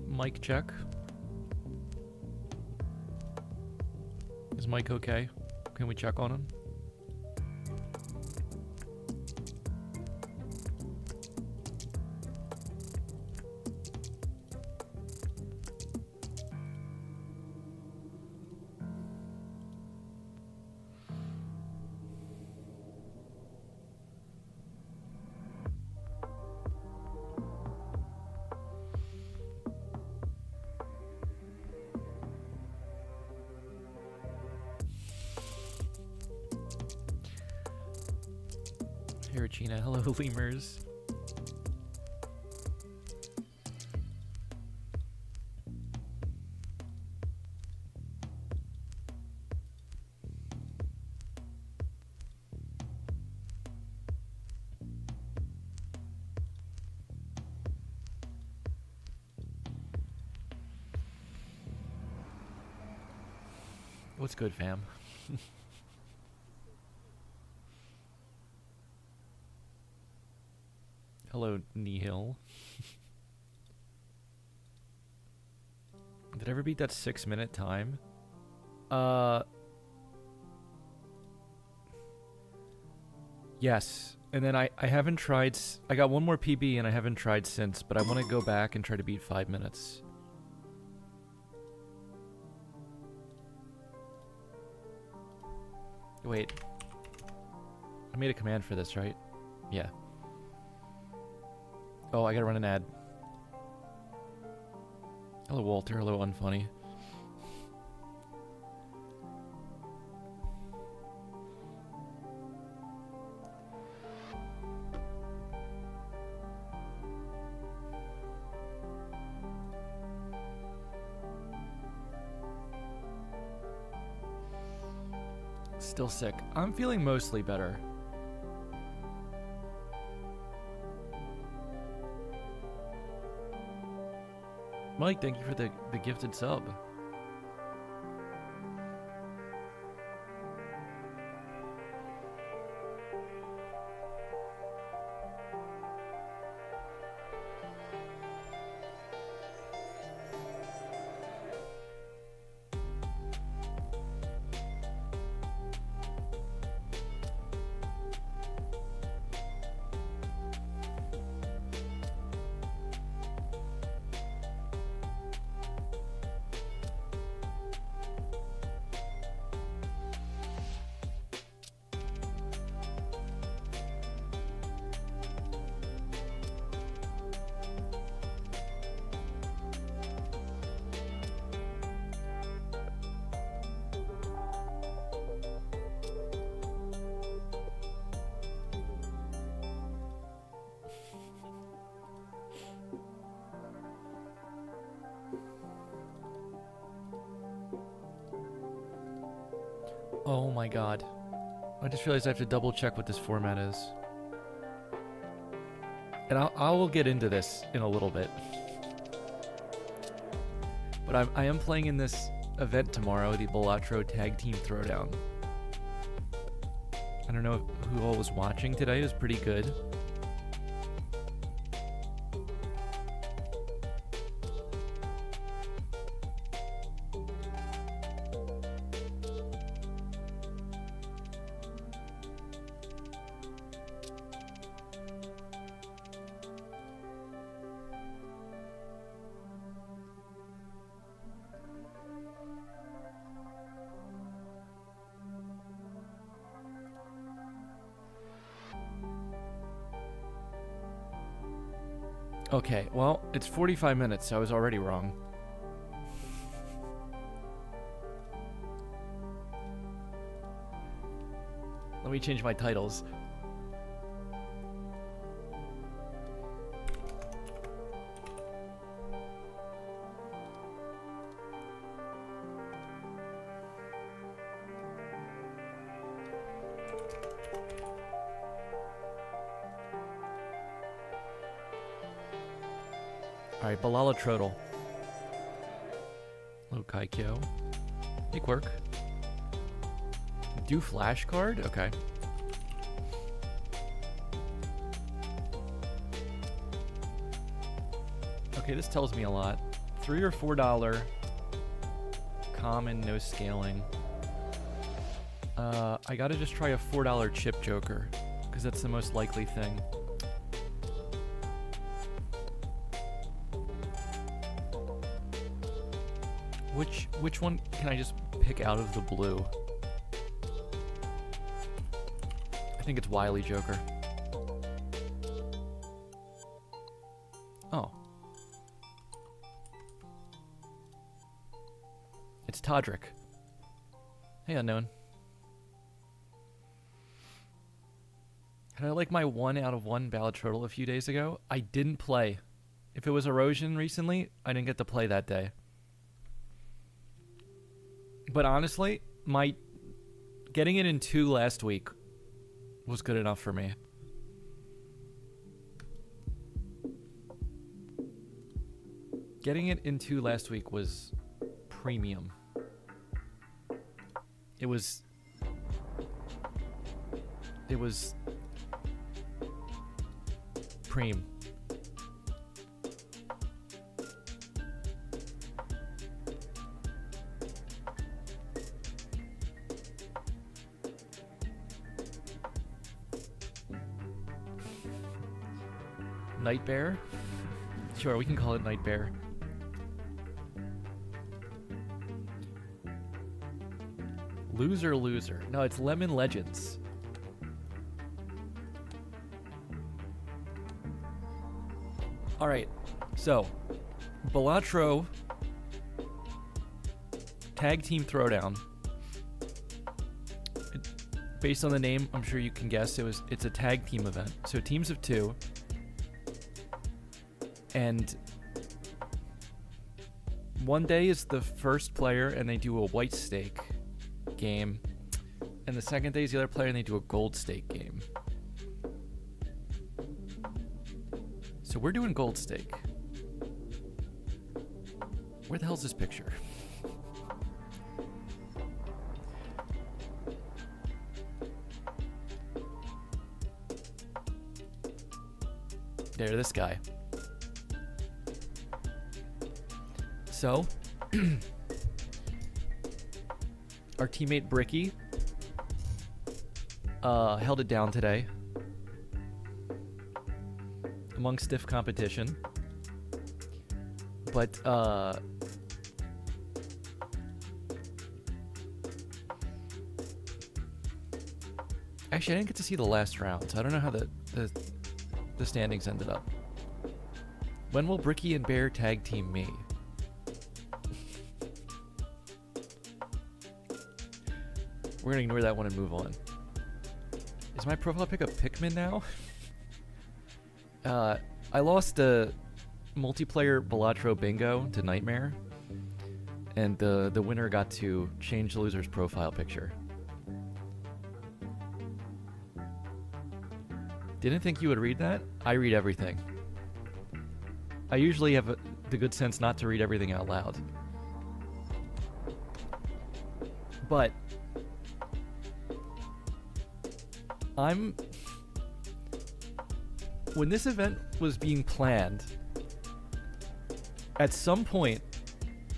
Mic check. Is Mike okay? Can we check on him? Hey Regina, hello lemurs. What's good, fam? Hello, Nihil. Did I ever beat that 6-minute time? Yes. And then I haven't tried... I got one more PB and I haven't tried since, but I want to go back and try to beat 5 minutes. Wait. I made a command for this, right? Yeah. Oh, I gotta run an ad. Hello, Walter. Hello, Unfunny. Still sick. I'm feeling mostly better. Mike, thank you for the gifted sub. Oh my god. I just realized I have to double check what this format is. And I will get into this in a little bit. But I am playing in this event tomorrow, the Balatro Tag Team Throwdown. I don't know who all was watching today. It was pretty good. Okay, well, it's 45 minutes, so I was already wrong. Let me change my titles. Alright, Balala Trodel. Hello, Kaikyo. Hey, Quirk. Do flashcard? Okay. Okay, this tells me a lot. $3 or $4 common, no scaling. I gotta just try a $4 chip joker, because that's the most likely thing. Which one can I just pick out of the blue? I think it's Wily Joker. Oh. It's Todrick. Hey, Unknown. Had I like my 1 out of 1 Balatrodal a few days ago? I didn't play. If it was Erosion recently, I didn't get to play that day. But honestly, my getting it in 2 last week was good enough for me. Getting it in 2 last week was premium. It was preem. Nightbear? Sure, we can call it Nightbear. Loser. No, it's Lemon Legends. Alright, so Balatro Tag Team Throwdown. Based on the name, I'm sure you can guess it's a tag team event. So teams of 2. And one day is the first player and they do a white stake game. And the second day is the other player and they do a gold stake game. So we're doing gold stake. Where the hell's this picture? There, this guy. So, our teammate Bricky held it down today among stiff competition. But actually, I didn't get to see the last round, so I don't know how the standings ended up. When will Bricky and Bear tag team me? We're gonna ignore that one and move on. Is my profile pick a Pikmin now? I lost a multiplayer Balatro bingo to Nightmare, and the winner got to change the loser's profile picture. Didn't think you would read that? I read everything. I usually have the good sense not to read everything out loud. But when this event was being planned, at some point,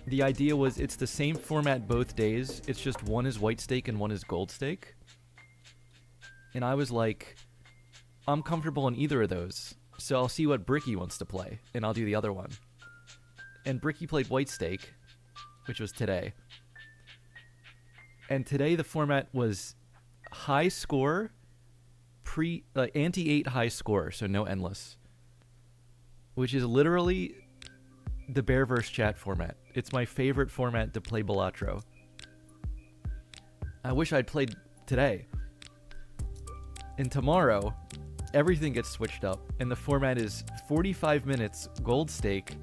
the idea was it's the same format both days. It's just one is white stake and one is gold stake. And I was like, I'm comfortable in either of those, so I'll see what Bricky wants to play, and I'll do the other one. And Bricky played white stake, which was today. And today the format was high score, ante-8 high score, so no endless. Which is literally the Bearverse chat format. It's my favorite format to play Balatro. I wish I'd played today. And tomorrow, everything gets switched up, and the format is 45 minutes gold stake,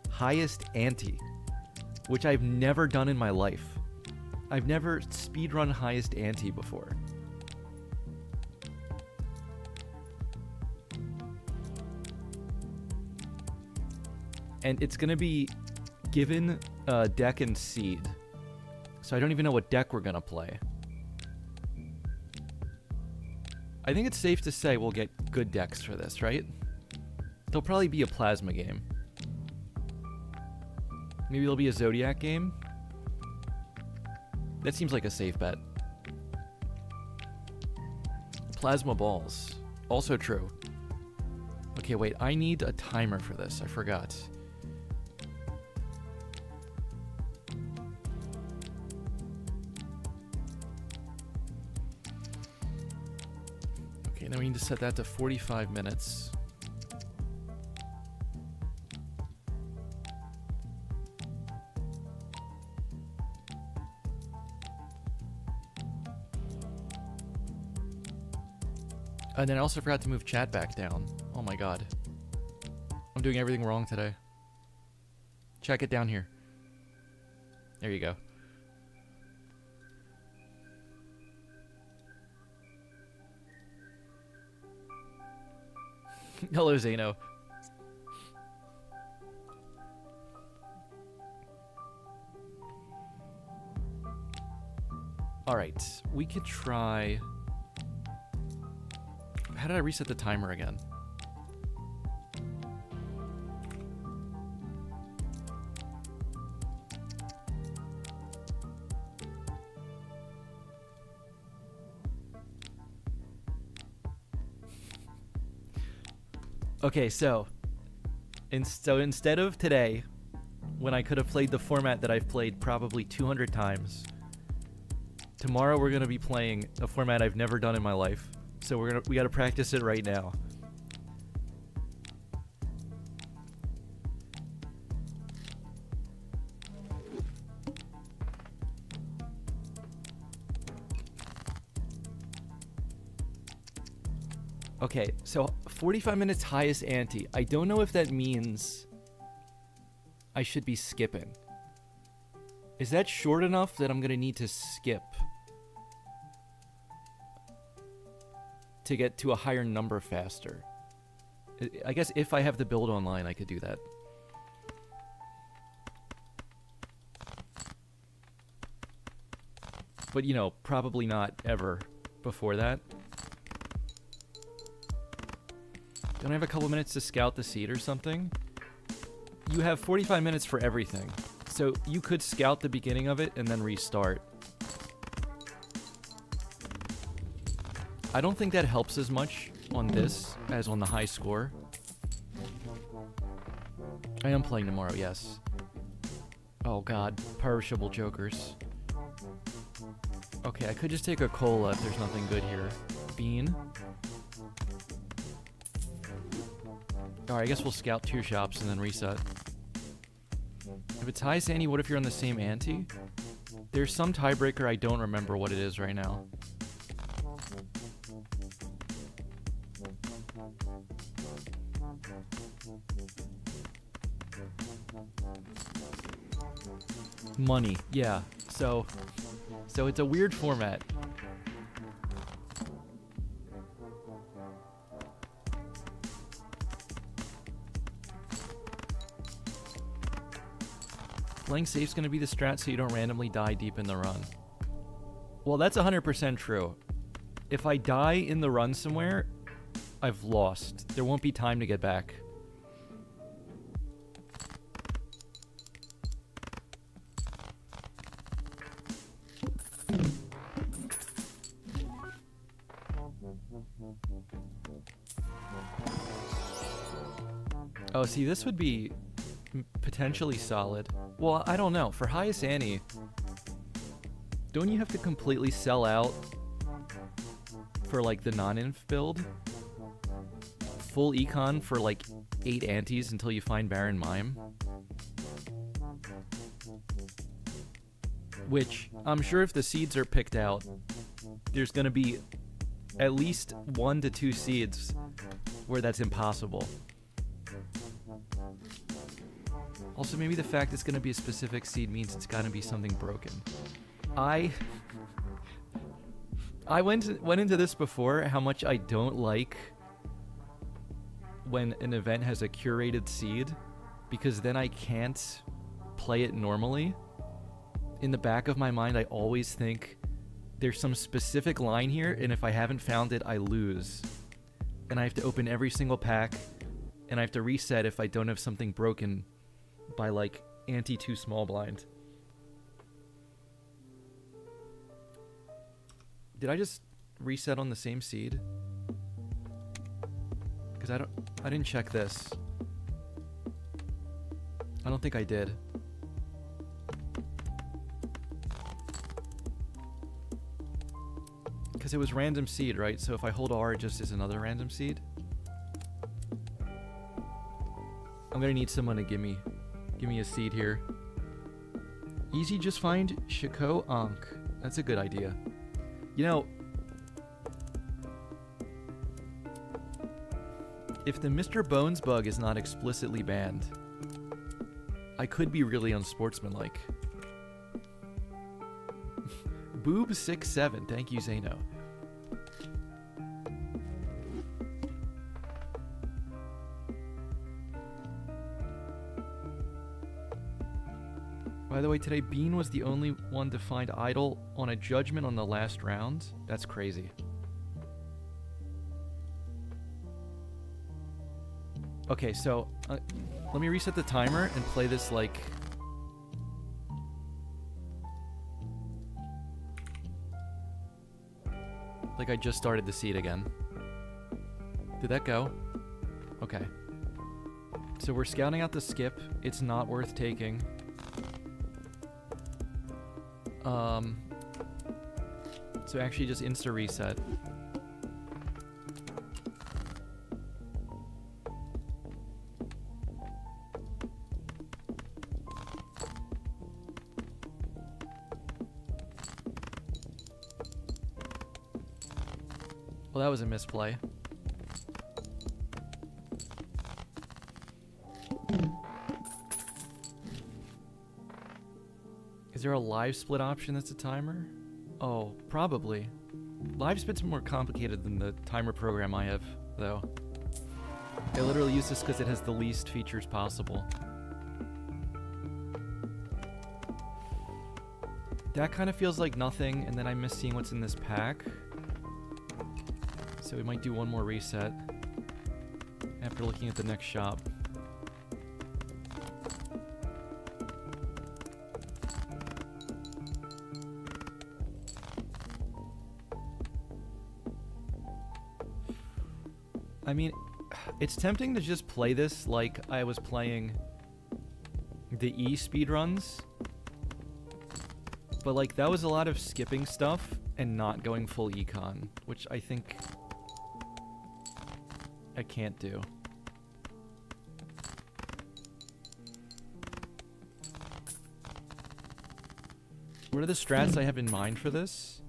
highest ante, which I've never done in my life. I've never speedrun highest ante before. And it's going to be given deck and seed. So I don't even know what deck we're going to play. I think it's safe to say we'll get good decks for this, right? There'll probably be a plasma game. Maybe it'll be a Zodiac game. That seems like a safe bet. Plasma balls. Also true. Okay, wait. I need a timer for this. I forgot. Okay, then we need to set that to 45 minutes. And then I also forgot to move chat back down. Oh my god. I'm doing everything wrong today. Check it down here. There you go. Hello, Zeno. Alright, we could try... How did I reset the timer again? Okay, so instead of today, when I could have played the format that I've played probably 200 times, tomorrow we're going to be playing a format I've never done in my life. So we got to practice it right now. Okay, so 45 minutes highest ante. I don't know if that means I should be skipping. Is that short enough that I'm going to need to skip to get to a higher number faster? I guess if I have the build online, I could do that. But, you know, probably not ever before that. Don't I have a couple minutes to scout the seed or something? You have 45 minutes for everything. So you could scout the beginning of it and then restart. I don't think that helps as much on this as on the high score. I am playing tomorrow, yes. Oh god, perishable jokers. Okay, I could just take a cola if there's nothing good here. Bean. Alright, I guess we'll scout 2 shops and then reset. If it's high Sandy, what if you're on the same ante? There's some tiebreaker, I don't remember what it is right now. Money, yeah. So it's a weird format. Playing safe's gonna be the strat so you don't randomly die deep in the run. Well, that's 100% true. If I die in the run somewhere, I've lost. There won't be time to get back. Oh, see, this would be potentially solid. Well, I don't know. For highest ante, don't you have to completely sell out for, like, the non-inf build? Full econ for, like, 8 antes until you find Baron Mime? Which, I'm sure if the seeds are picked out, there's gonna be at least 1 to 2 seeds where that's impossible. Also, maybe the fact it's gonna be a specific seed means it's gotta be something broken. I went into this before, how much I don't like when an event has a curated seed, because then I can't play it normally. In the back of my mind, I always think there's some specific line here, and if I haven't found it, I lose. And I have to open every single pack, and I have to reset if I don't have something broken by, like, Ante too small blind. Did I just reset on the same seed? Because I didn't check this. I don't think I did. Because it was random seed, right? So if I hold R, it just is another random seed. I'm gonna need someone to give me a seed here. Easy, just find Shiko Ankh. That's a good idea. You know, if the Mr. Bones bug is not explicitly banned, I could be really unsportsmanlike. Boob67, thank you, Zeno. By the way, today Bean was the only one to find idle on a judgment on the last round. That's crazy. Okay, so let me reset the timer and play this like I just started the seed again. Did that go? Okay. So we're scouting out the skip. It's not worth taking. So actually just insta reset. Well, that was a misplay. Is there a live split option that's a timer? Oh, probably. Live split's more complicated than the timer program I have, though. I literally use this because it has the least features possible. That kind of feels like nothing, and then I miss seeing what's in this pack. So we might do one more reset after looking at the next shop. I mean, it's tempting to just play this like I was playing the E speedruns. But like that was a lot of skipping stuff and not going full econ, which I think I can't do. What are the strats I have in mind for this?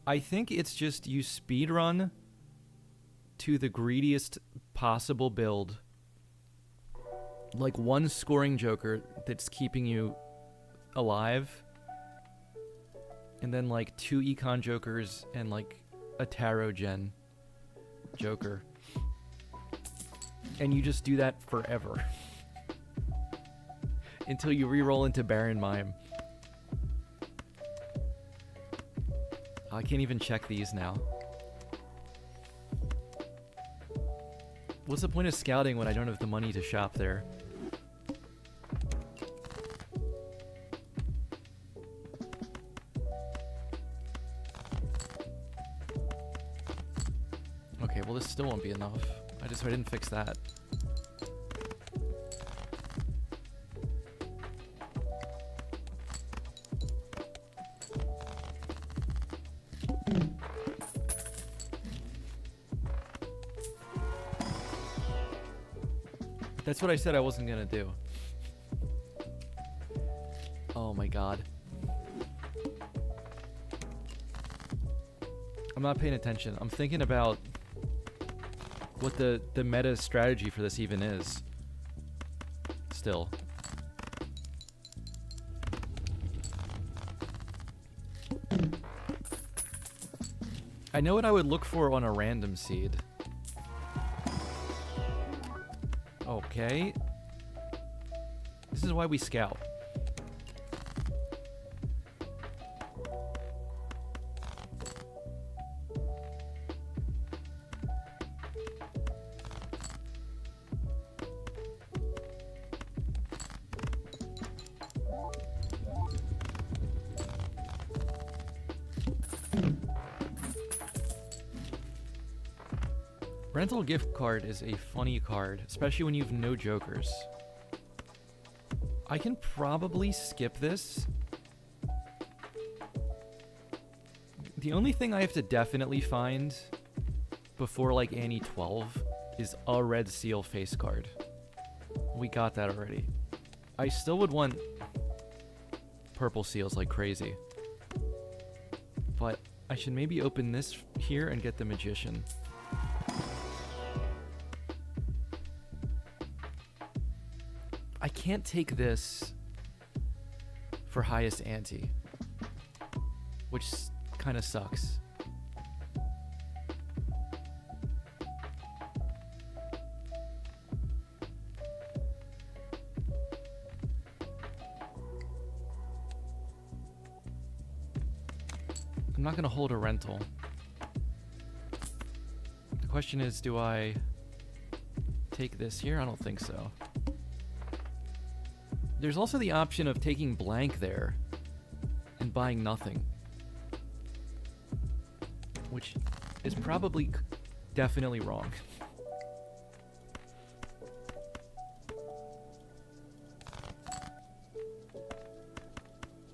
I think it's just you speedrun to the greediest possible build. Like one scoring joker that's keeping you alive. And then like 2 econ jokers and like a tarot gen joker. And you just do that forever. Until you reroll into Baron Mime. I can't even check these now. What's the point of scouting when I don't have the money to shop there? Okay, well this still won't be enough. I didn't fix that. That's what I said I wasn't gonna do. Oh my god. I'm not paying attention. I'm thinking about what the meta strategy for this even is. Still. I know what I would look for on a random seed. Okay. This is why we scout. Rental gift card is a funny card, especially when you have no jokers. I can probably skip this. The only thing I have to definitely find before like Annie 12 is a red seal face card. We got that already. I still would want purple seals like crazy. But I should maybe open this here and get the magician. I can't take this for highest ante, which kind of sucks. I'm not going to hold a rental. The question is, do I take this here? I don't think so. There's also the option of taking blank there and buying nothing, which is probably definitely wrong.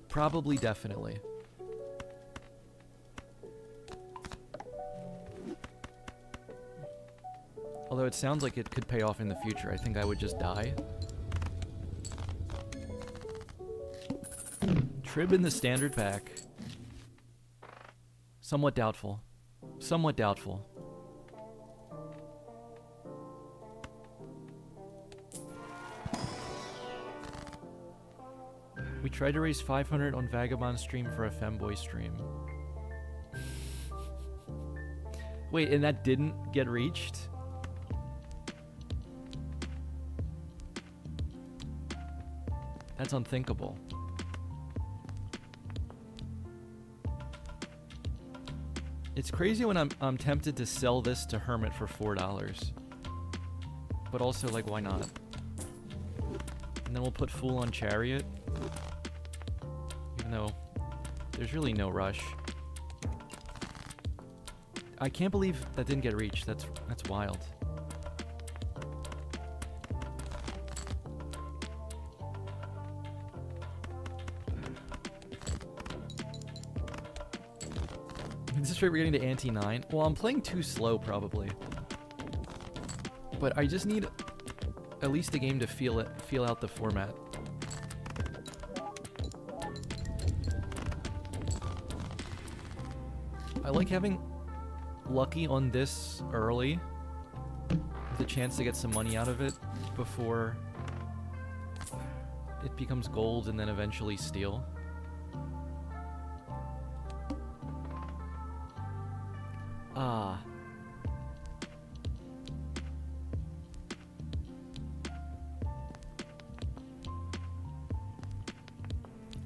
Probably definitely. Although it sounds like it could pay off in the future, I think I would just die. Trib in the standard pack. Somewhat doubtful. Somewhat doubtful. We tried to raise 500 on Vagabond stream for a femboy stream. Wait, and that didn't get reached? That's unthinkable. It's crazy when I'm tempted to sell this to Hermit for $4. But also, like, why not? And then we'll put Fool on Chariot. Even though there's really no rush. I can't believe that didn't get reached. That's wild. Is this straight we're getting to ante 9? Well, I'm playing too slow, probably. But I just need at least a game to feel out the format. I like having lucky on this early, with a chance to get some money out of it before it becomes gold and then eventually steel. Ah.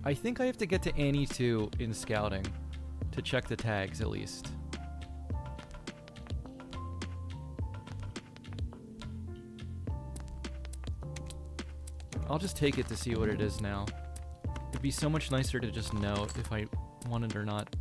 I think I have to get to Annie 2 in scouting to check the tags at least. I'll just take it to see what it is now. It'd be so much nicer to just know if I want it or not.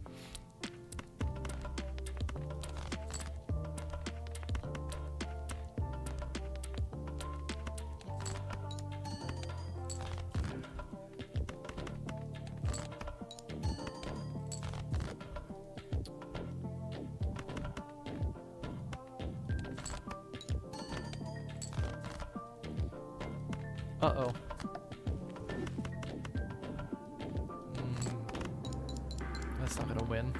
Uh-oh. That's not gonna win.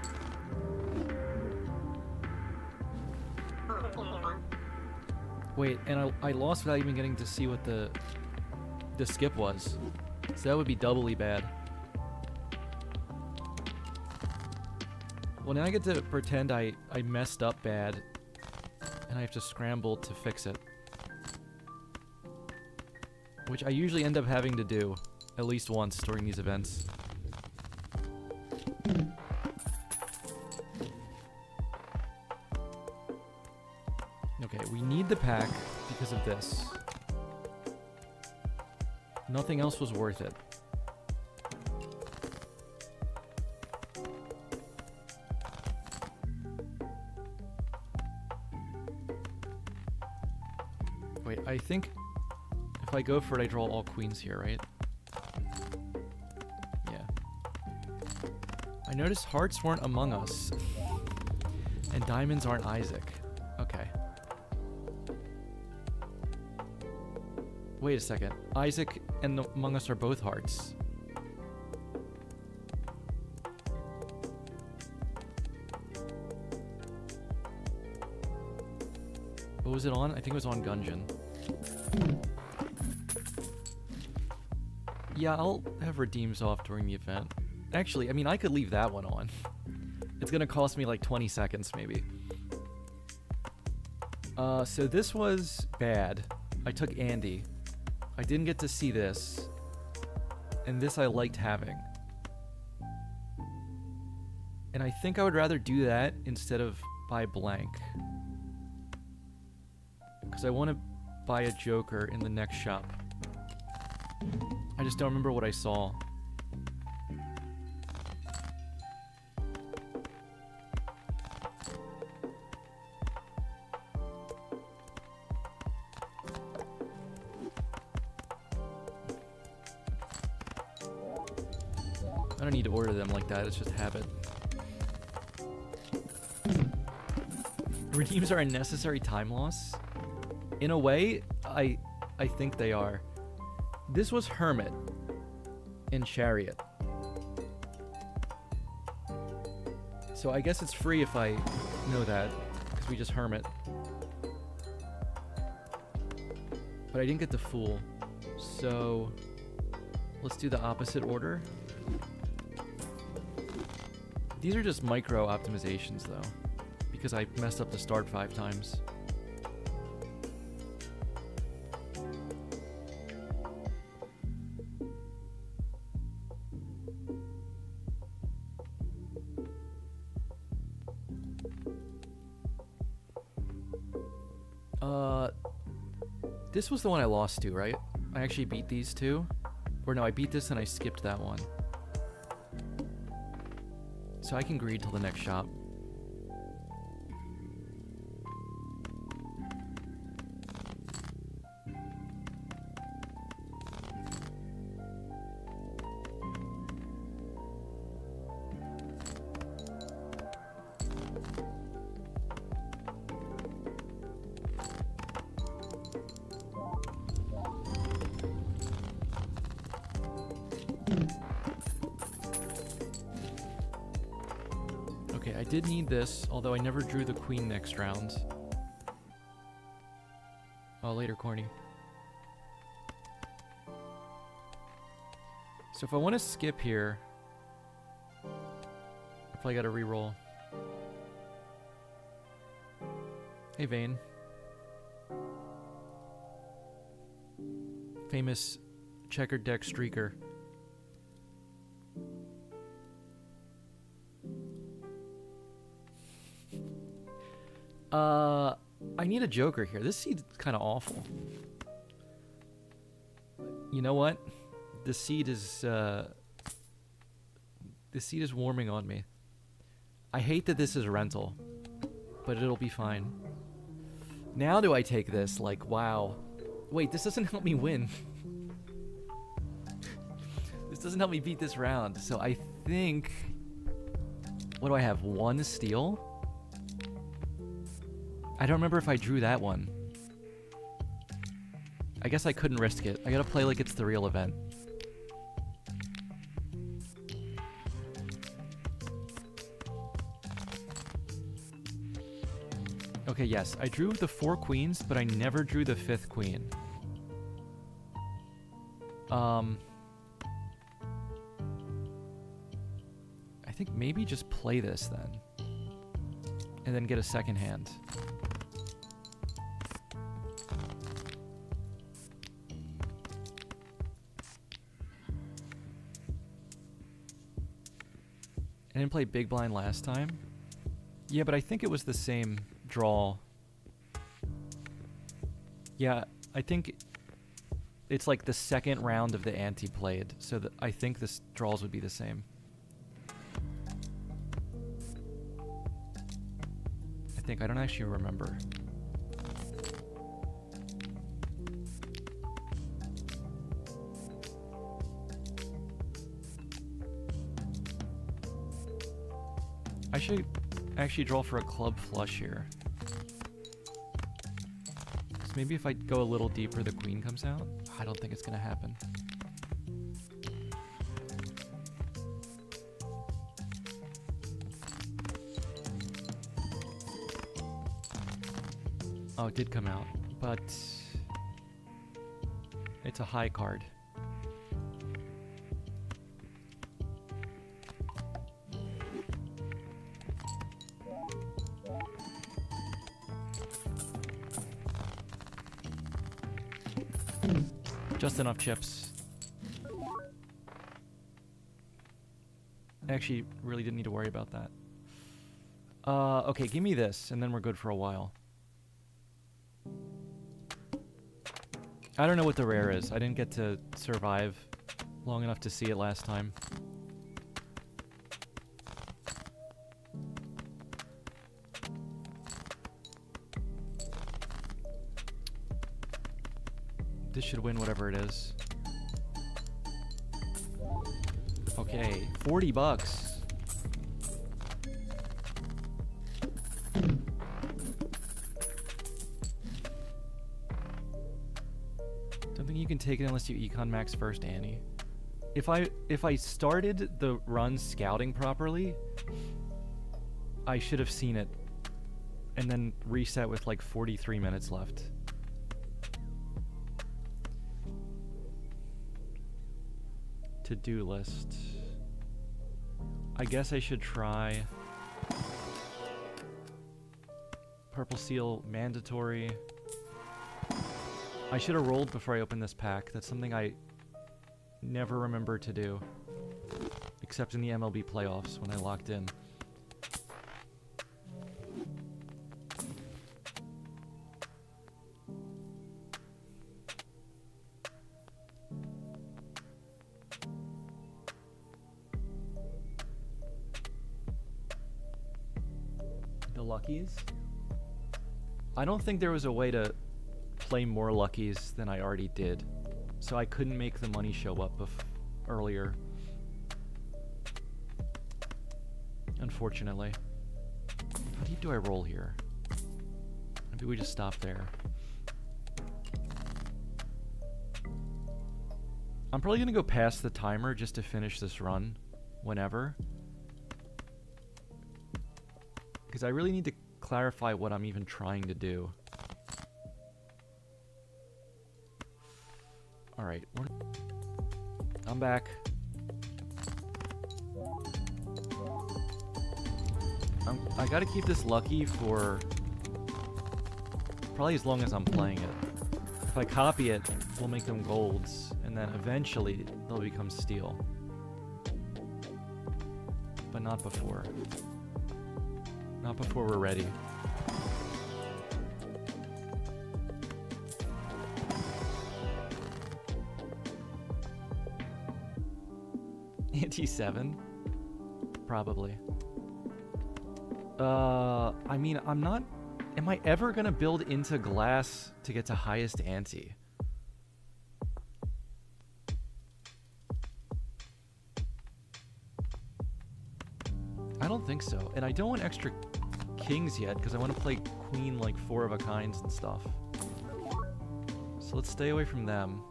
Wait, and I lost without even getting to see what the skip was. So that would be doubly bad. Well, now I get to pretend I messed up bad, and I have to scramble to fix it. Which I usually end up having to do at least once during these events. Okay, we need the pack because of this. Nothing else was worth it. I think if I go for it, I draw all queens here, right? Yeah. I noticed hearts weren't among us. And diamonds aren't Isaac. Okay. Wait a second. Isaac and Among Us are both hearts. What was it on? I think it was on Gungeon. Yeah, I'll have redeems off during the event. Actually, I mean, I could leave that one on. It's gonna cost me like 20 seconds, maybe. So this was bad. I took Andy. I didn't get to see this. And this I liked having. And I think I would rather do that instead of buy blank. Because I want to buy a Joker in the next shop. I just don't remember what I saw. I don't need to order them like that, it's just habit. Redeems are a necessary time loss? In a way, I think they are. This was Hermit in Chariot. So I guess it's free if I know that, because we just Hermit. But I didn't get the Fool. So let's do the opposite order. These are just micro optimizations though, because I messed up the start 5 times. This was the one I lost to, right? I actually beat these two. Or no, I beat this and I skipped that one. So I can greed till the next shop. Okay, I did need this, although I never drew the queen next round. Oh, later, corny. So if I want to skip here, I probably got to re-roll. Hey, Vane. Famous checkered deck streaker. I need a Joker here. This seed's kind of awful. You know what? The seed is warming on me. I hate that this is a rental, but it'll be fine. Now do I take this? Like, wow. Wait, this doesn't help me win. This doesn't help me beat this round. So I think... What do I have? 1 steal? I don't remember if I drew that one. I guess I couldn't risk it. I gotta play like it's the real event. Okay, yes. I drew the 4 queens, but I never drew the 5th queen. I think maybe just play this then. And then get a second hand. I didn't play big blind last time. Yeah, but I think it was the same draw. Yeah, I think it's like the second round of the ante played, so that I think the draws would be the same. I don't actually remember. I should actually draw for a club flush here. So maybe if I go a little deeper, the queen comes out? I don't think it's gonna happen. Oh, it did come out, but it's a high card. Just enough chips. I actually really didn't need to worry about that. Okay, give me this, and then we're good for a while. I don't know what the rare is. I didn't get to survive long enough to see it last time. This should win whatever it is. Okay, 40 bucks. Don't think you can take it unless you econ max first, Annie. If I started the run scouting properly, I should have seen it and then reset with like 43 minutes left. To-do list. I guess I should try Purple Seal mandatory. I should have rolled before I opened this pack. That's something I never remember to do. Except in the MLB playoffs when I locked in. The luckies? I don't think there was a way to play more luckies than I already did, so I couldn't make the money show up earlier. Unfortunately. How deep do I roll here? Maybe we just stop there. I'm probably gonna go past the timer just to finish this run whenever, because I really need to clarify what I'm even trying to do. Alright, I'm back. I gotta keep this lucky for probably as long as I'm playing it. If I copy it, we'll make them golds, and then eventually they'll become steel. But not before. Not before we're ready. T7? Probably. I mean, I'm not... Am I ever gonna build into glass to get to highest ante? I don't think so. And I don't want extra kings yet, because I want to play queen, like, 4 of a kinds and stuff. So let's stay away from them.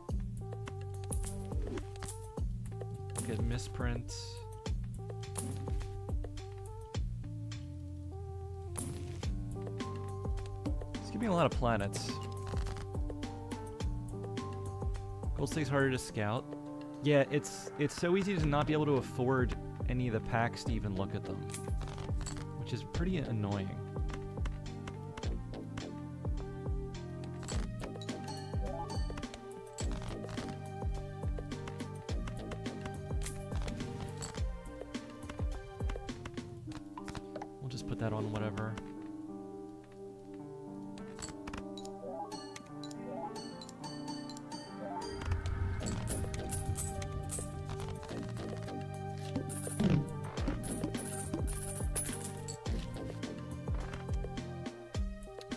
Get misprint. It's giving me a lot of planets. Gold stake's harder to scout. Yeah, it's so easy to not be able to afford any of the packs to even look at them, which is pretty annoying. Put that on whatever.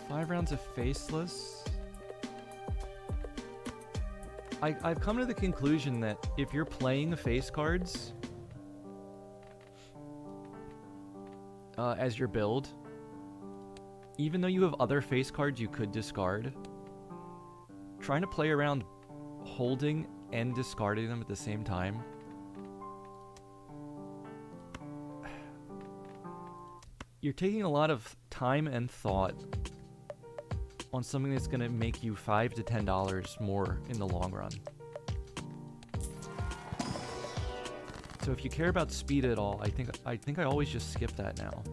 Five rounds of faceless. I've come to the conclusion that if you're playing face cards, as your build. Even though you have other face cards you could discard, trying to play around holding and discarding them at the same time. You're taking a lot of time and thought on something that's going to make you $5 to $10 more in the long run. So if you care about speed at all, I think I always just skip that now.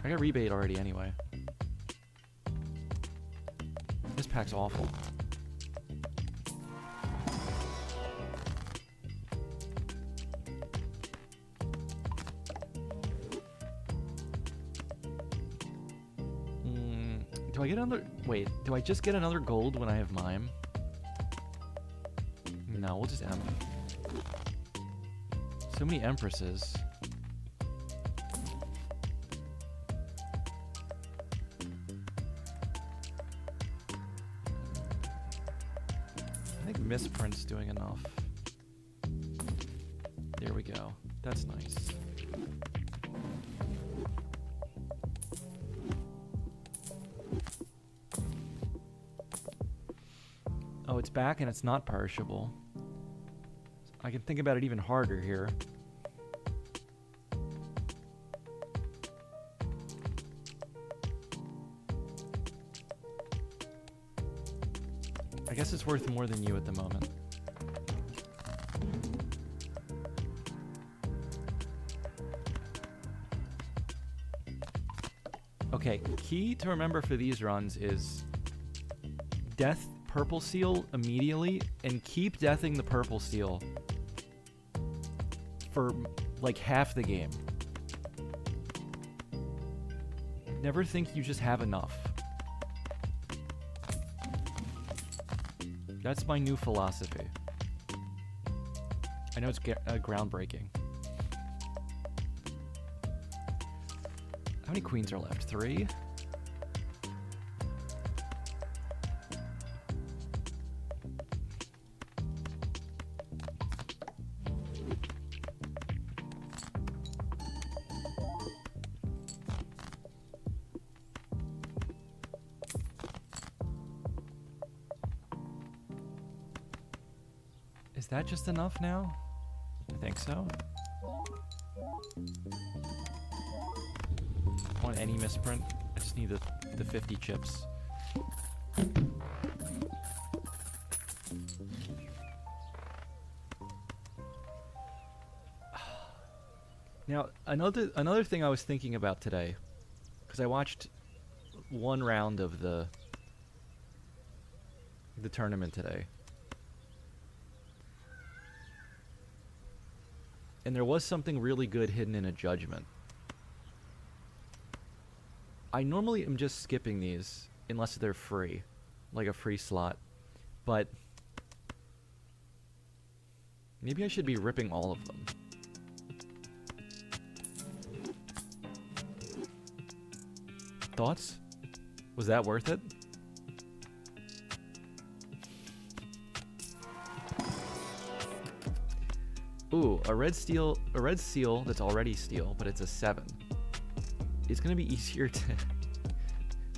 I got rebate already anyway. This pack's awful. Do I get another... Wait, do I just get another gold when I have Mime? No, we'll just M. So many Empresses. I think Misprint's doing enough. There we go. That's nice. Oh, it's back and it's not perishable. I can think about it even harder here. I guess it's worth more than you at the moment. Okay, key to remember for these runs is death purple seal immediately and keep deathing the purple seal for like half the game. Never think you just have enough. That's my new philosophy. I know it's groundbreaking. How many queens are left? 3? Is that just enough now? I think so. Want any misprint? I just need the 50 chips. Now, another thing I was thinking about today, because I watched one round of the tournament today. And there was something really good hidden in a judgment. I normally am just skipping these unless they're free, like a free slot. But maybe I should be ripping all of them. Thoughts? Was that worth it? Ooh, a red seal that's already steel, but it's a 7. It's gonna be easier to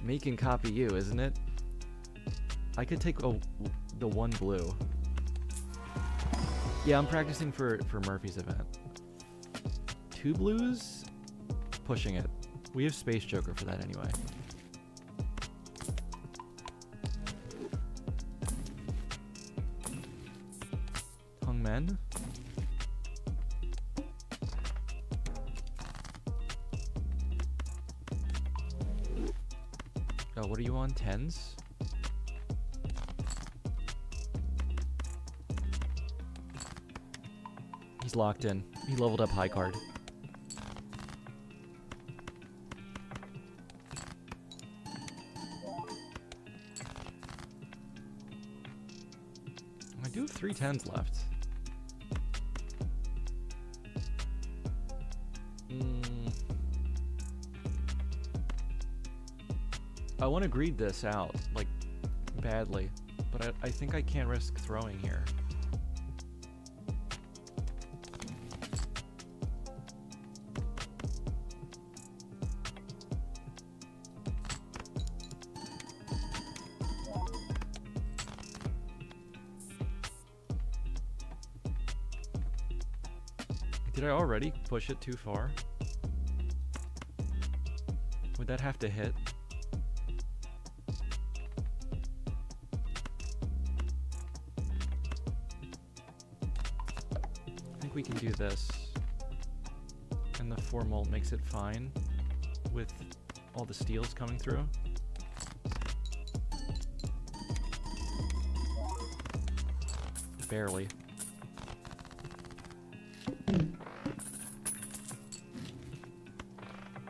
make and copy you, isn't it? I could take the 1 blue. Yeah, I'm practicing for Murphy's event. 2 blues? Pushing it. We have Space Joker for that anyway. Hung Men? Oh, what are you on? 10s? He's locked in. He leveled up high card. I do have 3 10s left. I want to greed this out, like, badly, but I think I can't risk throwing here. Did I already push it too far? Would that have to hit? I think we can do this. And the 4 molt makes it fine with all the steels coming through. Barely.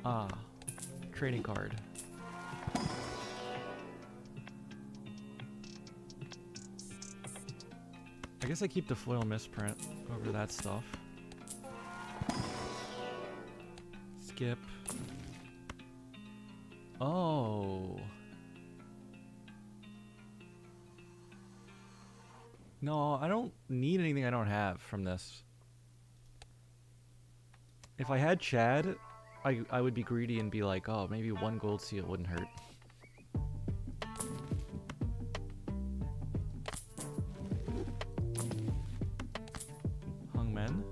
Ah, trading card. I guess I keep the foil misprint over that stuff. Skip. Oh. No, I don't need anything I don't have from this. If I had Chad, I would be greedy and be like, oh, maybe 1 gold seal wouldn't hurt. Hungmen.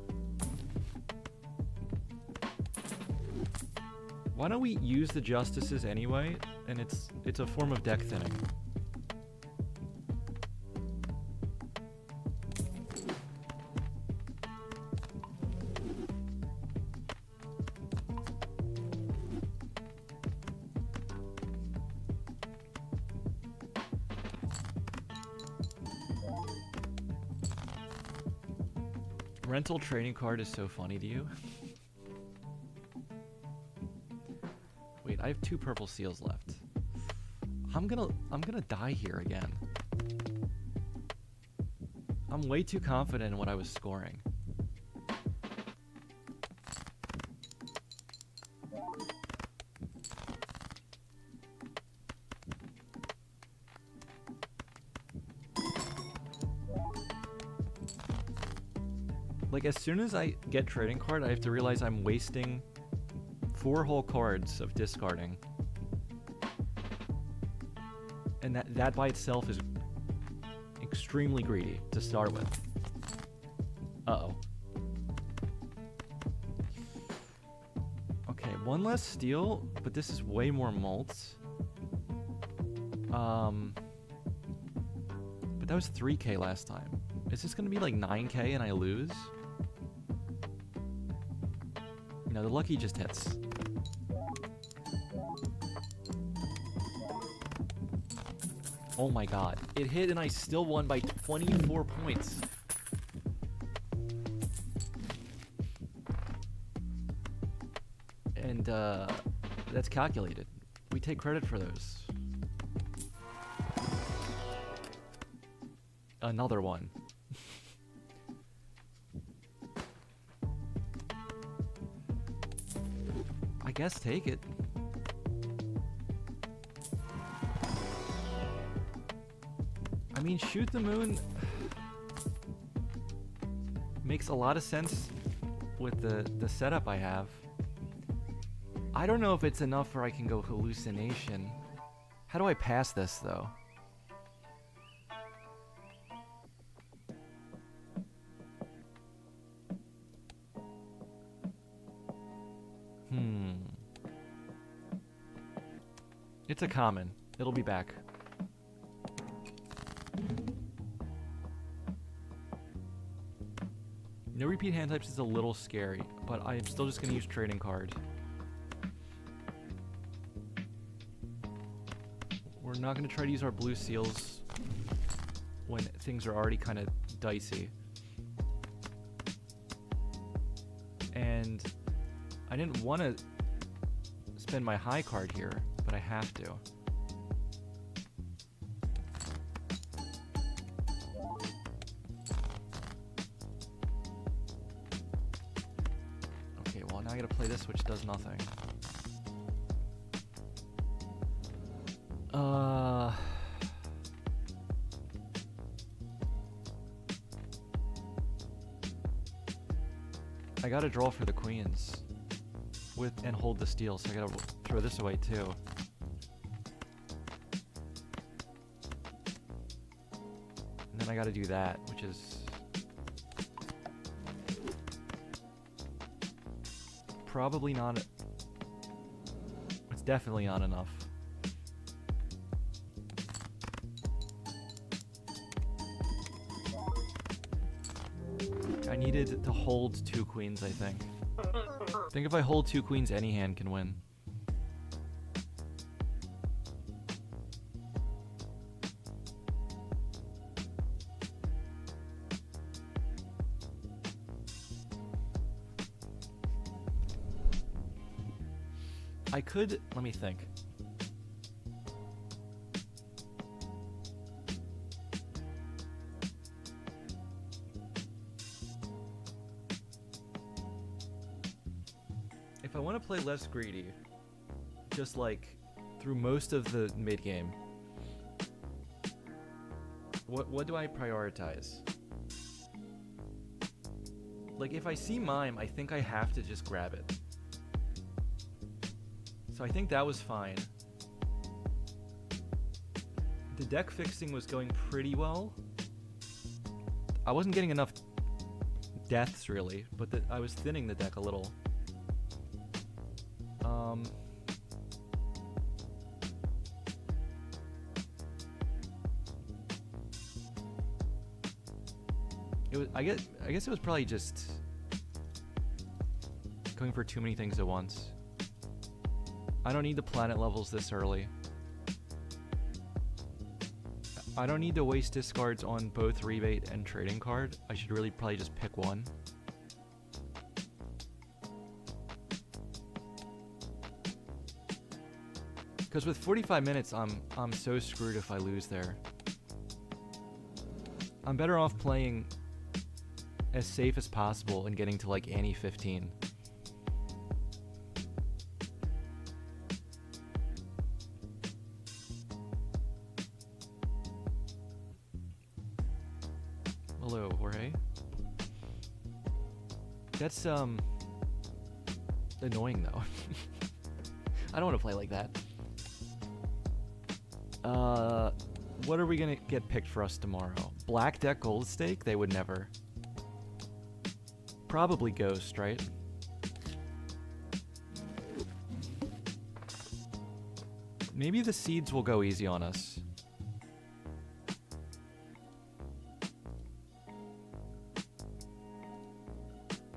Why don't we use the justices anyway? And it's a form of deck thinning. Rental trading card is so funny to you. Wait, I have 2 purple seals left. I'm gonna die here again. I'm way too confident in what I was scoring. Like, as soon as I get trading card, I have to realize I'm wasting 4 whole cards of discarding. And that by itself is extremely greedy to start with. Uh-oh. Okay, 1 less steel, but this is way more molts. But that was 3k last time. Is this gonna be like 9k and I lose? You know, the lucky just hits. Oh my god. It hit and I still won by 24 points. And, that's calculated. We take credit for those. Another one. I guess take it. I mean, shoot the moon makes a lot of sense with the setup I have. I don't know if it's enough where I can go hallucination. How do I pass this, though? It's a common. It'll be back. No repeat hand types is a little scary, but I'm still just going to use trading card. We're not going to try to use our blue seals when things are already kind of dicey. And I didn't want to spend my high card here, but I have to. Okay, well now I gotta play this, which does nothing. I gotta draw for the queens with and hold the steel, so I gotta throw this away too. And then I gotta do that, which is probably not. It's definitely not enough. I needed to hold 2 queens, I think. I think if I hold 2 queens, any hand can win. I could, let me think. If I want to play less greedy, just like through most of the mid game, what do I prioritize? Like if I see mime, I think I have to just grab it. So I think that was fine. The deck fixing was going pretty well. I wasn't getting enough deaths really, but I was thinning the deck a little. It was, I guess it was probably just going for too many things at once. I don't need the planet levels this early. I don't need to waste discards on both rebate and trading card. I should really probably just pick one. Because with 45 minutes, I'm so screwed if I lose there. I'm better off playing as safe as possible and getting to like Annie 15. Hello, Jorge. That's annoying though. I don't want to play like that. What are we gonna get picked for us tomorrow? Black deck gold stake? They would never. Probably Ghost, right? Maybe the seeds will go easy on us.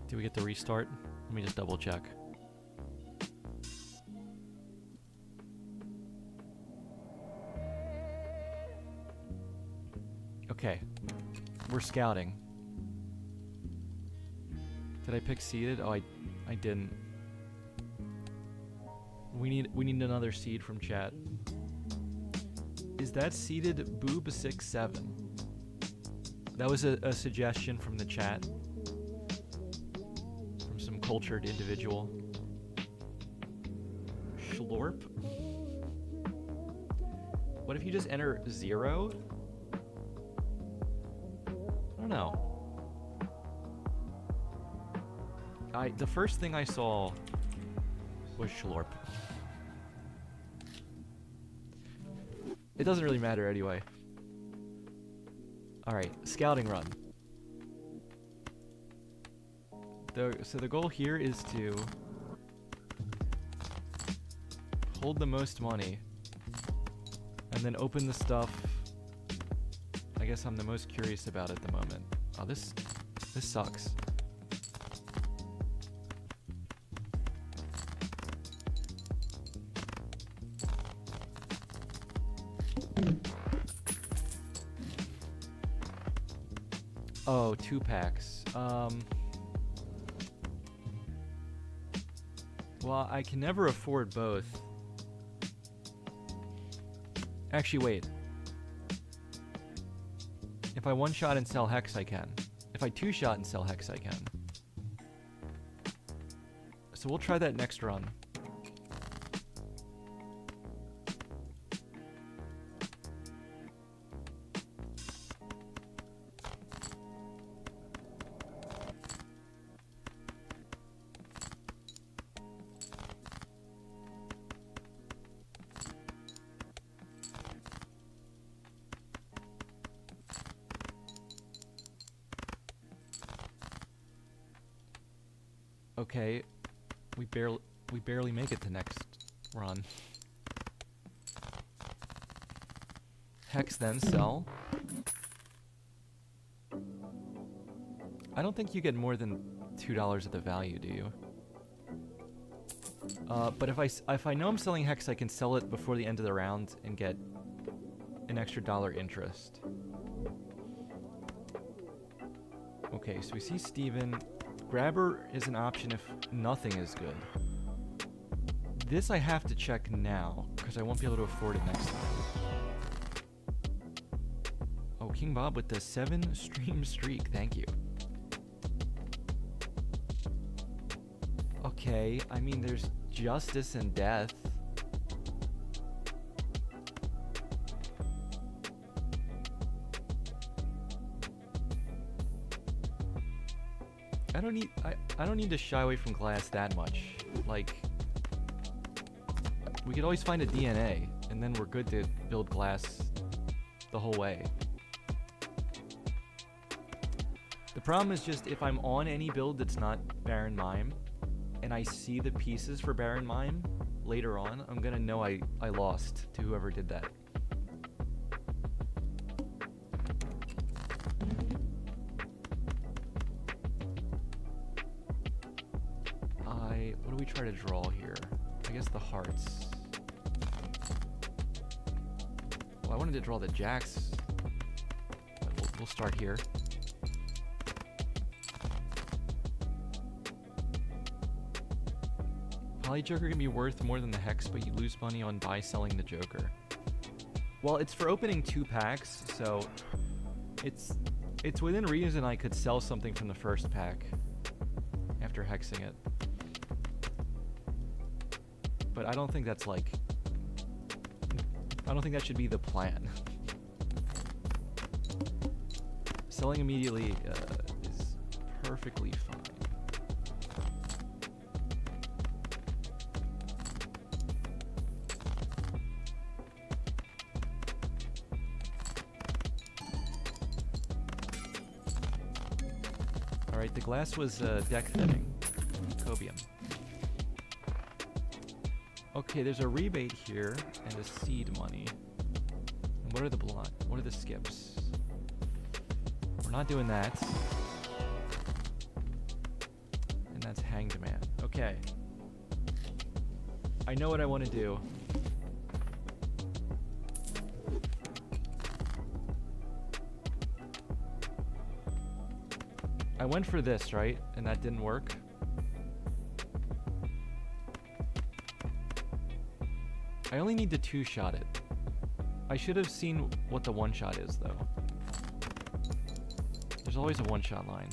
Do we get the restart? Let me just double check. Okay, we're scouting. Did I pick seeded? Oh, I didn't. We need another seed from chat. Is that seeded Boob 67? That was a suggestion from the chat. From some cultured individual. Schlorp? What if you just enter 0? I don't know. The first thing I saw was Schlorp. It doesn't really matter anyway. Alright, scouting run. So the goal here is to hold the most money and then open the stuff I guess I'm the most curious about at the moment. Oh, this sucks. Oh, 2 packs. Well, I can never afford both. Actually, wait. If I one-shot and sell Hex, I can. If I two-shot and sell Hex, I can. So we'll try that next run. Okay, We barely make it to next run. Hex, then sell. I don't think you get more than $2 of the value, do you? But if I know I'm selling Hex, I can sell it before the end of the round and get an extra dollar interest. Okay, so we see Steven. Grabber is an option if nothing is good. This I have to check now, because I won't be able to afford it next time. Oh, King Bob with the 7-stream streak, thank you. Okay, I mean, there's justice and death. I don't need to shy away from glass that much. Like, we could always find a DNA, and then we're good to build glass the whole way. The problem is just if I'm on any build that's not Baron Mime, and I see the pieces for Baron Mime later on, I'm gonna know I lost to whoever did that. What do we try to draw here? I guess the hearts. Well, I wanted to draw the jacks, but we'll start here. Polyjoker can be worth more than the Hex, but you lose money on buy selling the Joker. Well, it's for opening 2 packs, so it's within reason I could sell something from the first pack after hexing it. But I don't think that's like... I don't think that should be the plan. Selling immediately is perfectly fine. Alright, the glass was deck thinning. Cobium. Okay, there's a rebate here and a seed money. And what are the what are the skips? We're not doing that. And that's Hanged Man. Okay. I know what I want to do. I went for this, right? And that didn't work. I only need to 2-shot it. I should have seen what the 1-shot is, though. There's always a 1-shot line.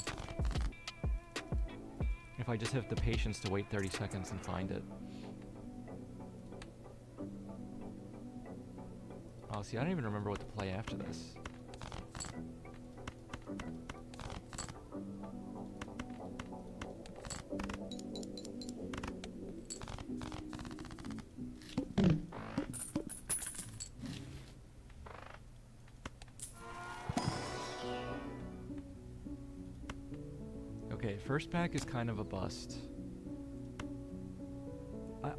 If I just have the patience to wait 30 seconds and find it. Oh, see, I don't even remember what to play after this. Okay, first pack is kind of a bust.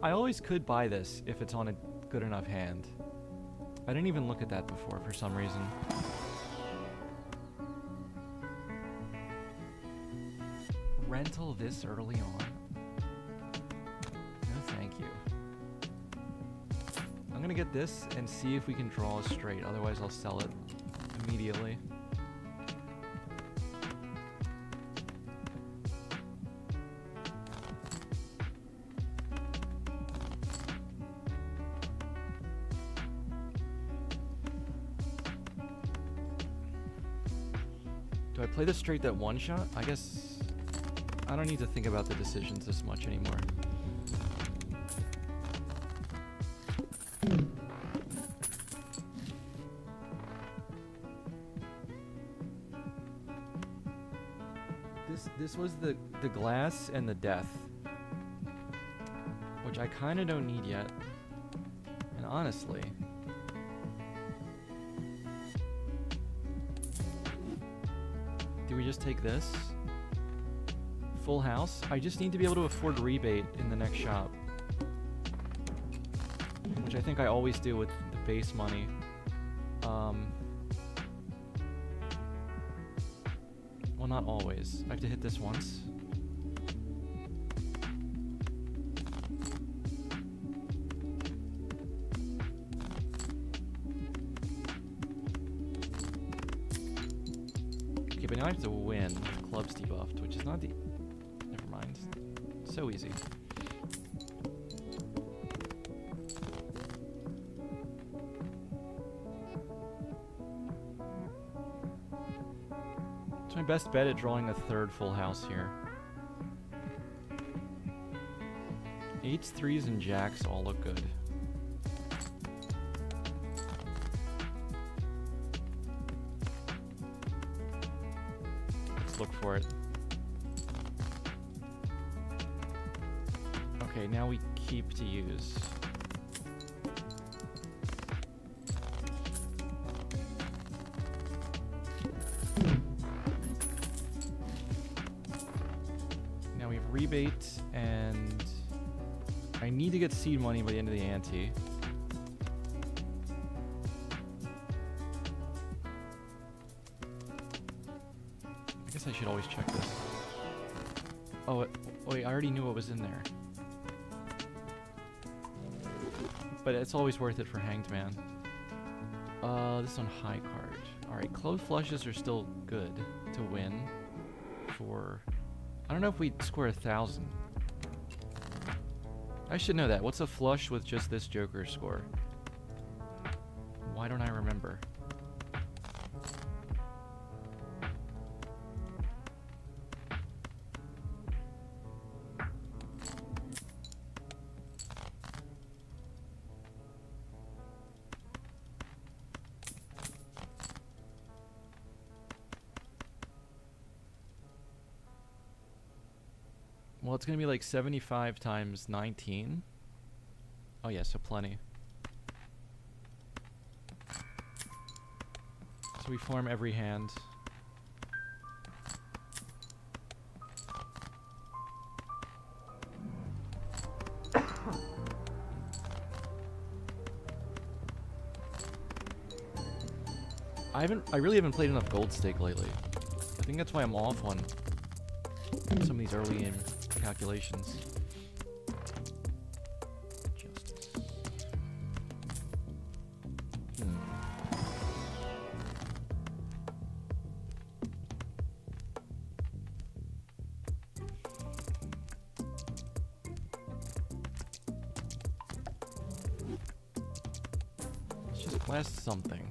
I always could buy this if it's on a good enough hand. I didn't even look at that before for some reason. Rental this early on? No, thank you. I'm gonna get this and see if we can draw a straight, otherwise I'll sell it immediately. Do I play this straight that 1-shot? I guess I don't need to think about the decisions this much anymore. This was the glass and the death, which I kind of don't need yet. And honestly, do we just take this? full house. I just need to be able to afford rebate in the next shop. Which I think I always do with the base money. Well, not always. I have to hit this once. Okay, but now I have to win with clubs debuffed, which is not the... Never mind. So easy. It's my best bet at drawing a third full house here. 8s, 3s, and jacks all look good. Let's look for it. Okay, now we keep to use. Now we have rebate, and I need to get seed money by the end of the ante. I guess I should always check this. Oh, wait, I already knew what was in there. But it's always worth it for Hanged Man. This on high card. Alright, club flushes are still good to win for... I don't know if we score 1,000. I should know that. What's a flush with just this Joker score? Why don't I remember? Well, it's going to be like 75 times 19. Oh yeah, so plenty. So we form every hand. I really haven't played enough Gold Stake lately. I think that's why I'm off on some of these early game calculations. Justice. Let's just blast something.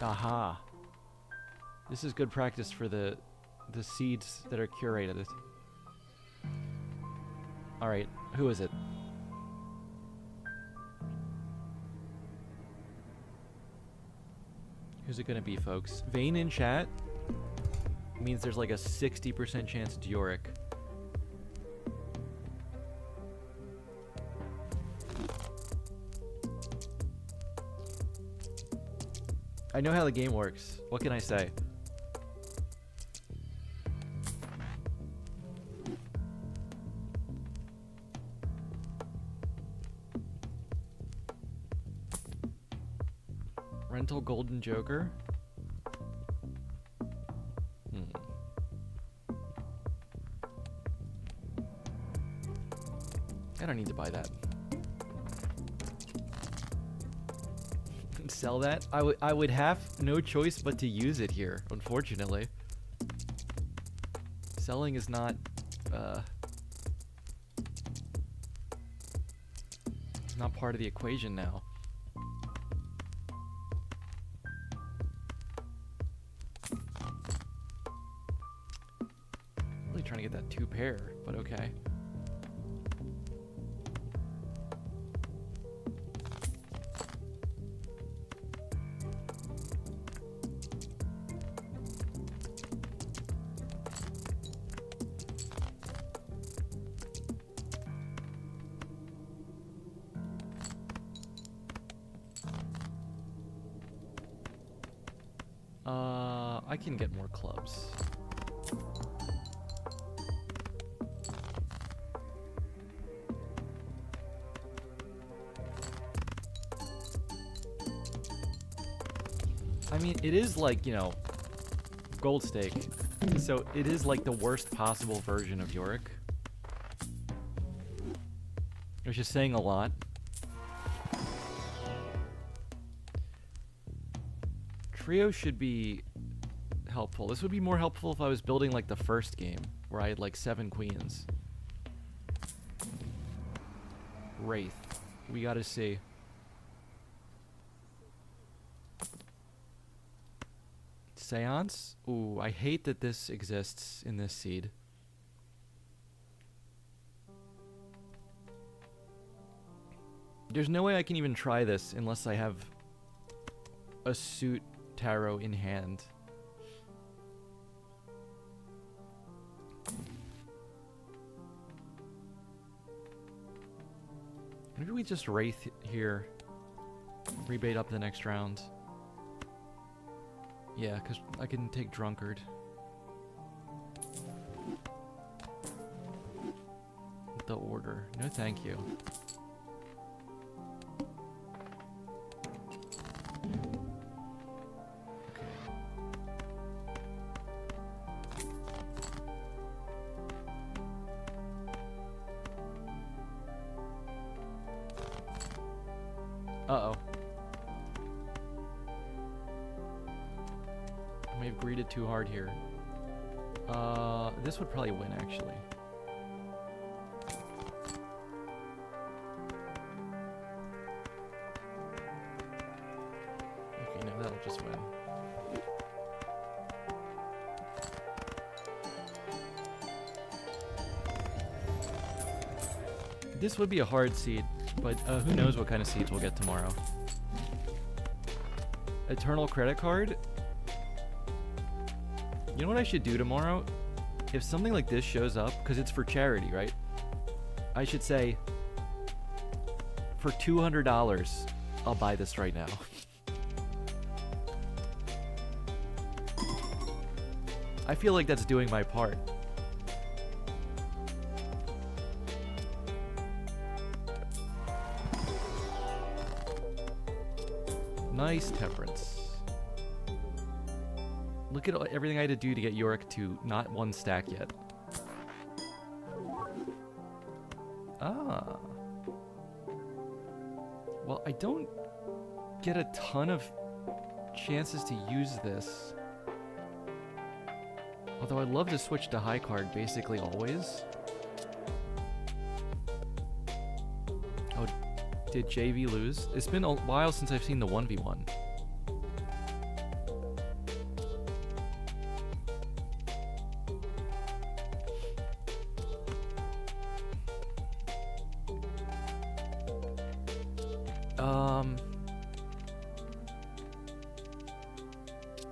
Aha. This is good practice for the seeds that are curated. Alright, who is it? Who's it gonna be, folks? Vayne in chat means there's like a 60% chance it's Yorick. I know how the game works. What can I say? Rental Golden Joker? I don't need to buy that. Sell that? I would have no choice but to use it here, unfortunately. Selling is not part of the equation now. Really trying to get that 2 pair, but okay. I can get more clubs. I mean, it is like, you know, gold stake. So it is like the worst possible version of Yorick. Which is saying a lot. Trio should be helpful. This would be more helpful if I was building like the first game, where I had like 7 queens. Wraith. We gotta see. Seance? Ooh, I hate that this exists in this seed. There's no way I can even try this unless I have a suit tarot in hand. Maybe we just Wraith here. Rebait up the next round. Yeah, because I can take Drunkard. The order. No thank you. Uh-oh. I may have greeted too hard here. This would probably win, actually. Okay, no, that'll just win. This would be a hard seed, but who knows what kind of seeds we'll get tomorrow. Eternal credit card? You know what I should do tomorrow? If something like this shows up, because it's for charity, right? I should say, for $200, I'll buy this right now. I feel like that's doing my part. Nice temperance. Look at everything I had to do to get Yorick to not 1 stack yet. Ah. Well, I don't get a ton of chances to use this. Although I'd love to switch to high card basically always. Oh, did JV lose? It's been a while since I've seen the 1v1.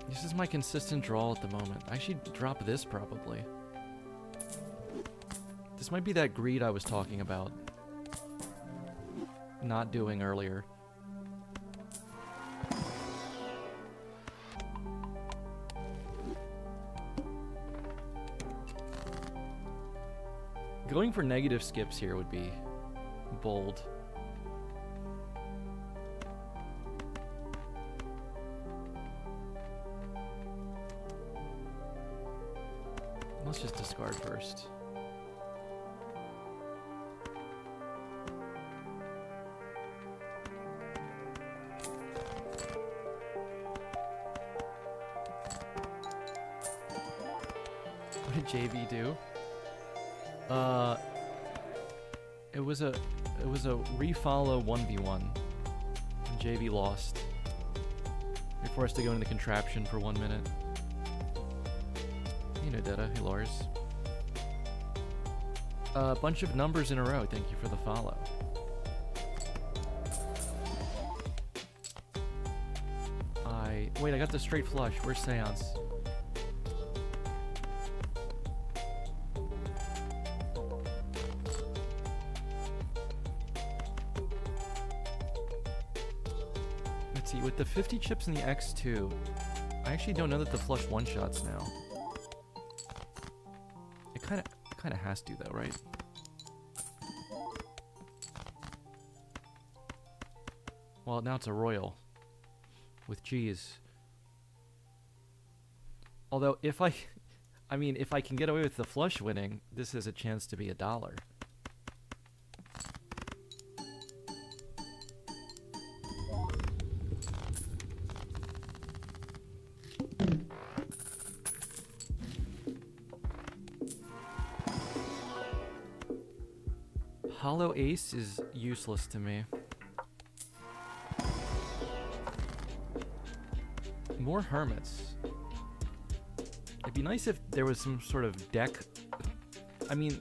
This is my consistent draw at the moment. I should drop this probably. This might be that greed I was talking about. Not doing earlier. Going for negative skips here would be bold. Let's just discard first. What did JV do? It was a refollow 1v1. And JV lost. You're forced to go into the contraption for 1 minute. You know, Detta. Hey, Lars. A bunch of numbers in a row. Thank you for the follow. Wait, I got the straight flush. Where's Seance? Let's see. With the 50 chips in the X2, I actually don't know that the flush one-shots now. Kind of has to though, right? Well, now it's a royal with cheese. Although if I mean, if I can get away with the flush winning, this has a chance to be $1. Hollow ace is useless to me. More hermits. It'd be nice if there was some sort of deck. I mean,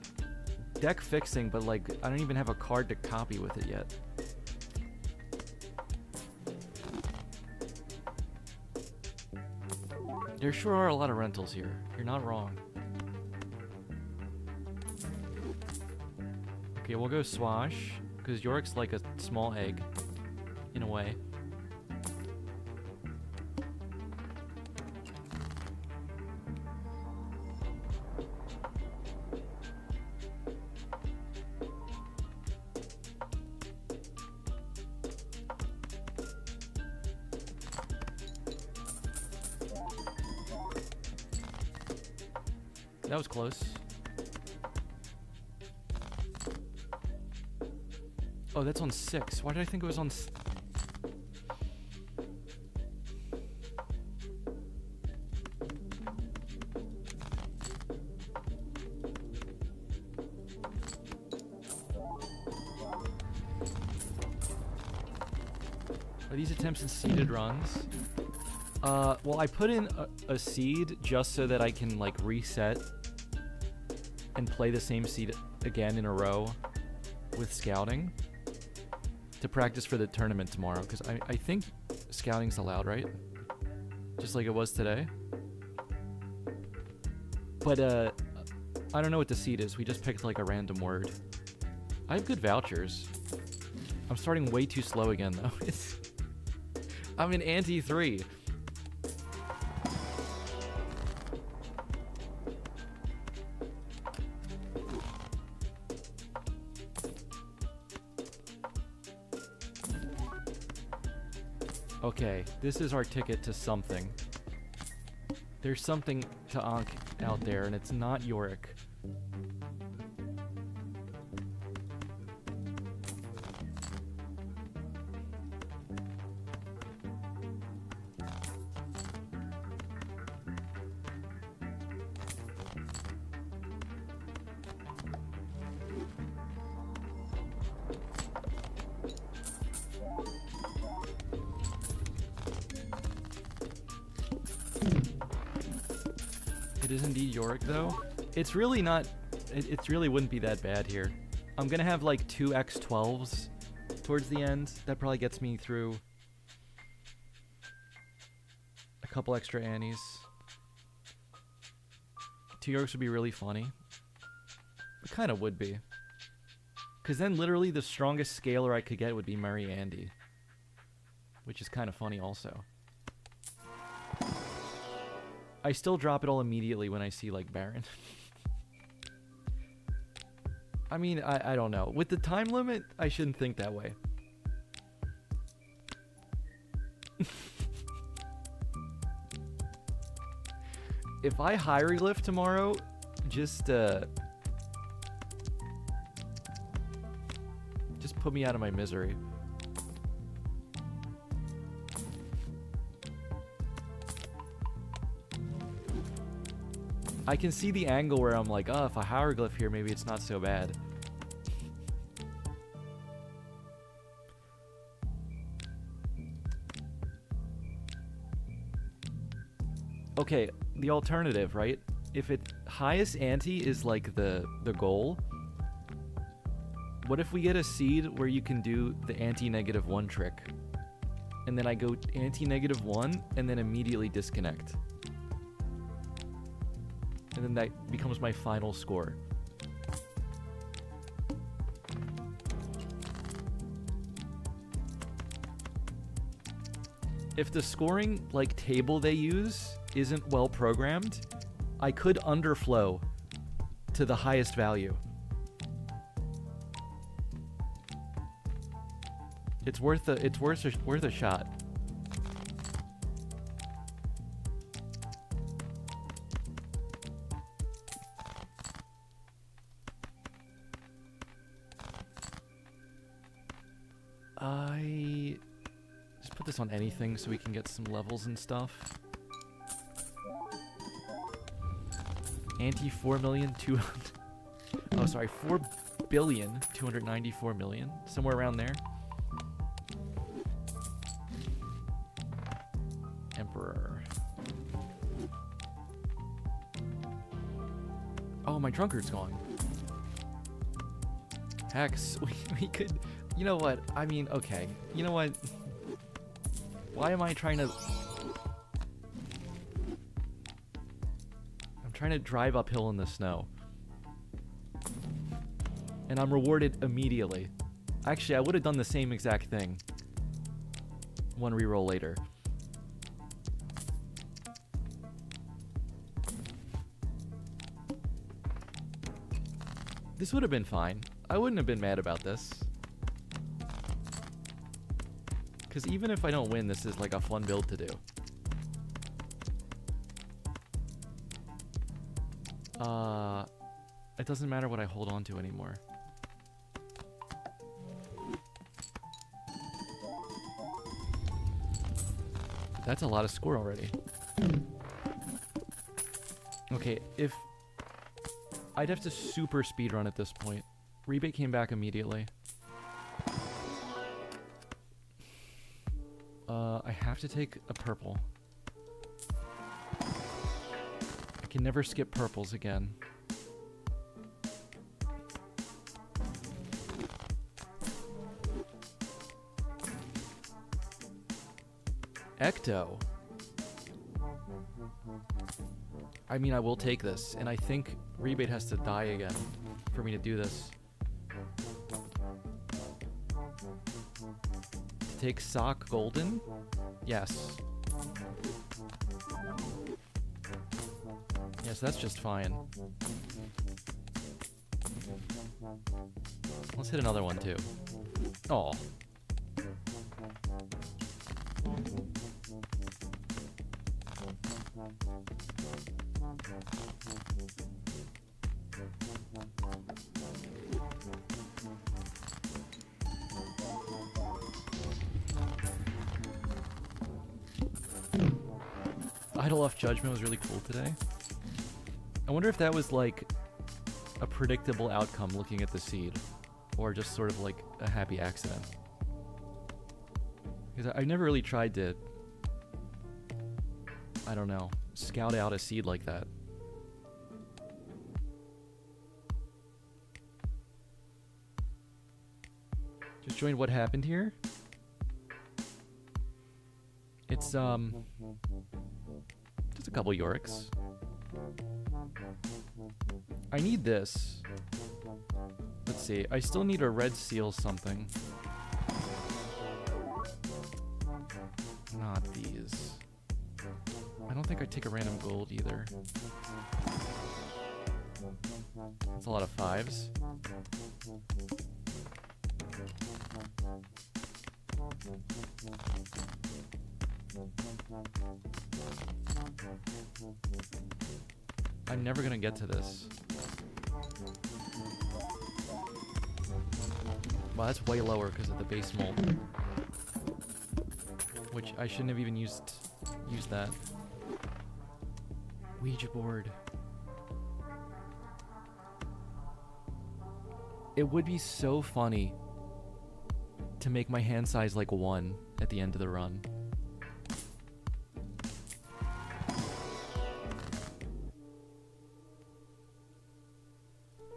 deck fixing, but like, I don't even have a card to copy with it yet. There sure are a lot of rentals here. You're not wrong. Okay, we'll go Swash, because Yorick's like a small egg, in a way. That was close. Oh, that's on 6. Why did I think it was on... Are these attempts in seeded runs? Well, I put in a seed just so that I can, like, reset and play the same seed again in a row with scouting to practice for the tournament tomorrow, because I think scouting's allowed, right? Just like it was today. But, I don't know what the seed is. We just picked, like, a random word. I have good vouchers. I'm starting way too slow again, though. I'm in Ante 3. Okay, this is our ticket to something. There's something to Ankh out there, and it's not Yorick. It is indeed Yorick, though. It's really not... It really wouldn't be that bad here. I'm gonna have, like, 2 X12s towards the end. That probably gets me through a couple extra Annies. 2 Yorks would be really funny. It kind of would be. Because then literally the strongest scaler I could get would be Murray Andy. Which is kind of funny also. I still drop it all immediately when I see, like, Baron. I mean, I don't know. With the time limit, I shouldn't think that way. If I hieroglyph tomorrow, just put me out of my misery. I can see the angle where I'm like, oh, if I hieroglyph here, maybe it's not so bad. Okay, the alternative, right? If it highest ante is like the goal, what if we get a seed where you can do the anti-1 trick? And then I go anti-1 and then immediately disconnect. And then that becomes my final score. If the scoring, like, table they use isn't well programmed, I could underflow to the highest value. It's worth a shot. I just put this on anything so we can get some levels and stuff. Ante 4,200,000. Oh, sorry, 4,294,000,000, somewhere around there. Emperor. Oh, my drunkard's gone. Hex, we could. You know what? I mean, okay. You know what? Why am I trying to... I'm trying to drive uphill in the snow. And I'm rewarded immediately. Actually, I would have done the same exact thing. One reroll later. This would have been fine. I wouldn't have been mad about this. Because even if I don't win, this is like a fun build to do. It doesn't matter what I hold on to anymore. That's a lot of score already. Okay, if... I'd have to super speedrun at this point. Rebate came back immediately. I have to take a purple. I can never skip purples again. Ecto. I mean, I will take this, and I think Rebate has to die again for me to do this. Take Sock Golden? Yes. Yes, that's just fine. Let's hit another one too. Oh. Idle Off Judgment was really cool today. I wonder if that was like a predictable outcome looking at the seed, or just sort of like a happy accident. Because I've never really tried to, I don't know, scout out a seed like that. Just joined What Happened Here. It's just a couple Yoriks. I need this. Let's see. I still need a red seal something. Not these. I don't think I take a random gold either. That's a lot of fives. I'm never gonna get to this. Well, that's way lower because of the base mold. Which I shouldn't have even used that. Ouija board. It would be so funny to make my hand size like 1 at the end of the run.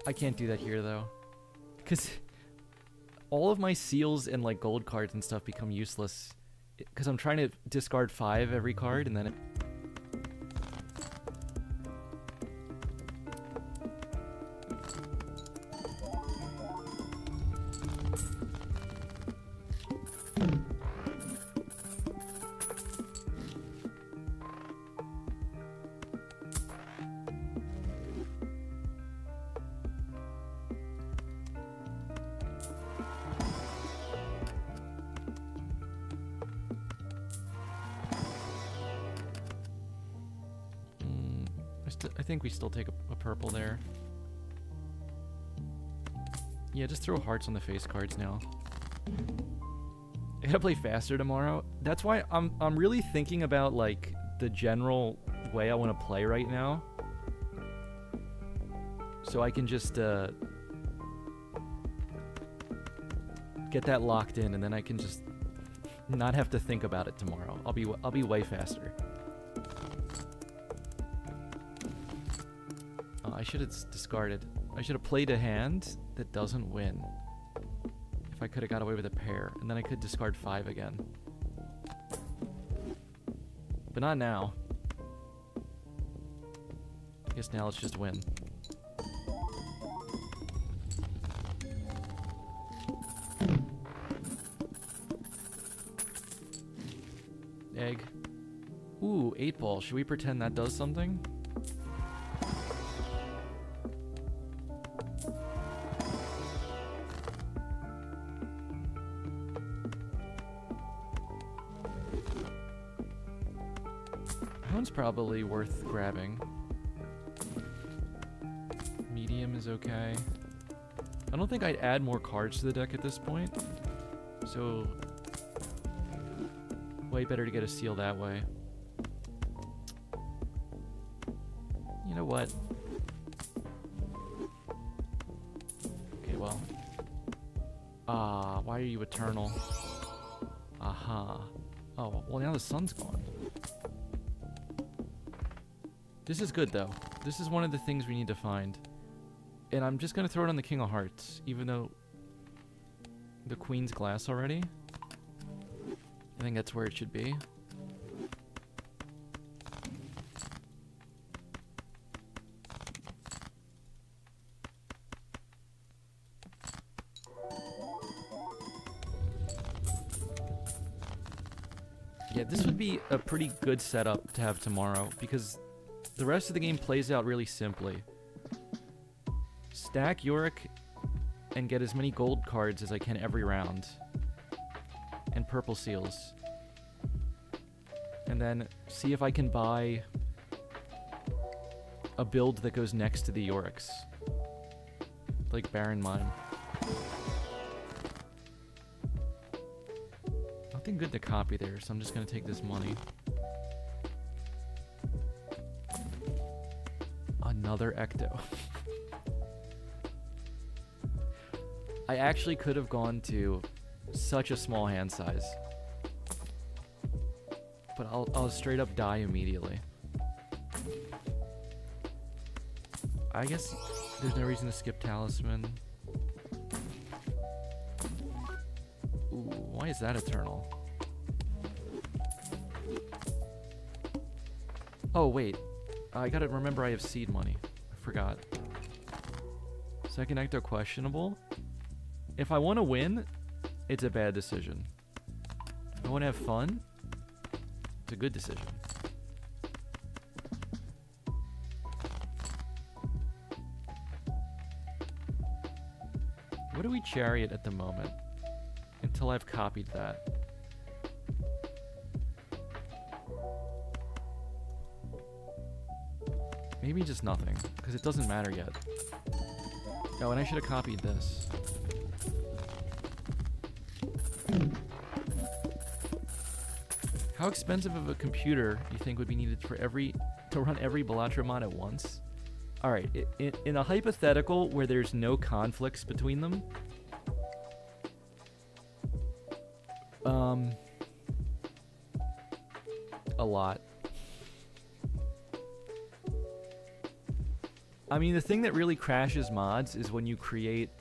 I can't do that here though, because all of my seals and like gold cards and stuff become useless because I'm trying to discard 5 every card and then it... I think we still take a purple there. Yeah, just throw hearts on the face cards now. I gotta play faster tomorrow. That's why I'm really thinking about like the general way I want to play right now, so I can just get that locked in, and then I can just not have to think about it tomorrow. I'll be way faster. I should have discarded. I should have played a hand that doesn't win. If I could have got away with a pair, and then I could discard 5 again. But not now. I guess now let's just win. Egg. Ooh, 8 ball. Should we pretend that does something? That one's probably worth grabbing. Medium is okay. I don't think I'd add more cards to the deck at this point. So way better to get a seal that way. You know what? Okay, well. Why are you eternal? Aha. Oh, well now the sun's gone. This is good though. This is one of the things we need to find. And I'm just gonna throw it on the King of Hearts, even though the Queen's glass already. I think that's where it should be. Yeah, this would be a pretty good setup to have tomorrow, because the rest of the game plays out really simply. Stack Yorick and get as many gold cards as I can every round. And purple seals. And then see if I can buy a build that goes next to the Yoriks. Like Baron Mine. Nothing good to copy there, so I'm just gonna take this money. Another Ecto. I actually could have gone to such a small hand size. But I'll straight up die immediately. I guess there's no reason to skip Talisman. Ooh, why is that eternal? Oh, wait. I gotta remember I have seed money. I forgot. Second Ecto questionable. If I want to win, it's a bad decision. If I want to have fun, it's a good decision. What do we chariot at the moment? Until I've copied that. Maybe just nothing, because it doesn't matter yet. Oh, and I should have copied this. How expensive of a computer do you think would be needed for to run every Balatro mod at once? Alright, in a hypothetical where there's no conflicts between them, a lot. I mean, the thing that really crashes mods is when you create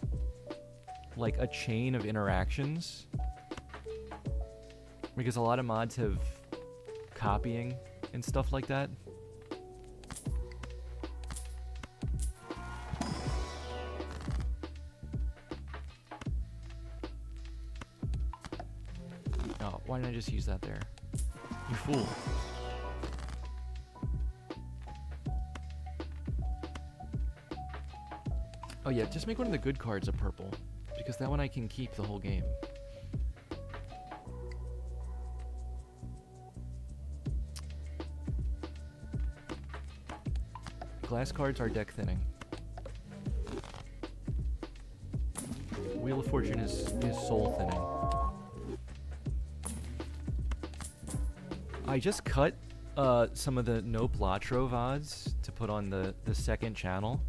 like a chain of interactions. Because a lot of mods have copying and stuff like that. Oh, why didn't I just use that there? You fool. Oh yeah, just make one of the good cards a purple. Because that one I can keep the whole game. Glass cards are deck thinning. Wheel of Fortune is soul thinning. I just cut some of the No Platro VODs to put on the second channel.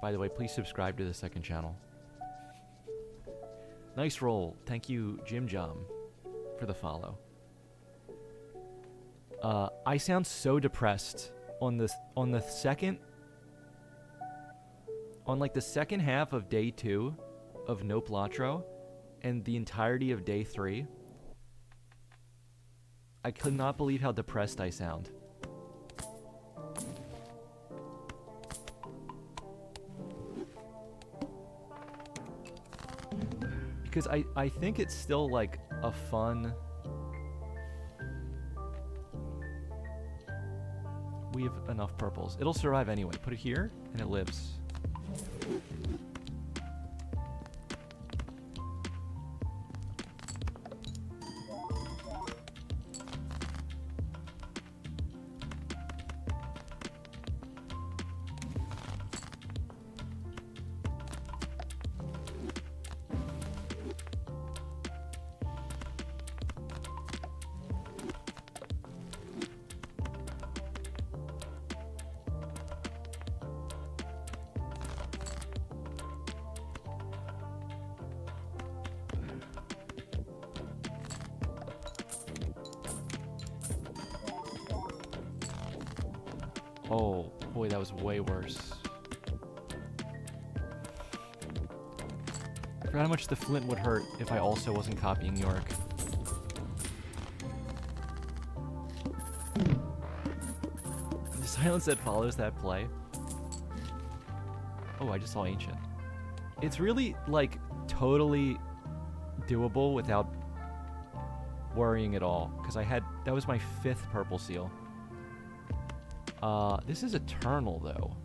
By the way, please subscribe to the second channel. Nice roll. Thank you, Jim Jom, for the follow. I sound so depressed on the second, on like the second half of day 2 of No Platro and the entirety of day 3. I could not believe how depressed I sound. Because I think it's still like a fun... We have enough purples. It'll survive anyway. Put it here, and it lives. Oh, boy, that was way worse. I forgot how much the flint would hurt if I also wasn't copying York. The silence that follows that play. Oh, I just saw Ancient. It's really, like, totally doable without worrying at all. Because that was my 5th purple seal. This is Eternal, though.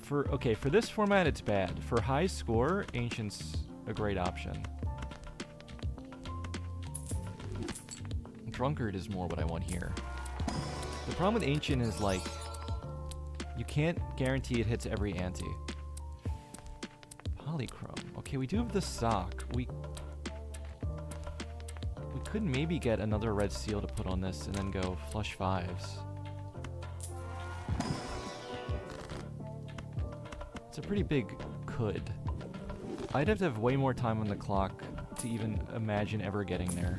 For this format, it's bad. For high score, Ancient's a great option. Drunkard is more what I want here. The problem with Ancient is, like, you can't guarantee it hits every ante. Polychrome. Okay, we do have the sock. We could maybe get another red seal to put on this and then go flush 5s. It's a pretty big could. I'd have to have way more time on the clock to even imagine ever getting there.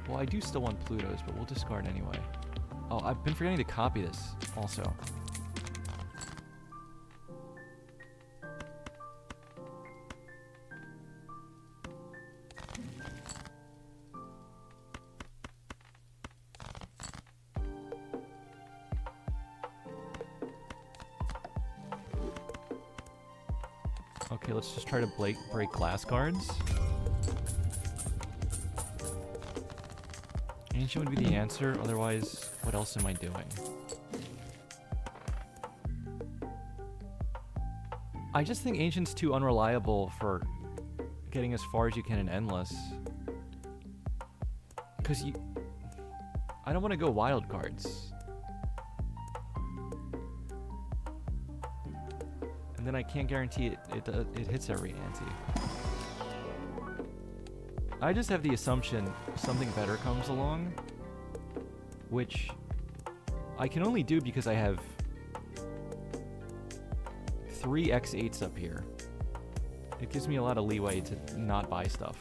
Well, I do still want Plutos, but we'll discard anyway. Oh, I've been forgetting to copy this, also. Okay, let's just try to break glass cards. Ancient would be the answer, otherwise, what else am I doing? I just think Ancient's too unreliable for getting as far as you can in Endless. Because I don't want to go wild cards. And then I can't guarantee it hits every ante. I just have the assumption something better comes along, which I can only do because I have 3 X8s up here. It gives me a lot of leeway to not buy stuff.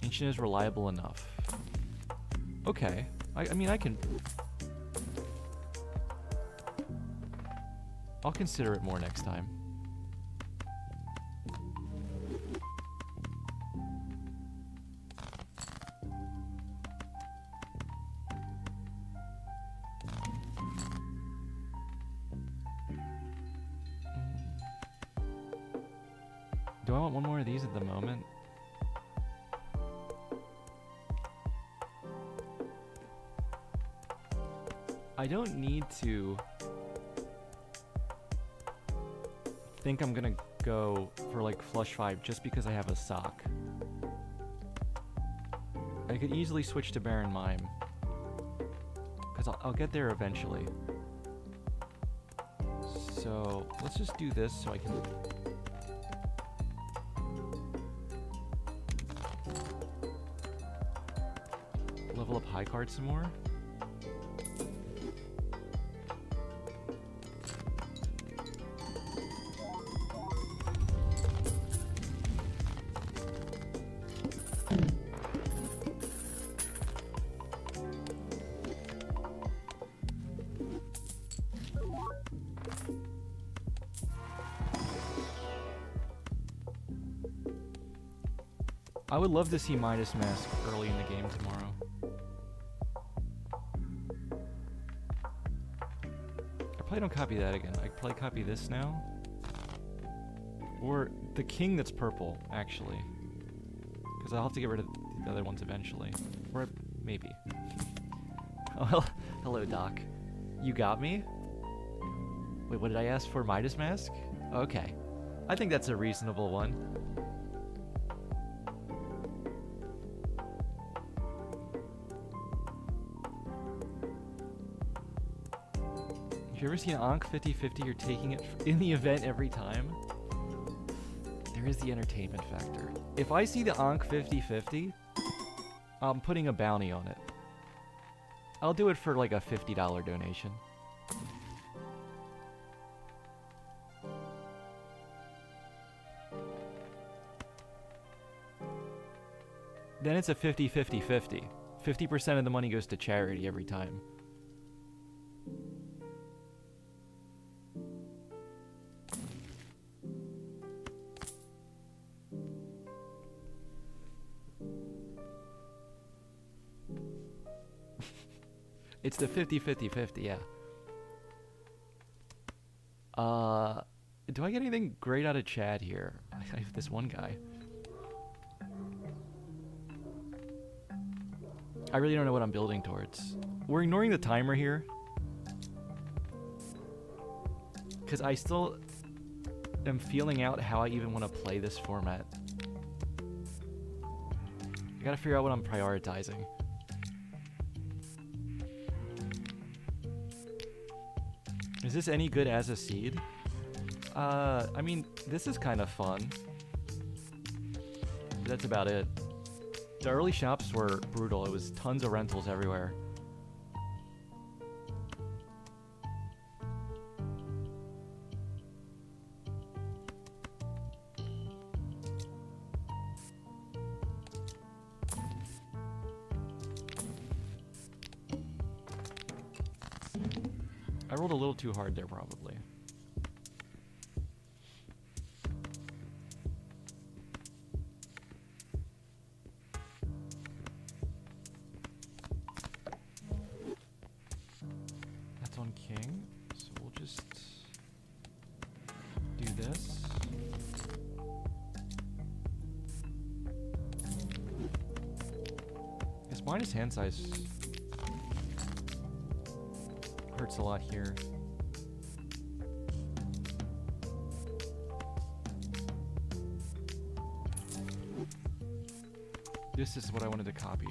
Ancient is reliable enough. Okay. I mean, I can... I'll consider it more next time. Do I want one more of these at the moment? I don't need to think I'm gonna go for like flush 5 just because I have a sock. I could easily switch to Baron Mime. Because I'll get there eventually. So let's just do this so I can... level up high card some more. I would love to see Midas Mask early in the game tomorrow. I probably don't copy that again. I could probably copy this now. Or the king that's purple, actually. Because I'll have to get rid of the other ones eventually. Or maybe. Oh, hello, Doc. You got me? Wait, what did I ask for? Midas Mask? Okay. I think that's a reasonable one. If you ever see an Ankh 50-50, you're taking it in the event every time. There is the entertainment factor. If I see the Ankh 50-50, I'm putting a bounty on it. I'll do it for like a $50 donation. Then it's a 50-50-50. 50% of the money goes to charity every time. It's the 50-50-50, yeah. Do I get anything great out of Chad here? I have this one guy. I really don't know what I'm building towards. We're ignoring the timer here. Because I still am feeling out how I even want to play this format. I gotta figure out what I'm prioritizing. Is this any good as a seed? I mean, this is kind of fun. That's about it. The early shops were brutal. It was tons of rentals everywhere. I rolled a little too hard there, probably. That's on king, so we'll just do this. His minus hand size hurts a lot here. This is what I wanted to copy.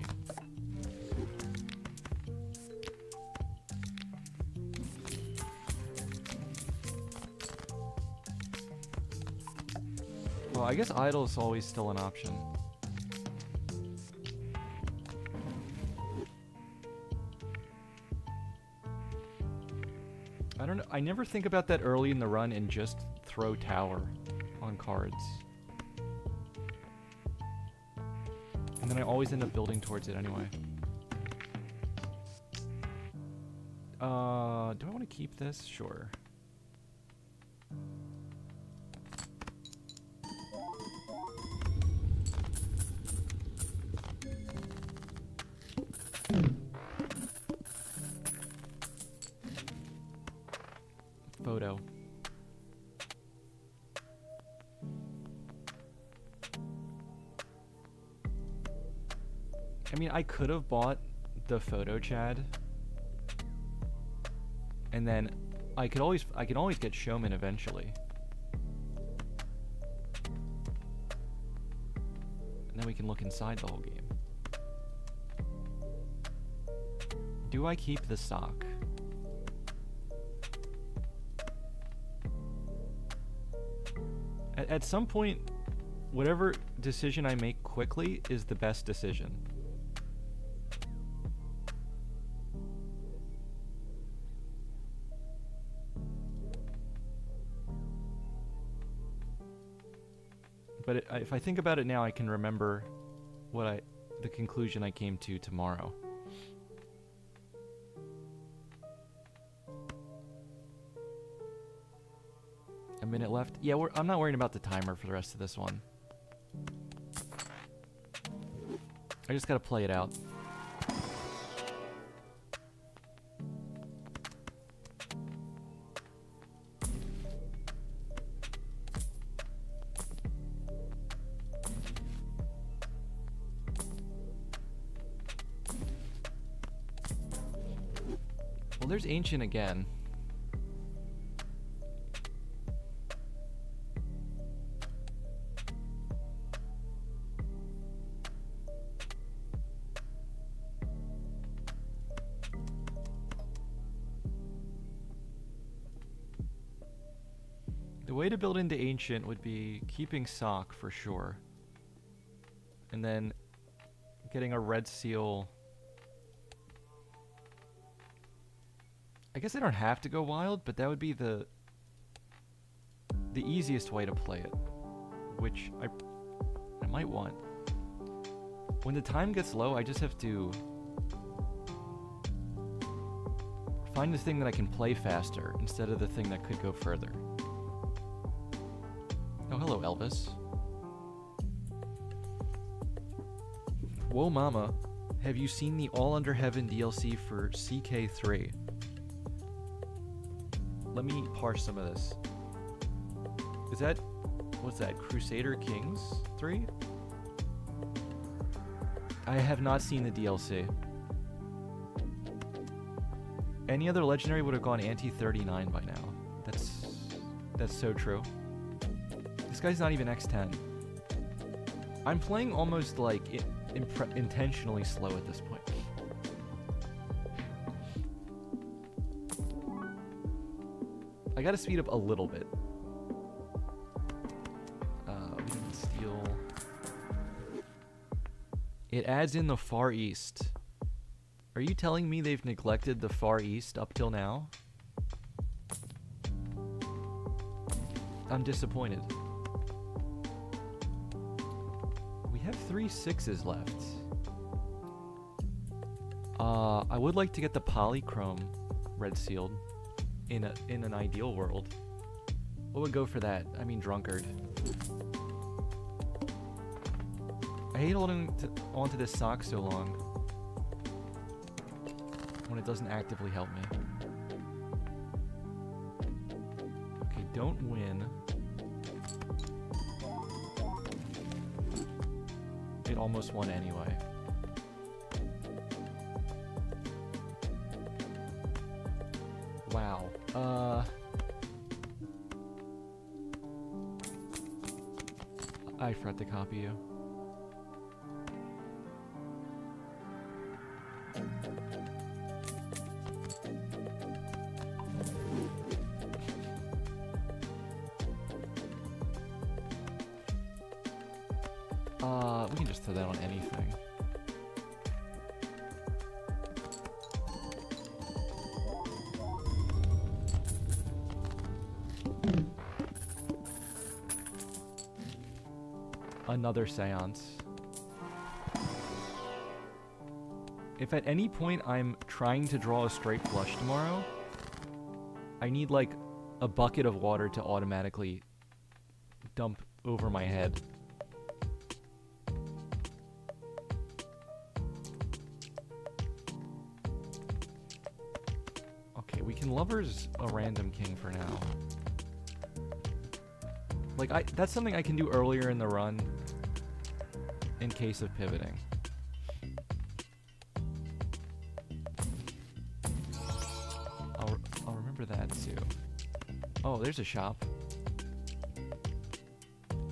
Well, I guess idle is always still an option. I don't know. I never think about that early in the run and just throw tower on cards. And then I always end up building towards it anyway. Do I want to keep this? Sure. Photo. I mean, I could have bought the photo Chad, and then I can always get Showman eventually. And then we can look inside the whole game. Do I keep the sock? At some point, whatever decision I make quickly is the best decision. But if I think about it now, I can remember the conclusion I came to tomorrow. A minute left. Yeah, I'm not worrying about the timer for the rest of this one. I just gotta play it out. Well, there's Ancient again. The way to build into Ancient would be keeping Sock for sure. And then getting a red seal. I guess I don't have to go wild, but that would be the easiest way to play it. Which I might want. When the time gets low, I just have to find the thing that I can play faster instead of the thing that could go further. Oh, hello, Elvis. Whoa, mama. Have you seen the All Under Heaven DLC for CK3? Let me parse some of this. Is that... what's that? Crusader Kings 3? I have not seen the DLC. Any other legendary would have gone Ante 39 by now. That's so true. This guy's not even X10. I'm playing almost like intentionally slow at this point. I gotta speed up a little bit. We can steal. It adds in the Far East. Are you telling me they've neglected the Far East up till now? I'm disappointed. We have 3 6s left. I would like to get the polychrome red sealed in an ideal world. What would go for that? I mean, drunkard. I hate holding onto this sock so long when it doesn't actively help me. Okay, don't win. It almost won anyway. Wow. I forgot to copy you. We can just throw that on anything. Another seance. If at any point I'm trying to draw a straight flush tomorrow, I need like a bucket of water to automatically dump over my head. Okay, we can lovers a random king for now. Like, that's something I can do earlier in the run in case of pivoting. remember that too. Oh, there's a shop.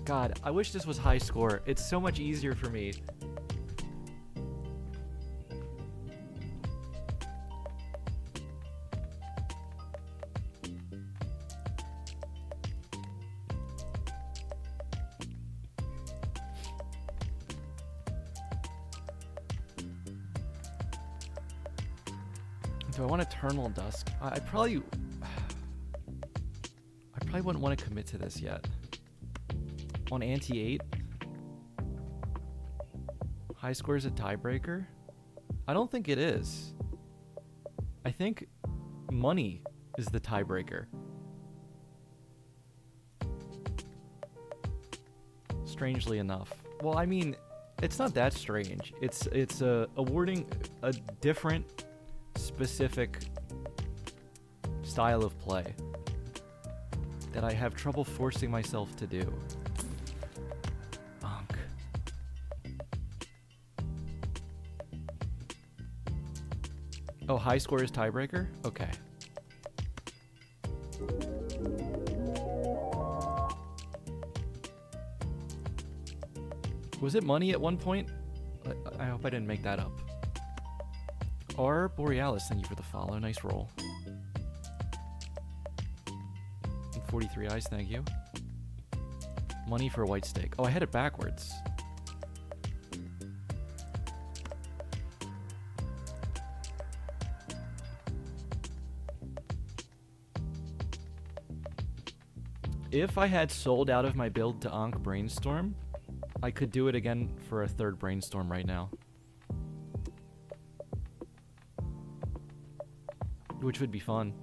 God, I wish this was high score. It's so much easier for me. Do I want Eternal Dusk? I probably wouldn't want to commit to this yet. On Ante 8? High score is a tiebreaker? I don't think it is. I think money is the tiebreaker. Strangely enough. Well, I mean, it's not that strange. It's awarding a different specific style of play that I have trouble forcing myself to do. Unk. Oh, high score is tiebreaker? Okay. Was it money at one point? I hope I didn't make that up. R. Borealis, thank you for the follow. Nice roll. And 43 eyes, thank you. Money for white steak. Oh, I had it backwards. If I had sold out of my build to Ankh Brainstorm, I could do it again for a third Brainstorm right now. Which would be fun.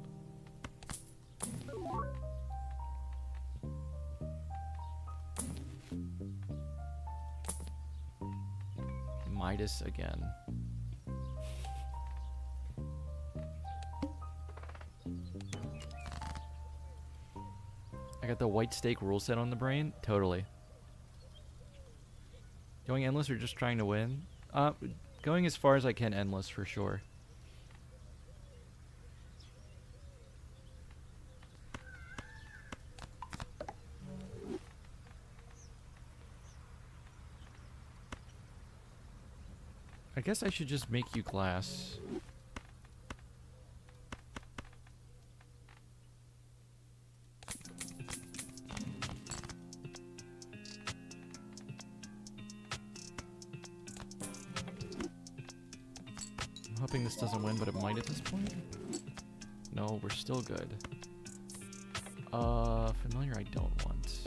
Midas again. I got the white steak rule set on the brain? Totally. Going endless or just trying to win? Going as far as I can endless for sure. I guess I should just make you glass. I'm hoping this doesn't win, but it might at this point. No, we're still good. Familiar I don't want.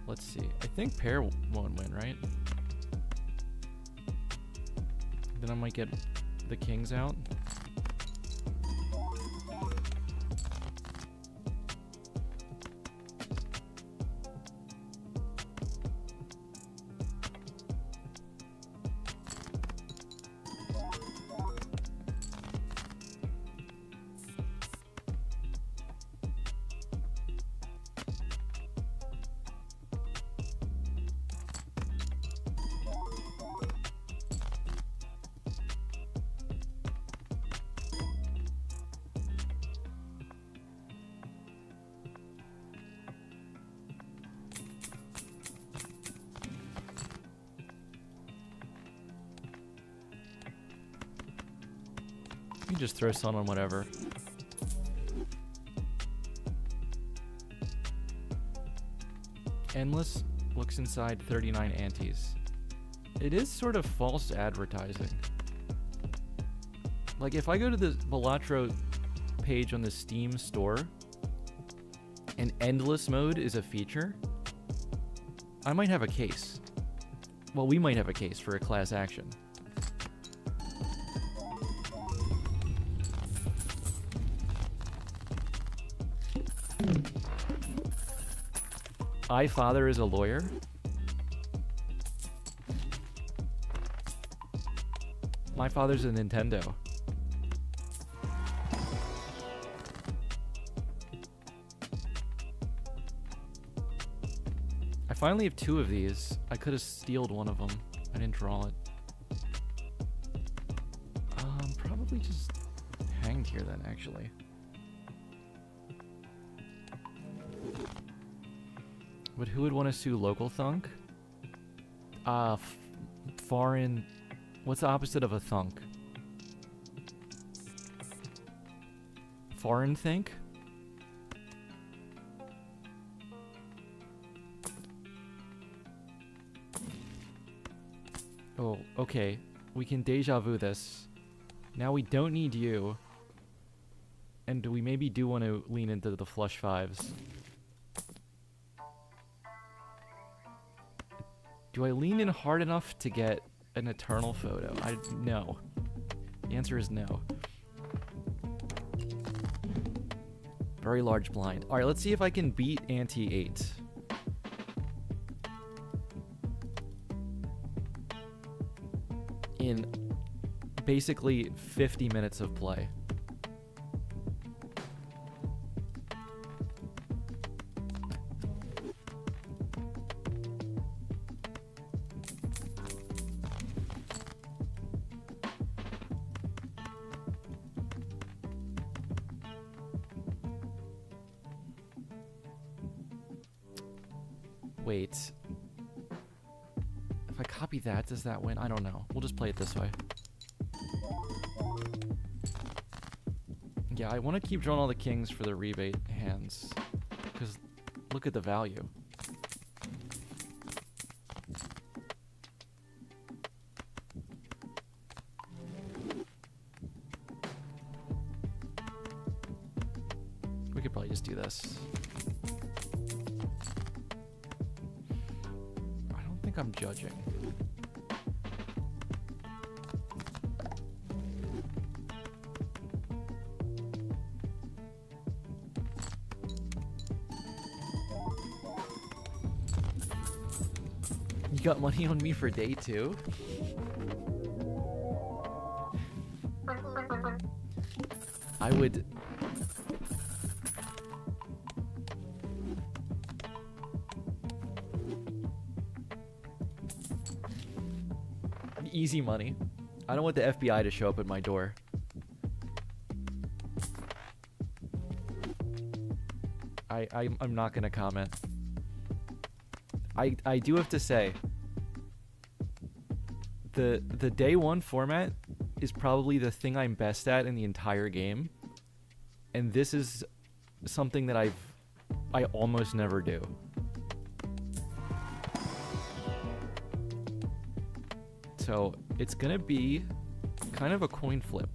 Let's see. I think pair won't win, right? Then I might get the kings out. You can just throw sun on whatever. Endless looks inside 39 antes. It is sort of false advertising. Like if I go to the Balatro page on the Steam store and endless mode is a feature, I might have a case. Well, we might have a case for a class action. I father is a lawyer. My father's a Nintendo. I finally have two of these. I could have stealed one of them. I didn't draw it. Probably just hang banged here then, actually. But who would want to sue local thunk? Foreign... What's the opposite of a thunk? Foreign think? Oh, okay. We can deja vu this. Now we don't need you. And we maybe do want to lean into the flush fives. Do I lean in hard enough to get an eternal photo? No. The answer is no. Very large blind. Alright, let's see if I can beat Ante 8. In basically 50 minutes of play. Wait. If I copy that, does that win? I don't know. We'll just play it this way. Yeah, I want to keep drawing all the kings for the rebate hands. Because look at the value. We could probably just do this. I don't think I'm judging. You got money on me for day 2? I would... Easy money. I don't want the FBI to show up at my door. I'm not gonna comment. I do have to say, the day 1 format is probably the thing I'm best at in the entire game, and this is something that I almost never do. So it's gonna be kind of a coin flip.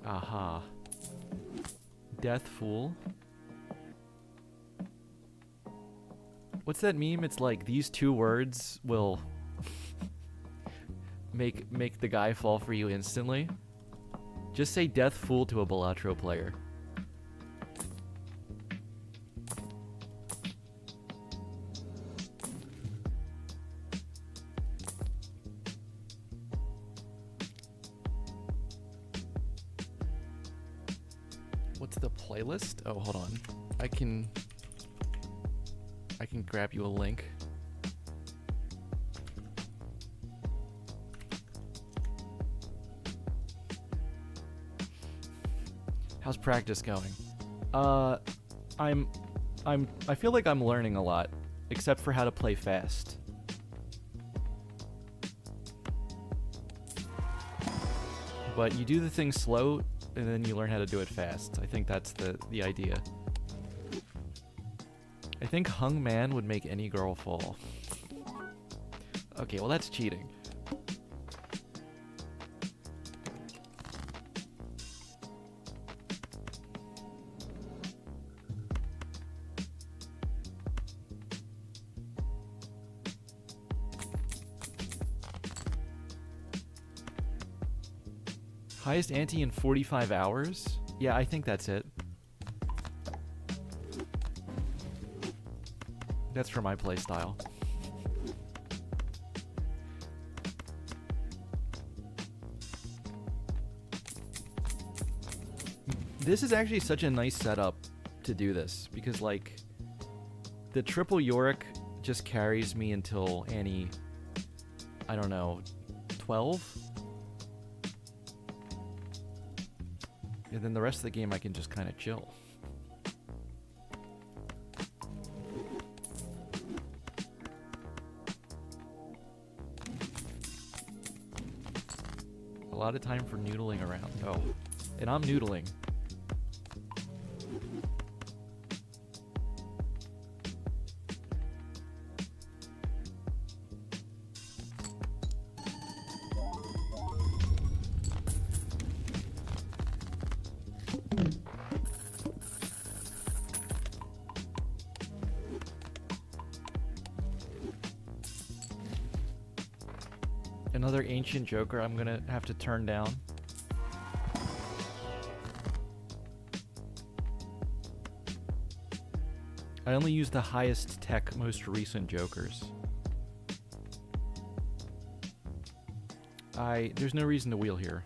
Aha. Death Fool. What's that meme? It's like these 2 words will make the guy fall for you instantly. Just say Death Fool to a Balatro player. What's the playlist? Oh, hold on. I can grab you a link. How's practice going? I feel like I'm learning a lot, except for how to play fast. But you do the thing slow, and then you learn how to do it fast. I think that's the idea. I think Hung Man would make any girl fall. Okay, well that's cheating. Highest ante in 45 hours? Yeah, I think that's it. That's for my playstyle. This is actually such a nice setup to do this, because, like, the triple Yorick just carries me until Annie, I don't know, 12? And then the rest of the game I can just kind of chill. A lot of time for noodling around. Oh, and I'm noodling. Another ancient joker I'm gonna have to turn down. I only use the highest tech, most recent jokers. There's no reason to wheel here.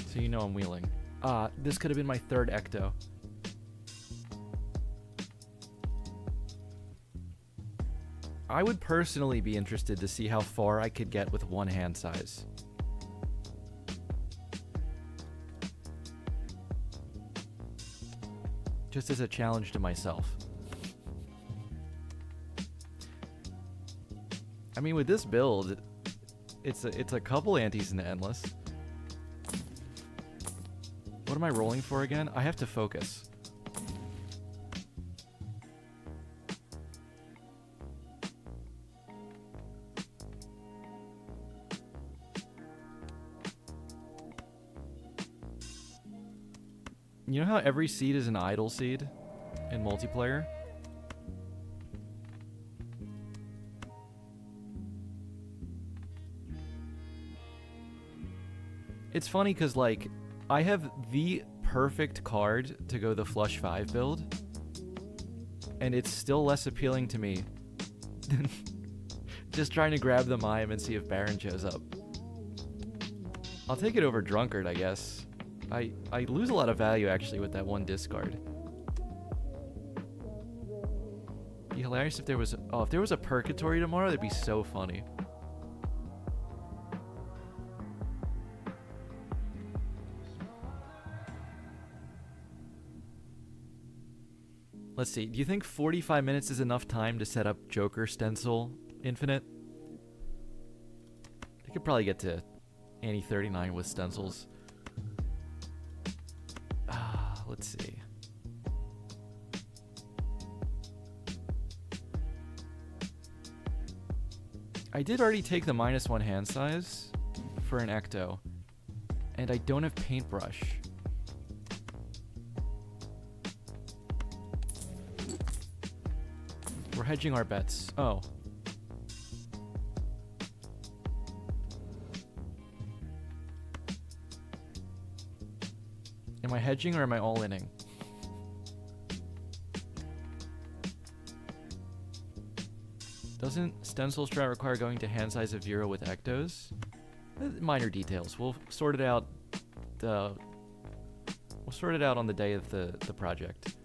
So you know I'm wheeling. This could have been my third ecto. I would personally be interested to see how far I could get with one hand size. Just as a challenge to myself. I mean, with this build, it's a couple antes into endless. What am I rolling for again? I have to focus. You know how every seed is an idle seed in multiplayer? It's funny because, like, I have the perfect card to go the Flush 5 build, and it's still less appealing to me than just trying to grab the Mime and see if Baron shows up. I'll take it over Drunkard, I guess. I lose a lot of value, actually, with that one discard. Be hilarious if there was... Oh, if there was a Purgatory tomorrow, that'd be so funny. Let's see. Do you think 45 minutes is enough time to set up Joker Stencil Infinite? I could probably get to Annie 39 with stencils. Let's see. I did already take the -1 hand size for an ecto, and I don't have paintbrush. We're hedging our bets. Oh. Am I hedging or am I all-inning? Doesn't Stencil Strat require going to hand size of 0 with ectos? Minor details. We'll sort it out. We'll sort it out on the day of the project.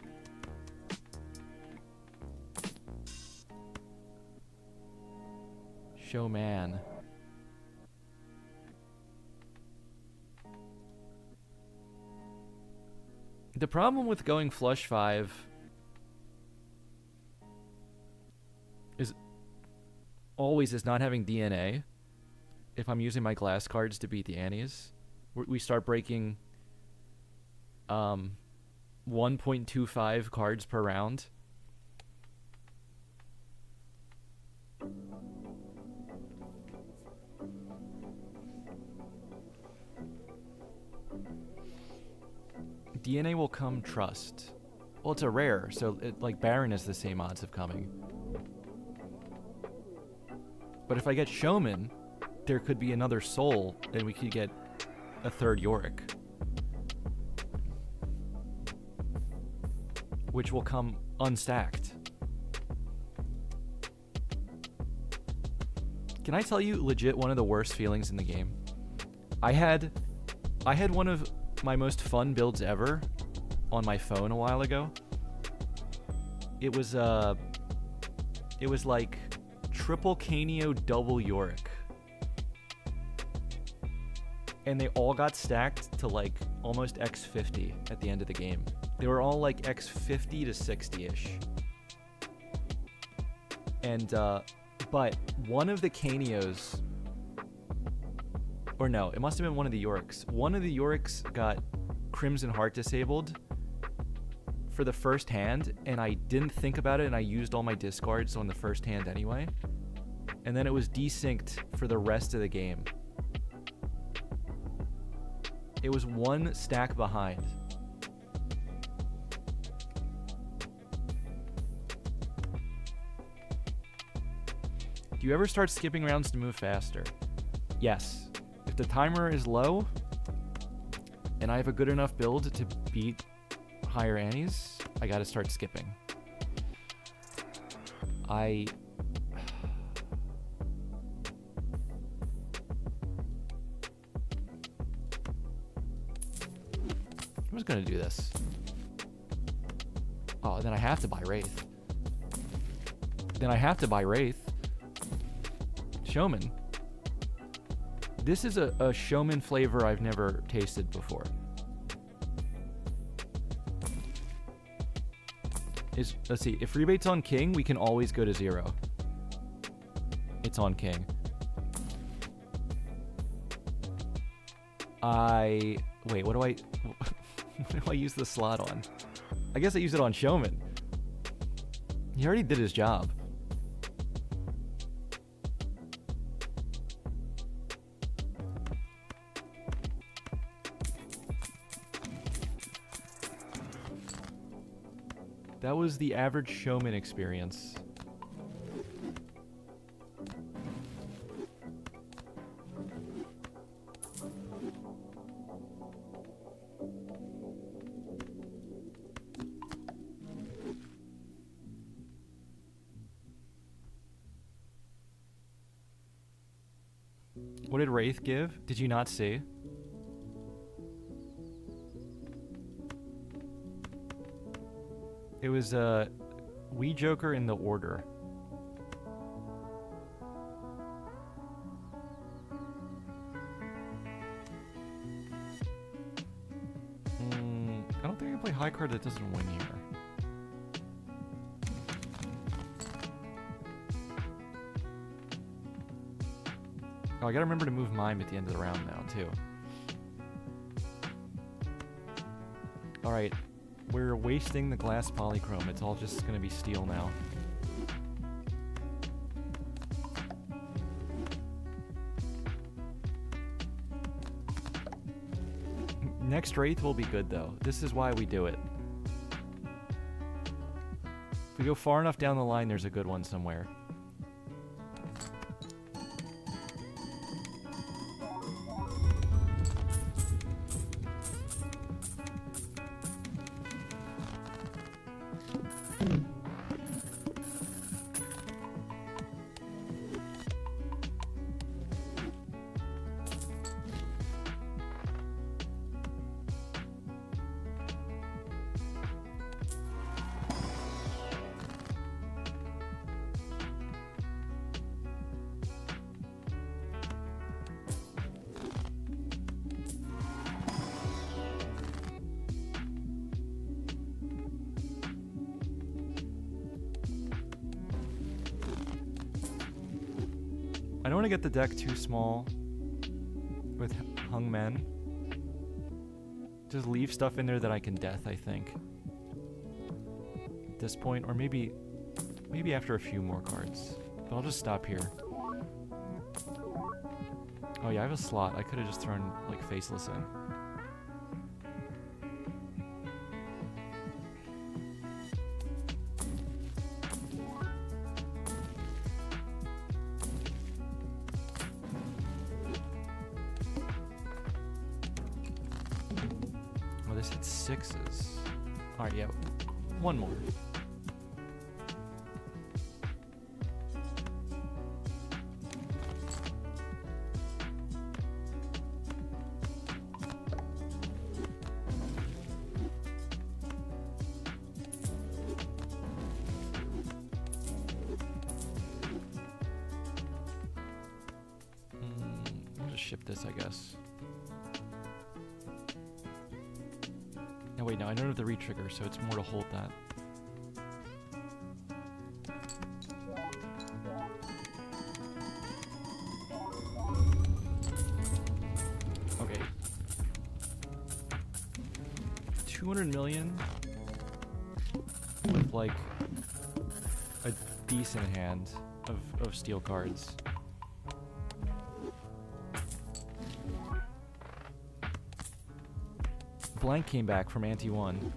Showman. The problem with going Flush 5 is not having DNA. If I'm using my glass cards to beat the Annies, we start breaking 1.25 cards per round. DNA will come trust. Well, it's a rare, so like Baron has the same odds of coming. But if I get Showman, there could be another soul, and we could get a third Yorick, which will come unstacked. Can I tell you legit one of the worst feelings in the game? I had one of my most fun builds ever on my phone a while ago. It was like triple Canio, double Yorick. And they all got stacked to like almost X50 at the end of the game. They were all like X50 to 60-ish. And, but one of the Canios, or no, it must have been one of the Yoriks. One of the Yoriks got Crimson Heart disabled for the first hand, and I didn't think about it, and I used all my discards on the first hand anyway. And then it was desynced for the rest of the game. It was one stack behind. Do you ever start skipping rounds to move faster? Yes. If the timer is low, and I have a good enough build to beat higher Annies, I gotta start skipping. I'm just gonna do this. Oh, then I have to buy Wraith. Showman. This is a Showman flavor I've never tasted before. Let's see, if rebate's on King, we can always go to 0. It's on King. Wait, what do I use the slot on? I guess I use it on Showman. He already did his job. That was the average Showman experience. What did Wraith give? Did you not see? It was Wee Joker in the Order. I don't think I can play high card that doesn't win here. Oh, I gotta remember to move mime at the end of the round now, too. Alright. We're wasting the glass polychrome. It's all just gonna be steel now. Next Wraith will be good, though. This is why we do it. If we go far enough down the line, there's a good one somewhere. I don't want to get the deck too small with Hung Men. Just leave stuff in there that I can death, I think. At this point, or maybe after a few more cards. But I'll just stop here. Oh yeah, I have a slot. I could have just thrown, like, Faceless in. Oh, this hits 6s. Alright, yeah. One more. I'll just ship this, I guess. No, wait, no, I don't have the retrigger, so it's more to hold that. Okay. 200 million with, like, a decent hand of steel cards. Blank came back from Ante 1.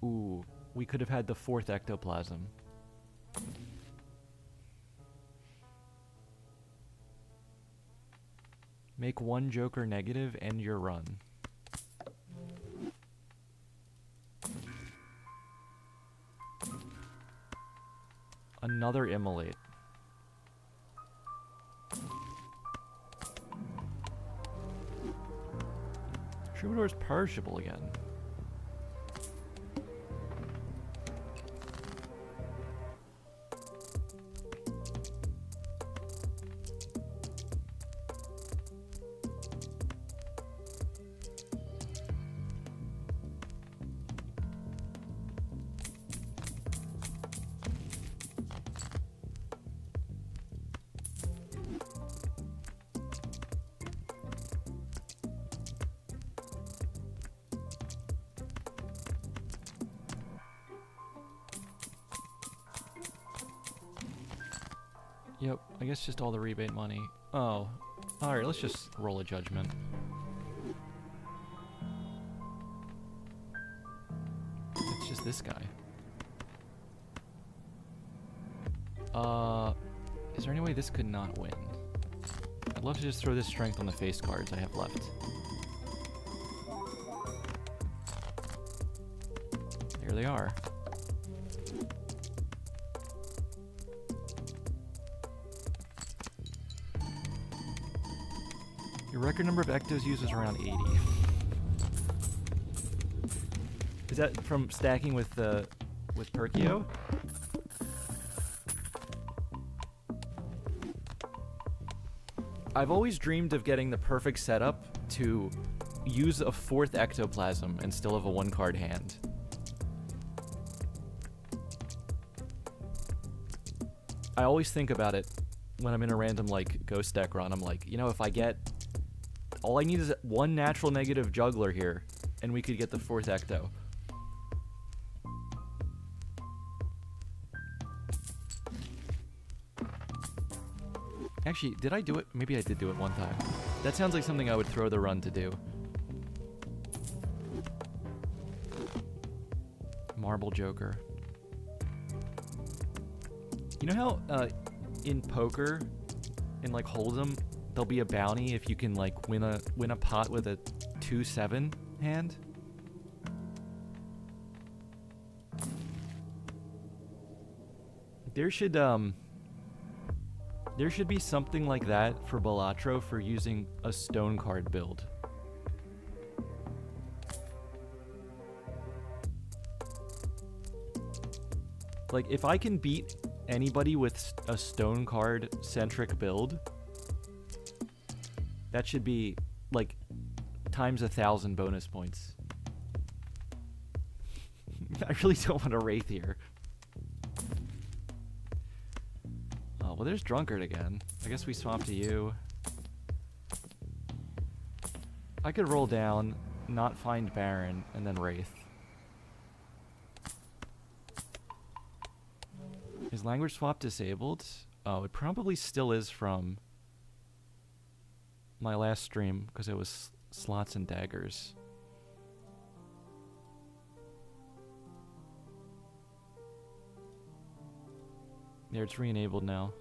Ooh, we could have had the 4th ectoplasm. Make one Joker negative, end your run. Another immolate. Troubadour's perishable again. Yep, I guess just all the rebate money. Oh, alright, let's just roll a judgment. It's just this guy. Is there any way this could not win? I'd love to just throw this strength on the face cards I have left. There they are. Your record number of ectos used is around 80. Is that from stacking with Perkio? I've always dreamed of getting the perfect setup to use a 4th ectoplasm and still have a 1-card hand. I always think about it when I'm in a random, like, ghost deck run. I'm like, you know, if I get... all I need is one natural negative juggler here, and we could get the 4th ecto. Actually, did I do it? Maybe I did do it one time. That sounds like something I would throw the run to do. Marble Joker. You know how in poker, in like Hold'em, there'll be a bounty if you can like win a pot with a 2-7 hand? There should be something like that for Balatro for using a stone card build. Like, if I can beat anybody with a stone card centric build, that should be like times 1,000 bonus points. I really don't want a Wraith here. Oh, well, there's Drunkard again. I guess we swap to you. I could roll down, not find Baron, and then Wraith. Is language swap disabled? Oh, it probably still is from my last stream, because it was slots and daggers. Yeah, it's re-enabled now.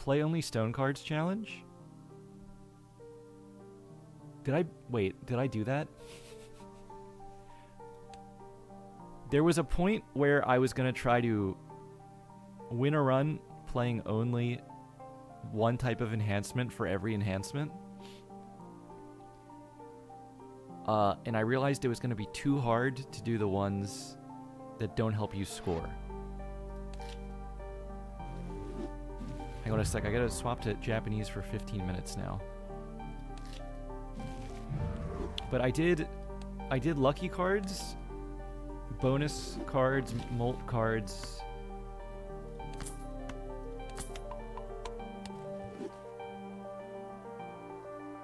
Play only stone cards challenge? Wait, did I do that? There was a point where I was gonna try to win a run playing only one type of enhancement for every enhancement. And I realized it was gonna be too hard to do the ones that don't help you score. Hang on a sec, I gotta swap to Japanese for 15 minutes now. But I did lucky cards, bonus cards, molt cards.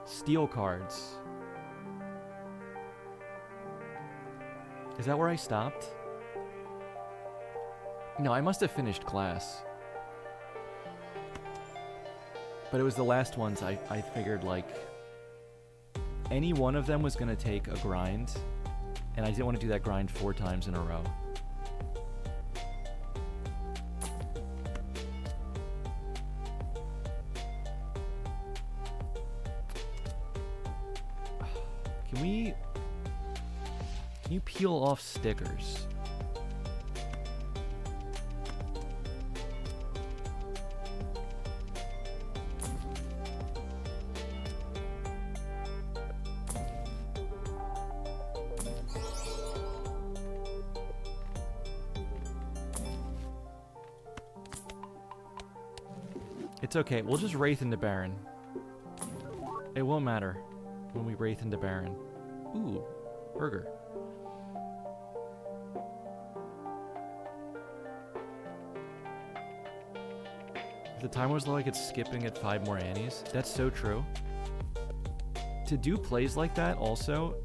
Steel cards. Is that where I stopped? No, I must have finished class. But it was the last ones I figured, like, any one of them was going to take a grind, and I didn't want to do that grind 4 times in a row. Can you peel off stickers? It's okay, we'll just Wraith into Baron. It won't matter when we Wraith into Baron. Ooh, burger. If the timer was low, I could skip and get 5 more Annies. That's so true. To do plays like that, also,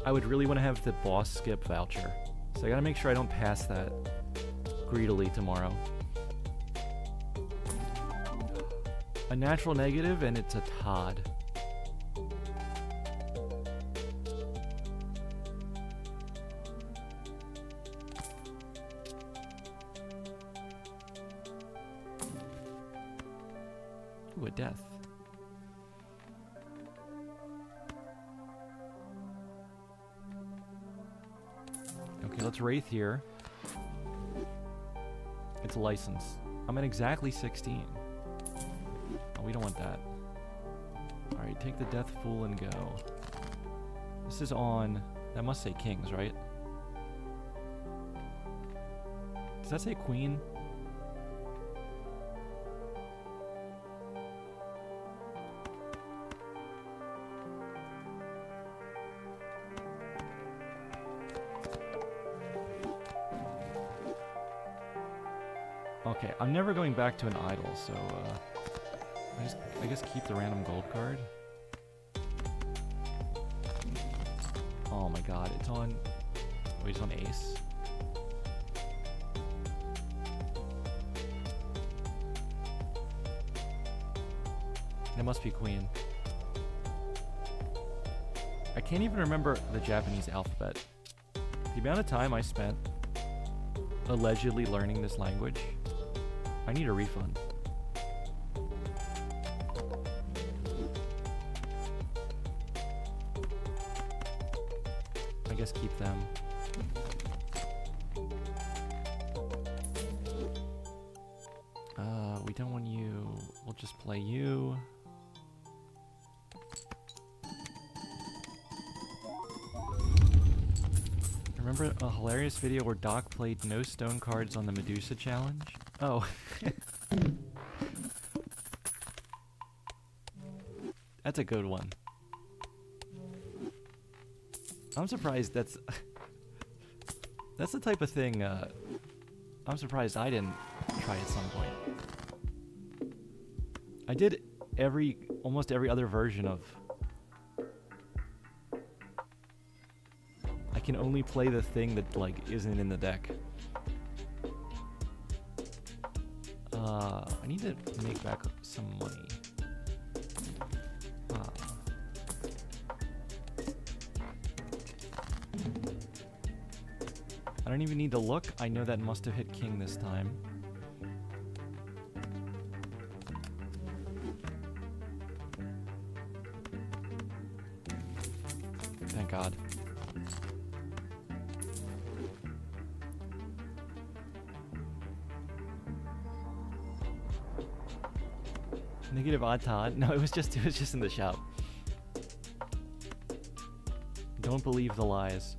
I would really want to have the boss skip voucher. So I gotta make sure I don't pass that greedily tomorrow. A natural negative, and it's a Todd. Ooh, a death. Okay, let's Wraith here. It's a license. I'm at exactly 16. Oh, we don't want that. Alright, take the Death Fool and go. This is on... That must say Kings, right? Does that say Queen? Okay, I'm never going back to an idol, so I guess keep the random gold card. Oh my god, it's on... Wait, it's on Ace. It must be Queen. I can't even remember the Japanese alphabet. The amount of time I spent allegedly learning this language, I need a refund. I guess keep them. We don't want you. We'll just play you. Remember a hilarious video where Doc played no stone cards on the Medusa challenge? Oh. That's a good one. I'm surprised that's... that's the type of thing, I'm surprised I didn't try at some point. I did almost every other version of... I can only play the thing that, like, isn't in the deck. I need to make back some money. I don't even need to look. I know that must have hit King this time. Thank God. Negative Ante. No, it was just in the shop. Don't believe the lies.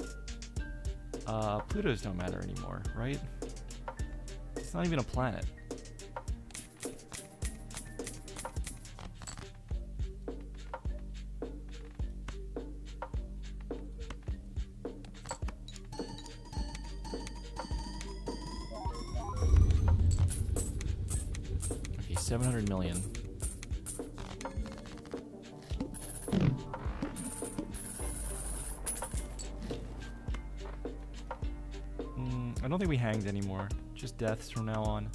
Plutos don't matter anymore, right? It's not even a planet. Okay, 700 million. I don't think we hanged anymore. Just deaths from now on.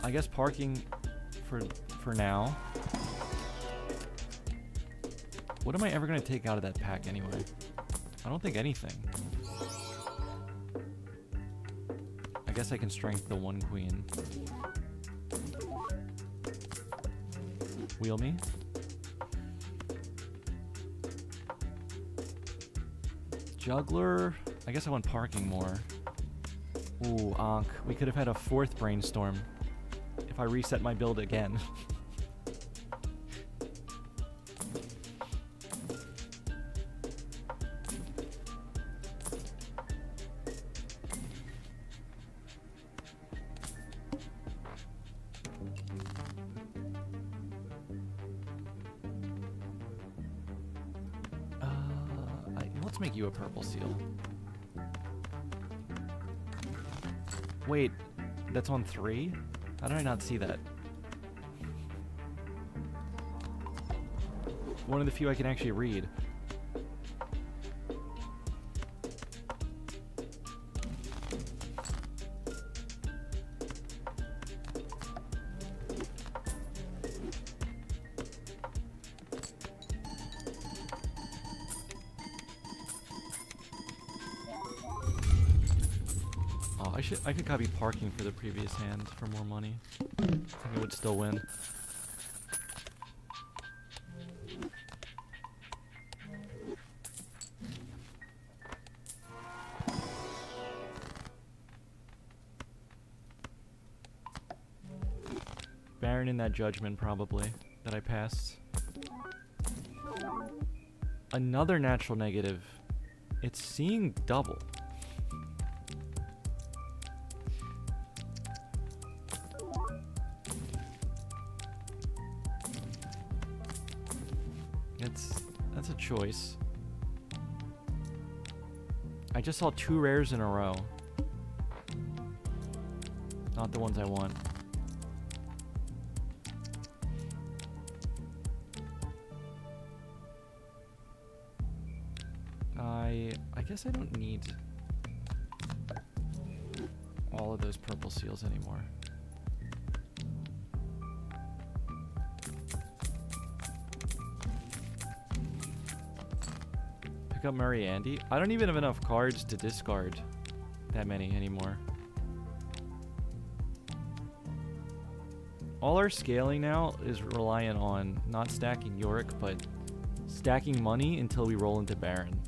I guess parking for now. What am I ever going to take out of that pack anyway? I don't think anything. I guess I can strength the one queen. Wheel me. Juggler. I guess I want parking more. Ooh, Ankh. We could have had a fourth brainstorm if I reset my build again. Let's make you a purple seal. Wait, that's on 3? How did I not see that? One of the few I can actually read. I could copy parking for the previous hand for more money. I think I would still win. Baron in that judgment, probably, that I passed. Another natural negative. It's seeing double. That's a choice. I just saw 2 rares in a row. Not the ones I want. I guess I don't need all of those purple seals anymore. Pick up Murray Andy. I don't even have enough cards to discard that many anymore. All our scaling now is reliant on not stacking Yorick, but stacking money until we roll into Baron.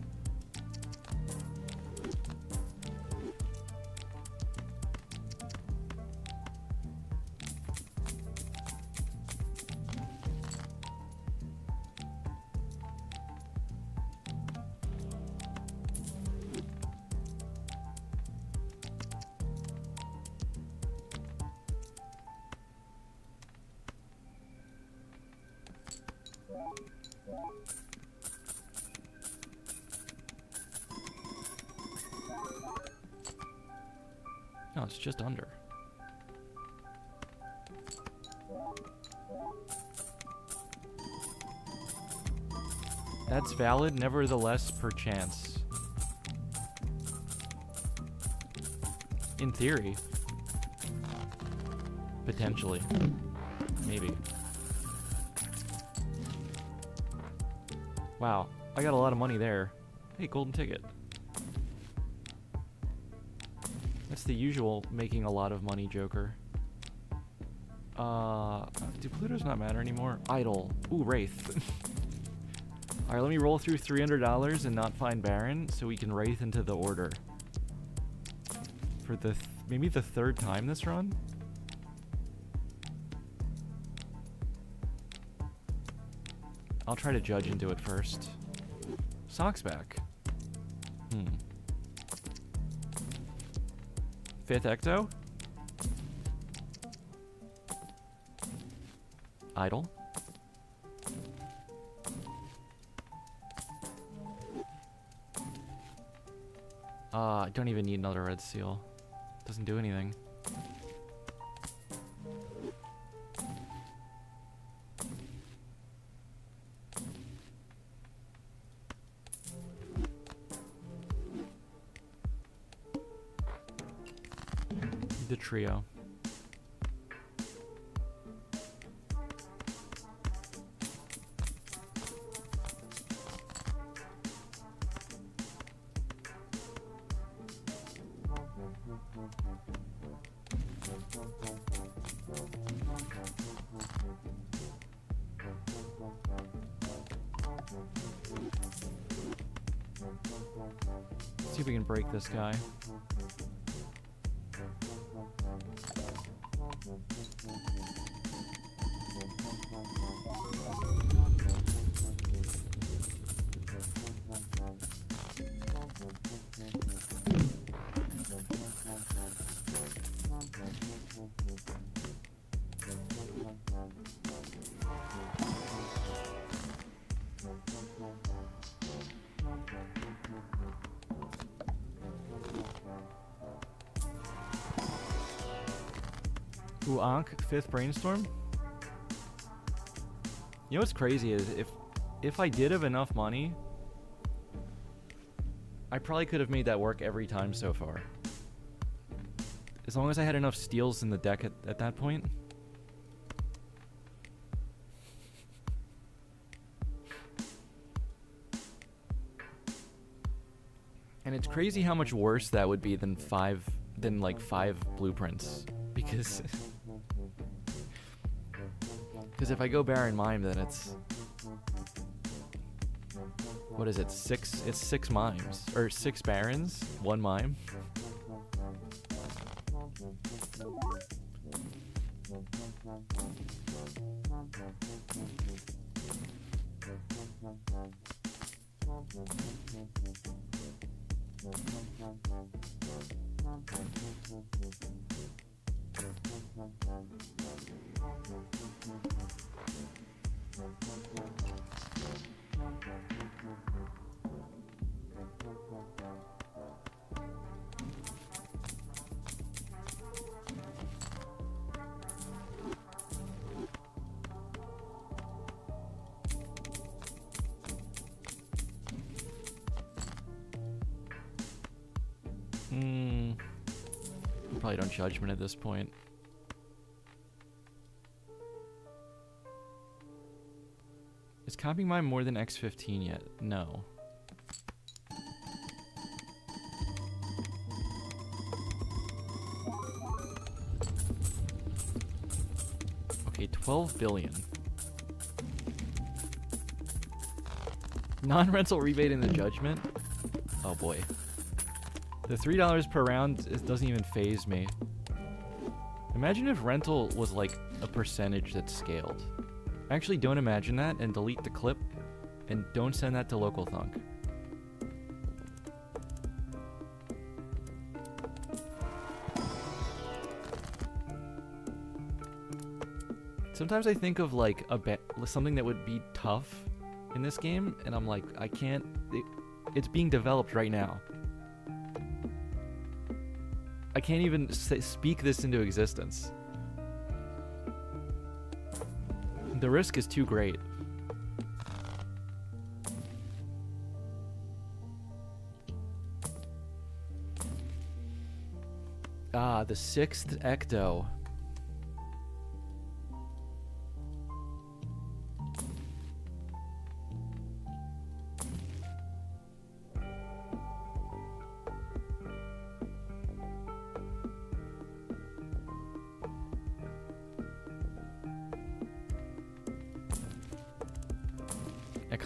No, it's just under. That's valid, nevertheless, per chance. In theory. Potentially. Maybe. Wow, I got a lot of money there. Hey, golden ticket. That's the usual making a lot of money joker. Do Plutos not matter anymore? Idol. Ooh, Wraith. Alright, let me roll through $300 and not find Baron so we can wraith into the order. For the maybe the third time this run? I'll try to judge into it first. Socks back. Fifth Ecto? Idle. I don't even need another red seal. Doesn't do anything. The trio. See if we can break this guy. Ooh, Ankh, 5th Brainstorm? You know what's crazy is if I did have enough money, I probably could have made that work every time so far. As long as I had enough steals in the deck at that point. And it's crazy how much worse that would be than like five blueprints. Because if I go Baron Mime, then it's... What is it? It's 6 mimes. Or 6 Barons, 1 mime. Probably don't judgment at this point. Is copying mine more than X15 yet? No. Okay, 12 billion. Non-rental rebate in the judgment? Oh boy. The $3 per round doesn't even faze me. Imagine if rental was like a percentage that's scaled. Actually, don't imagine that and delete the clip and don't send that to local thunk. Sometimes I think of like something that would be tough in this game and I'm like, I can't... It's being developed right now. I can't even speak this into existence. The risk is too great. Ah, the 6th Ecto.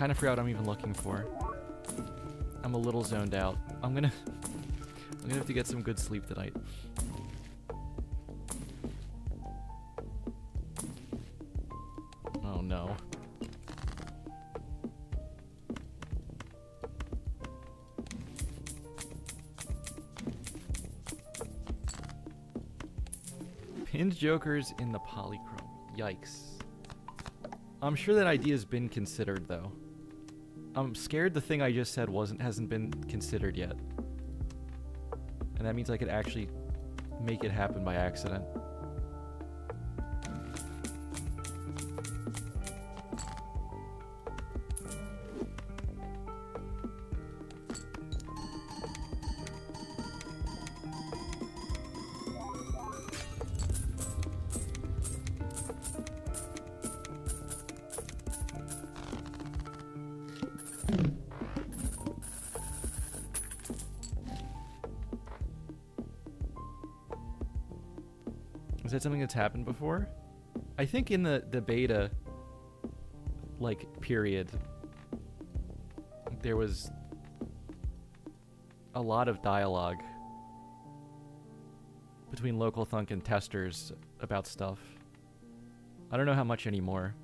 kind of forgot what I'm even looking for. I'm a little zoned out. I'm gonna have to get some good sleep tonight. Oh no. Pinned jokers in the polychrome. Yikes. I'm sure that idea's been considered though. I'm scared the thing I just said hasn't been considered yet. And that means I could actually make it happen by accident. Is that something that's happened before? I think in the beta, like, period, there was a lot of dialogue between local thunk and testers about stuff. I don't know how much anymore.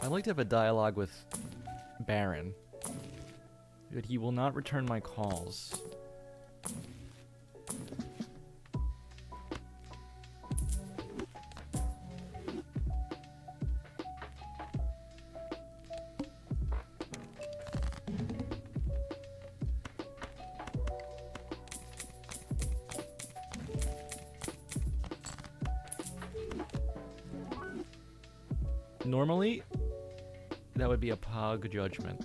I'd like to have a dialogue with Baron. That he will not return my calls. Normally, that would be a pog judgment.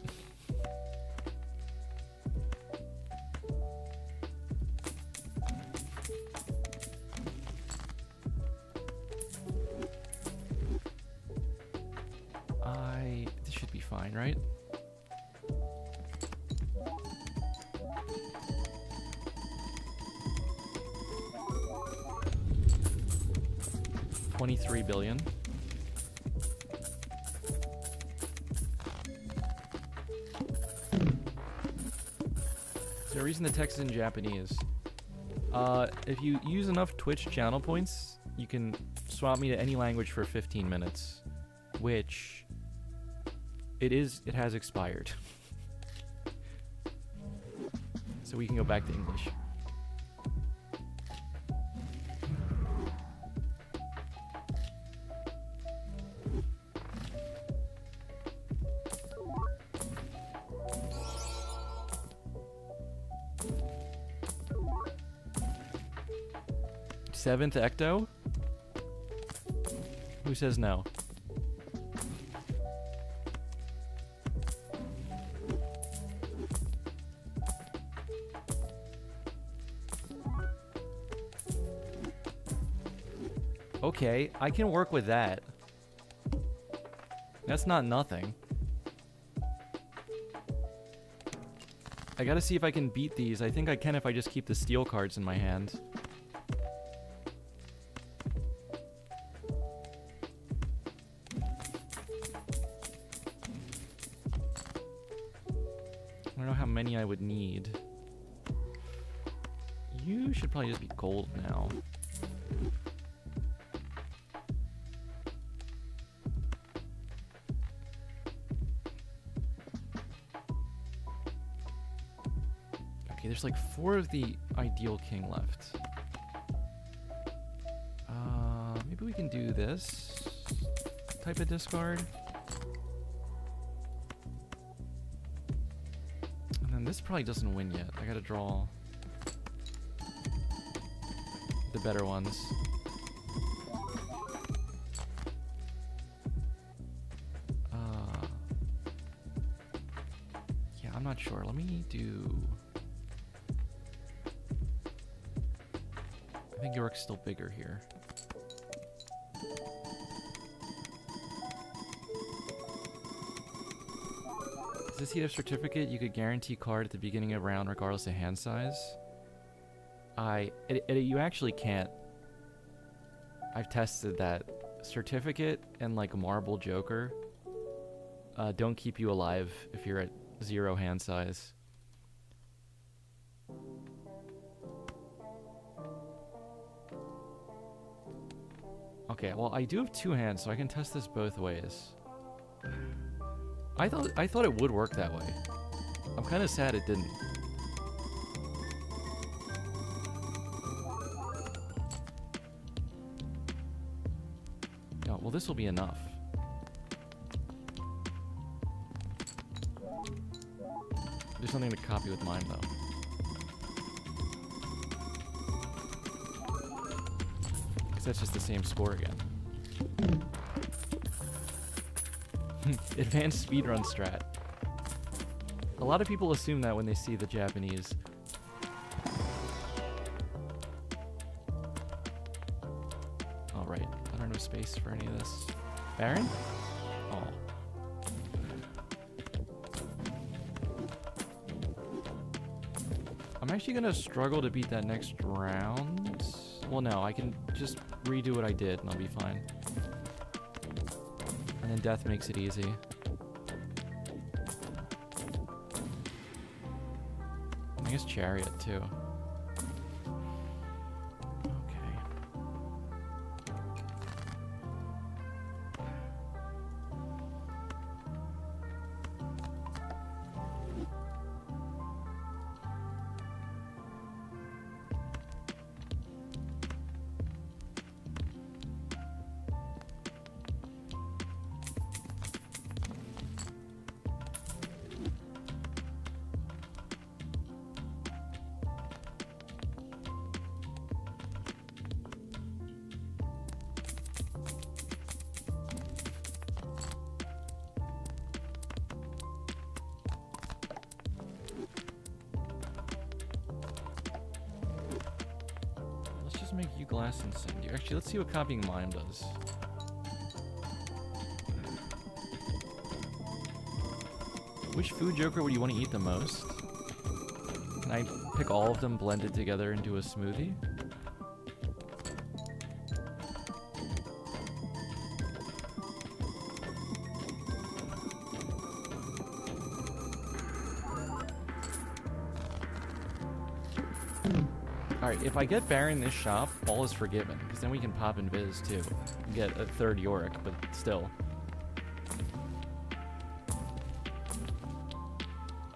This should be fine, right? $23 billion. Is there a reason the text is in Japanese? If you use enough Twitch channel points, you can swap me to any language for 15 minutes, which it has expired. So we can go back to English. Seventh Ecto? Who says no? Okay, I can work with that. That's not nothing. I gotta see if I can beat these. I think I can if I just keep the steel cards in my hand. I don't know how many I would need. You should probably just be gold now. Okay, there's like 4 of the ideal king left. Maybe we can do this type of discard. And then this probably doesn't win yet. I gotta draw the better ones. Yeah, I'm not sure. Let me do... I think York's still bigger here. this heat of certificate? You could guarantee card at the beginning of round regardless of hand size. You actually can't. I've tested that. Certificate and like Marble Joker don't keep you alive if you're at 0 hand size. Okay, well I do have 2 hands, so I can test this both ways. I thought it would work that way. I'm kind of sad it didn't. Oh, well, this will be enough. There's something to copy with mine, though. Because that's just the same score again. Advanced speedrun strat. A lot of people assume that when they see the Japanese. All right, I don't have space for any of this. Baron? Oh. I'm actually gonna struggle to beat that next round. Well, no, I can just redo what I did and I'll be fine. And then death makes it easy. I guess Chariot, too. Okay. Make you glass and send you. Actually, let's see what copying mine does. Which food joker would you want to eat the most? Can I pick all of them blended together into a smoothie? Alright, if I get Baron in this shop, all is forgiven, because then we can pop Invis too. And get a 3rd Yorick, but still.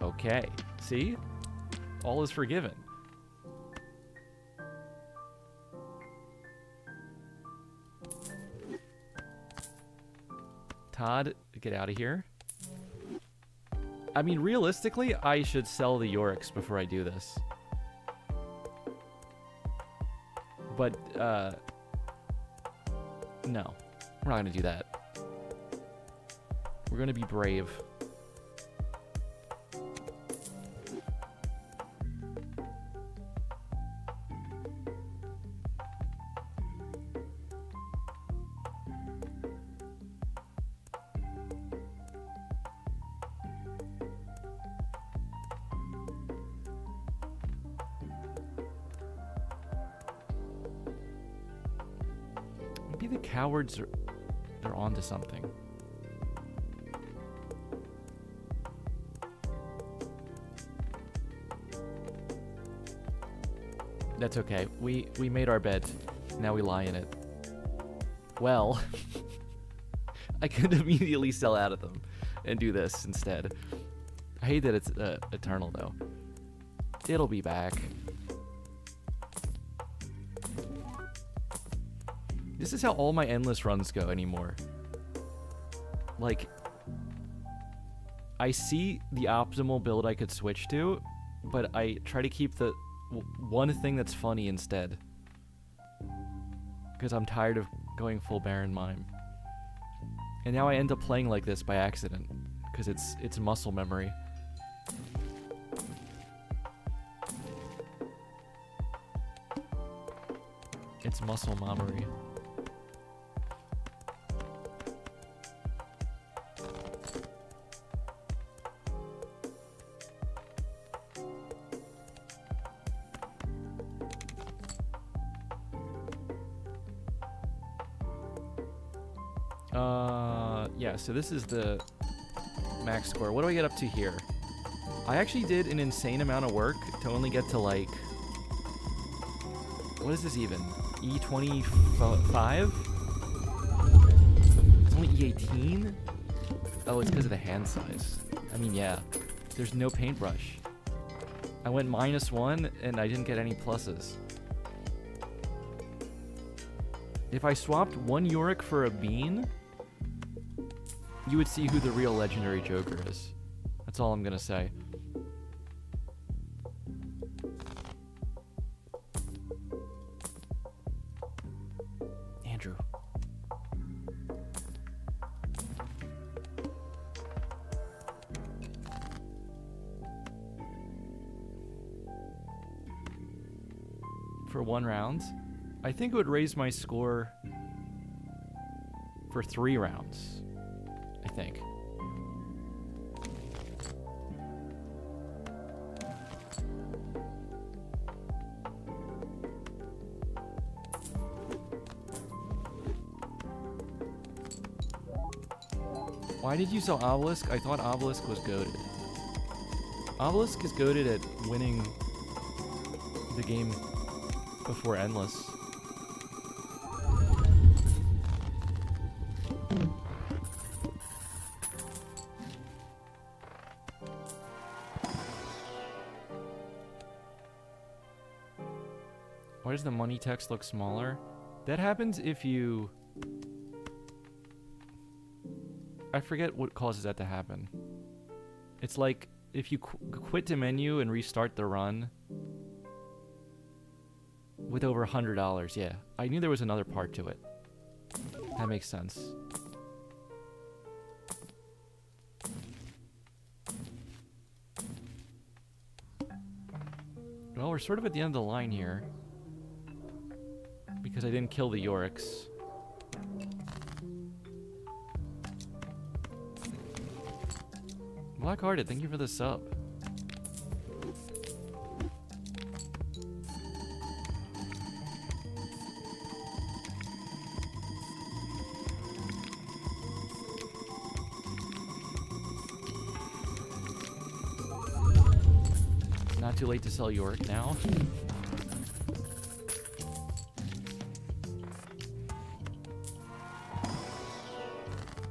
Okay, see? All is forgiven. Todd, get out of here. I mean, realistically, I should sell the Yoricks before I do this. But, no. We're not gonna do that. We're gonna be brave. Maybe the cowards are... they're onto something. That's okay. We made our bed. Now we lie in it. Well, I could immediately sell out of them and do this instead. I hate that it's eternal though. It'll be back. This is how all my endless runs go anymore. Like, I see the optimal build I could switch to, but I try to keep the one thing that's funny instead. Because I'm tired of going full Baron Mime. And now I end up playing like this by accident. Because it's muscle memory. It's muscle memory. Yeah, so this is the max score. What do I get up to here? I actually did an insane amount of work to only get to, like... What is this even? E25? It's only E18? Oh, it's because of the hand size. I mean, yeah. There's no paintbrush. I went -1, and I didn't get any pluses. If I swapped one Yorick for a bean, you would see who the real legendary Joker is. That's all I'm gonna say. Andrew. For 1 round, I think it would raise my score for 3 rounds. I think. Why did you sell Obelisk? I thought Obelisk was goated. Obelisk is goated at winning the game before Endless. Why does the money text look smaller? That happens if you... I forget what causes that to happen. It's like if you quit the menu and restart the run with over $100. Yeah, I knew there was another part to it. That makes sense. Well, we're sort of at the end of the line here because I didn't kill the Yoriks. Blackhearted, thank you for the sub. Not too late to sell Yorick now.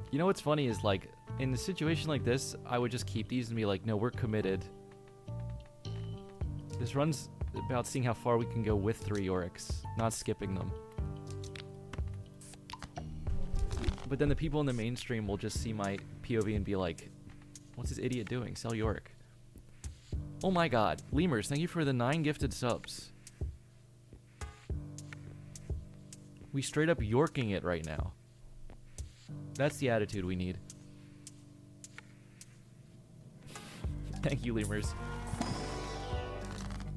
You know what's funny is, like, in a situation like this, I would just keep these and be like, no, we're committed. This run's about seeing how far we can go with 3 Yoriks, not skipping them. But then the people in the mainstream will just see my POV and be like, what's this idiot doing? Sell Yorick. Oh my god. Lemurs, thank you for the 9 gifted subs. We straight up Yorking it right now. That's the attitude we need. Thank you, Lemurs.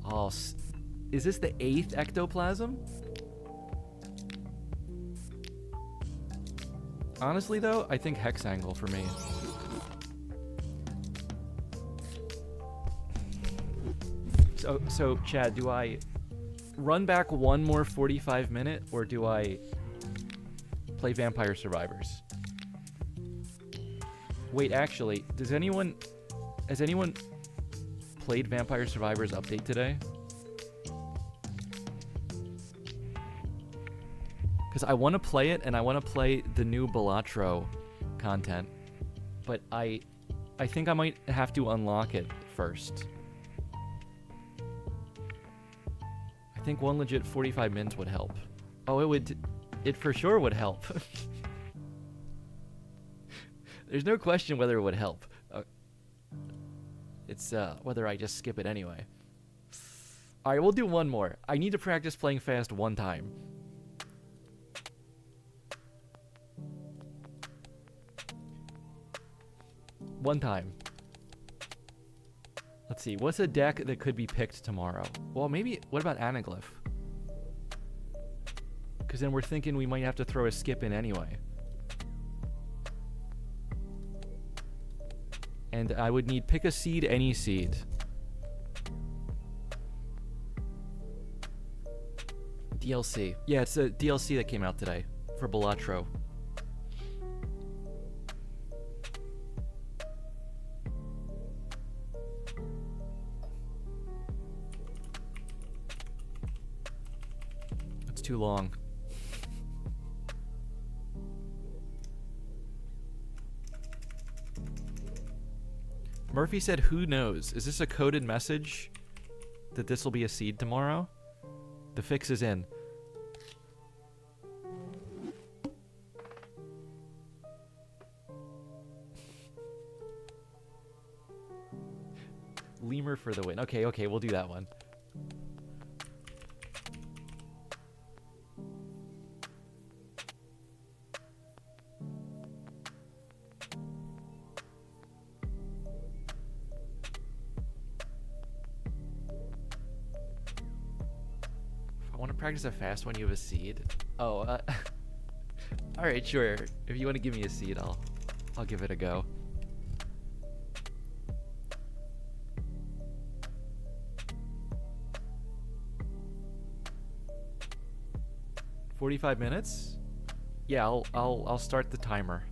Oh, is this the 8th ectoplasm? Honestly, though, I think Hexangle for me. So, Chad, do I run back one more 45-minute, or do I play Vampire Survivors? Wait, actually, has anyone played Vampire Survivors update today? Because I want to play it, and I want to play the new Balatro content, but I think I might have to unlock it first. I think one legit 45 minutes would help. Oh, it for sure would help. There's no question whether it would help. It's whether I just skip it anyway. Alright, we'll do one more. I need to practice playing fast one time. One time. Let's see, what's a deck that could be picked tomorrow? Well, maybe, what about Anaglyph? Because then we're thinking we might have to throw a skip in anyway. And I would need pick a seed, any seed. DLC. Yeah, it's a DLC that came out today for Balatro. too long. Murphy said, who knows? Is this a coded message that this will be a seed tomorrow? The fix is in. Lemur for the win. Okay, okay, we'll do that one. I want to practice a fast one. You have a seed. Oh, all right, sure. If you want to give me a seed, I'll give it a go. 45 minutes? Yeah, I'll start the timer.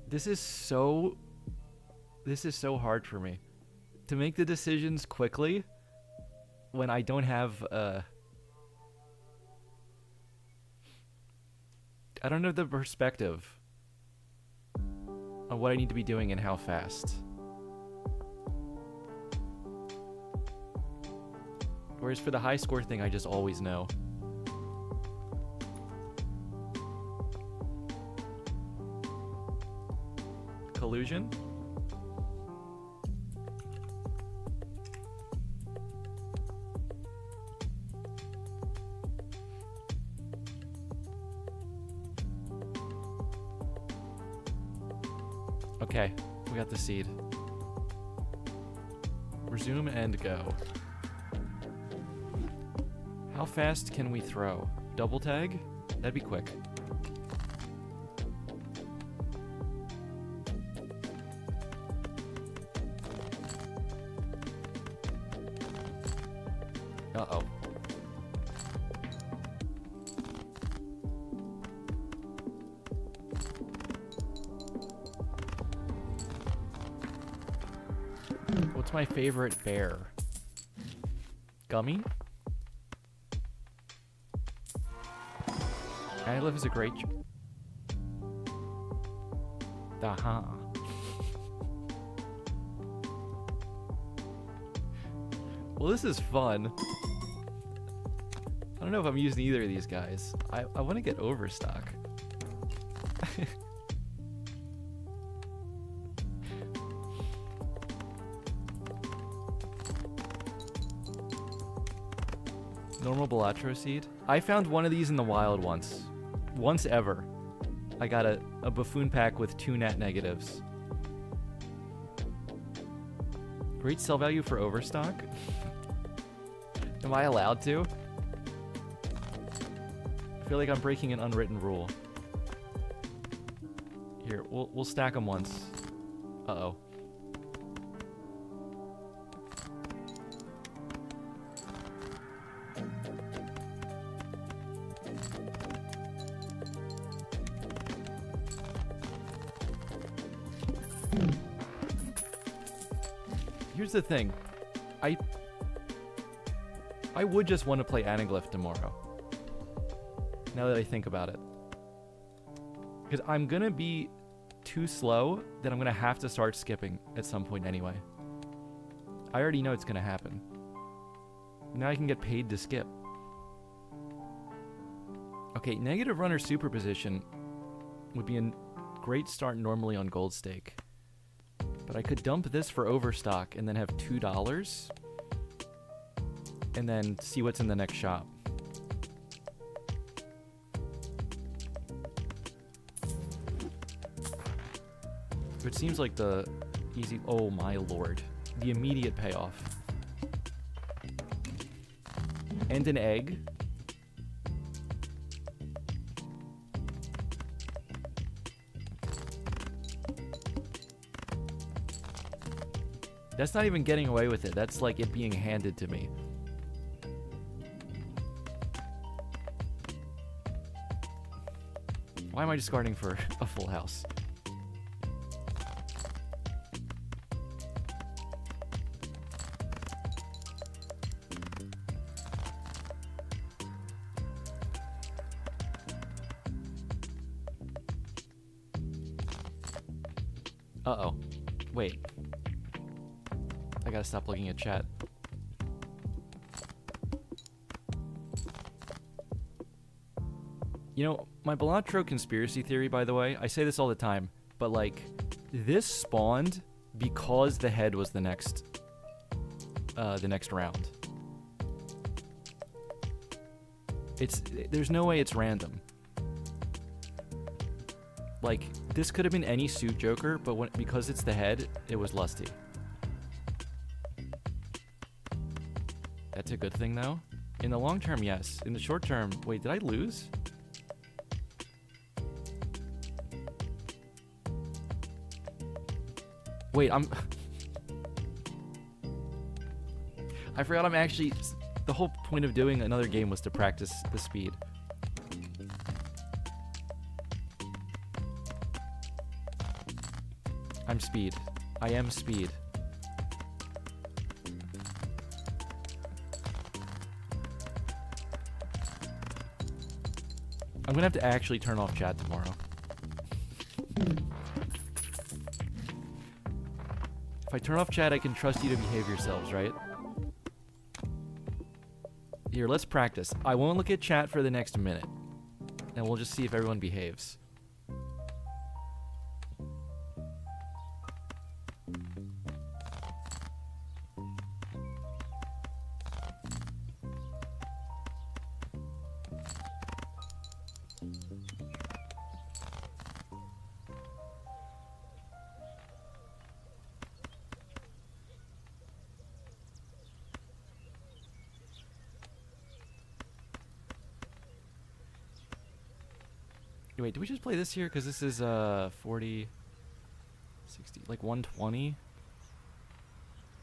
This is so hard for me to make the decisions quickly when I don't have I don't have the perspective on what I need to be doing and how fast. Whereas for the high score thing, I just always know. Collusion? Okay, we got the seed. Resume and go. How fast can we throw? Double tag? That'd be quick. Uh-oh. What's my favorite bear? Gummy? Life is a great... Aha. Well, this is fun. I don't know if I'm using either of these guys. I want to get Overstock. Normal Balatro seed. I found one of these in the wild once. Once ever. I got a buffoon pack with 2 net negatives. Great sell value for Overstock? Am I allowed to? I feel like I'm breaking an unwritten rule. Here, we'll stack them once. Uh-oh. Here's the thing. I would just want to play Anaglyph tomorrow. Now that I think about it. Because I'm going to be too slow that I'm going to have to start skipping at some point anyway. I already know it's going to happen. Now I can get paid to skip. Okay, negative runner superposition would be a great start normally on gold stake. But I could dump this for Overstock and then have $2 and then see what's in the next shop. It seems like the easy... Oh my lord. The immediate payoff. And an egg. That's not even getting away with it. That's like it being handed to me. Why am I discarding for a full house? Uh-oh. Wait. I gotta stop looking at chat. You know, my Belantro conspiracy theory, by the way, I say this all the time, but like, this spawned because the head was the next round. There's no way it's random. Like, this could have been any suit Joker, but because it's the head, it was Lusty. That's a good thing, though. In the long term, yes. In the short term, wait, did I lose? Wait, I forgot I'm actually... The whole point of doing another game was to practice the speed. I'm speed. I am speed. I'm gonna have to actually turn off chat tomorrow. If I turn off chat, I can trust you to behave yourselves, right? Here, let's practice. I won't look at chat for the next minute. And we'll just see if everyone behaves. Wait, did we just play this here? Because this is 40, 60, like 120.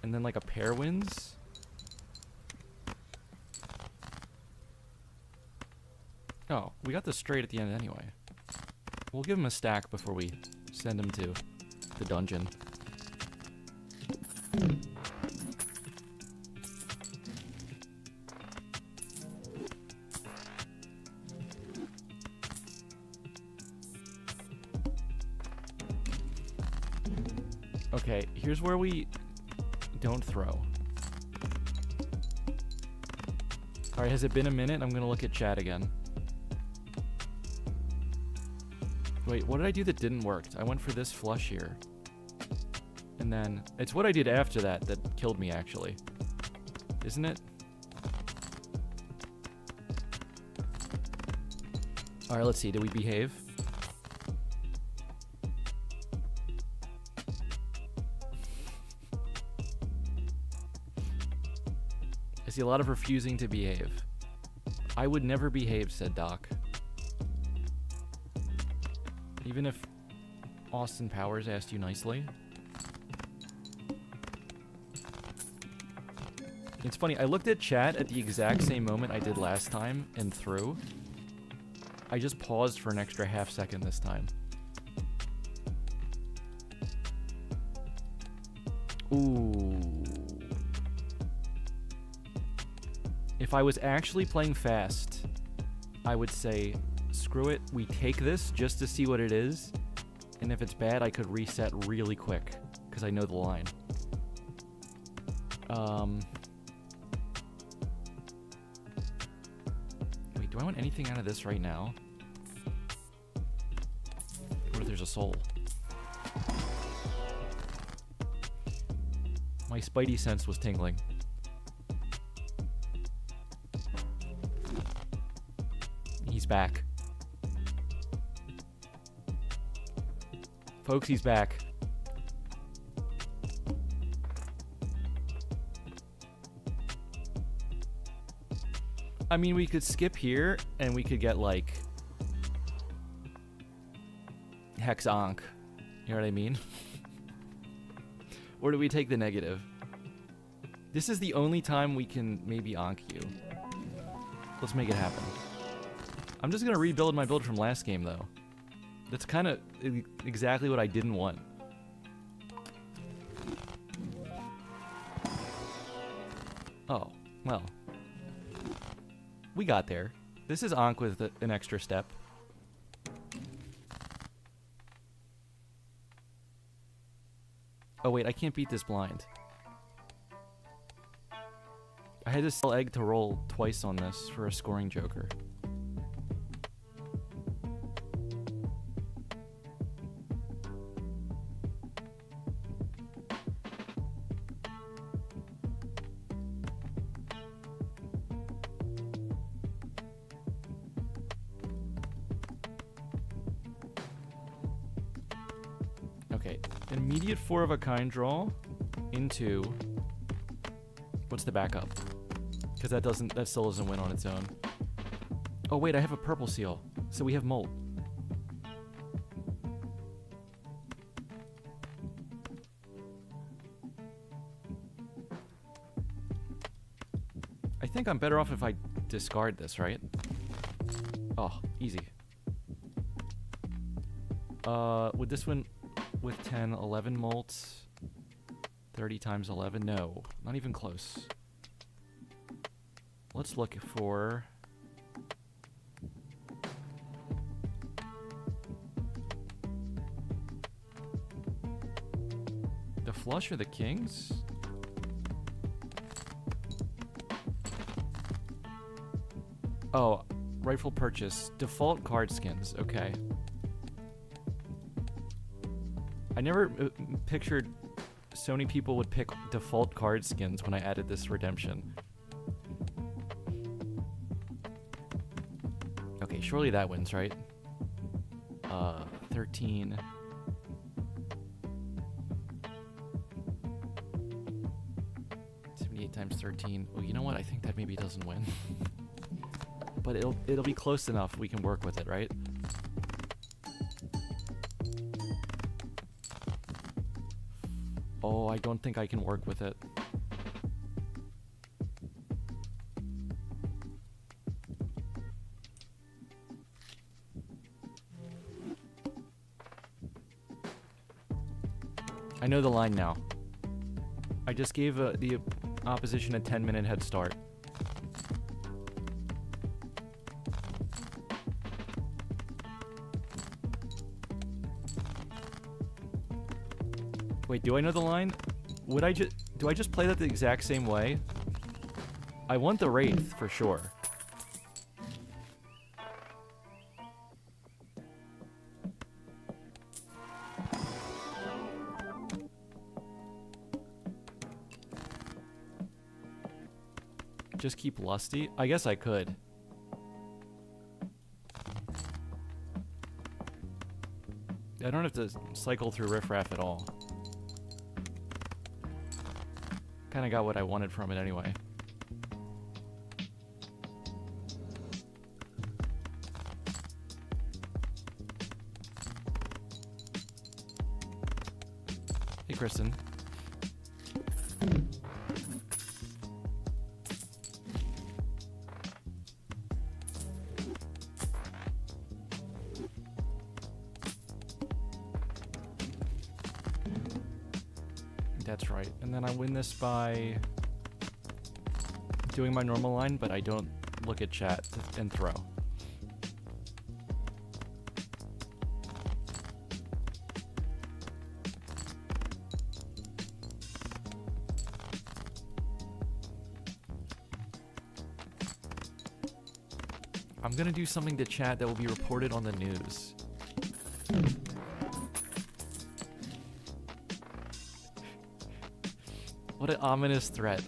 And then like a pair wins. Oh, we got this straight at the end anyway. We'll give him a stack before we send him to the dungeon. Okay, here's where we don't throw. Alright, has it been a minute? I'm gonna look at chat again. Wait, what did I do that didn't work? I went for this flush here. And then, it's what I did after that that killed me, actually. Isn't it? Alright, let's see. Did we behave? I see a lot of refusing to behave. I would never behave, said Doc. Even if Austin Powers asked you nicely. It's funny, I looked at chat at the exact same moment I did last time and threw. I just paused for an extra half second this time. Ooh. If I was actually playing fast, I would say, screw it, we take this just to see what it is, and if it's bad, I could reset really quick, because I know the line. Wait, do I want anything out of this right now? What if there's a soul? My spidey sense was tingling. He's back. Folks, he's back. I mean, we could skip here, and we could get, like, Hex Onk. You know what I mean? Or do we take the negative? This is the only time we can maybe Onk you. Let's make it happen. I'm just gonna rebuild my build from last game, though. That's kind of exactly what I didn't want. Oh, well. We got there. This is Ankh with an extra step. Oh wait, I can't beat this blind. I had to sell egg to roll twice on this for a scoring joker. Okay, immediate 4 of a kind draw into... What's the backup? Because that still doesn't win on its own. Oh wait, I have a purple seal. So we have molt. I think I'm better off if I discard this, right? Oh, easy. Would this win with 10, 11 molts? 30 times 11? No, not even close. Let's look for... the flush or the kings? Oh, rightful purchase. Default card skins. Okay. I never pictured so many people would pick default card skins when I added this redemption. Okay, surely that wins, right? 13. Times 13. Oh, you know what? I think that maybe doesn't win. But it'll be close enough. We can work with it, right? Oh, I don't think I can work with it. I know the line now. I just gave the opposition a 10-minute head start. Wait, do I know the line? Do I just play that the exact same way? I want the Wraith for sure. Just keep Lusty? I guess I could. I don't have to cycle through Riff Raff at all. Kinda got what I wanted from it anyway. Hey, Kristen. That's right. And then I win this by doing my normal line, but I don't look at chat and throw. I'm gonna do something to chat that will be reported on the news. What an ominous threat.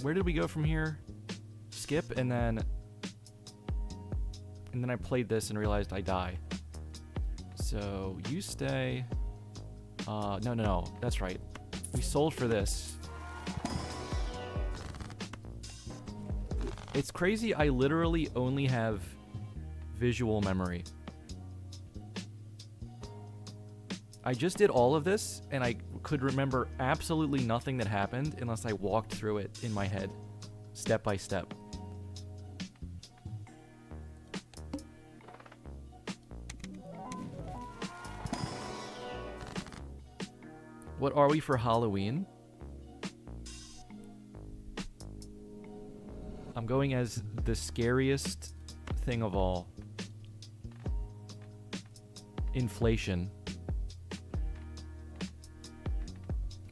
Where did we go from here? Skip, and then I played this and realized I die. So you stay. No, that's right. We sold for this. It's crazy, I literally only have visual memory. I just did all of this, and I could remember absolutely nothing that happened unless I walked through it in my head, step by step. What are we for Halloween? I'm going as the scariest thing of all. Inflation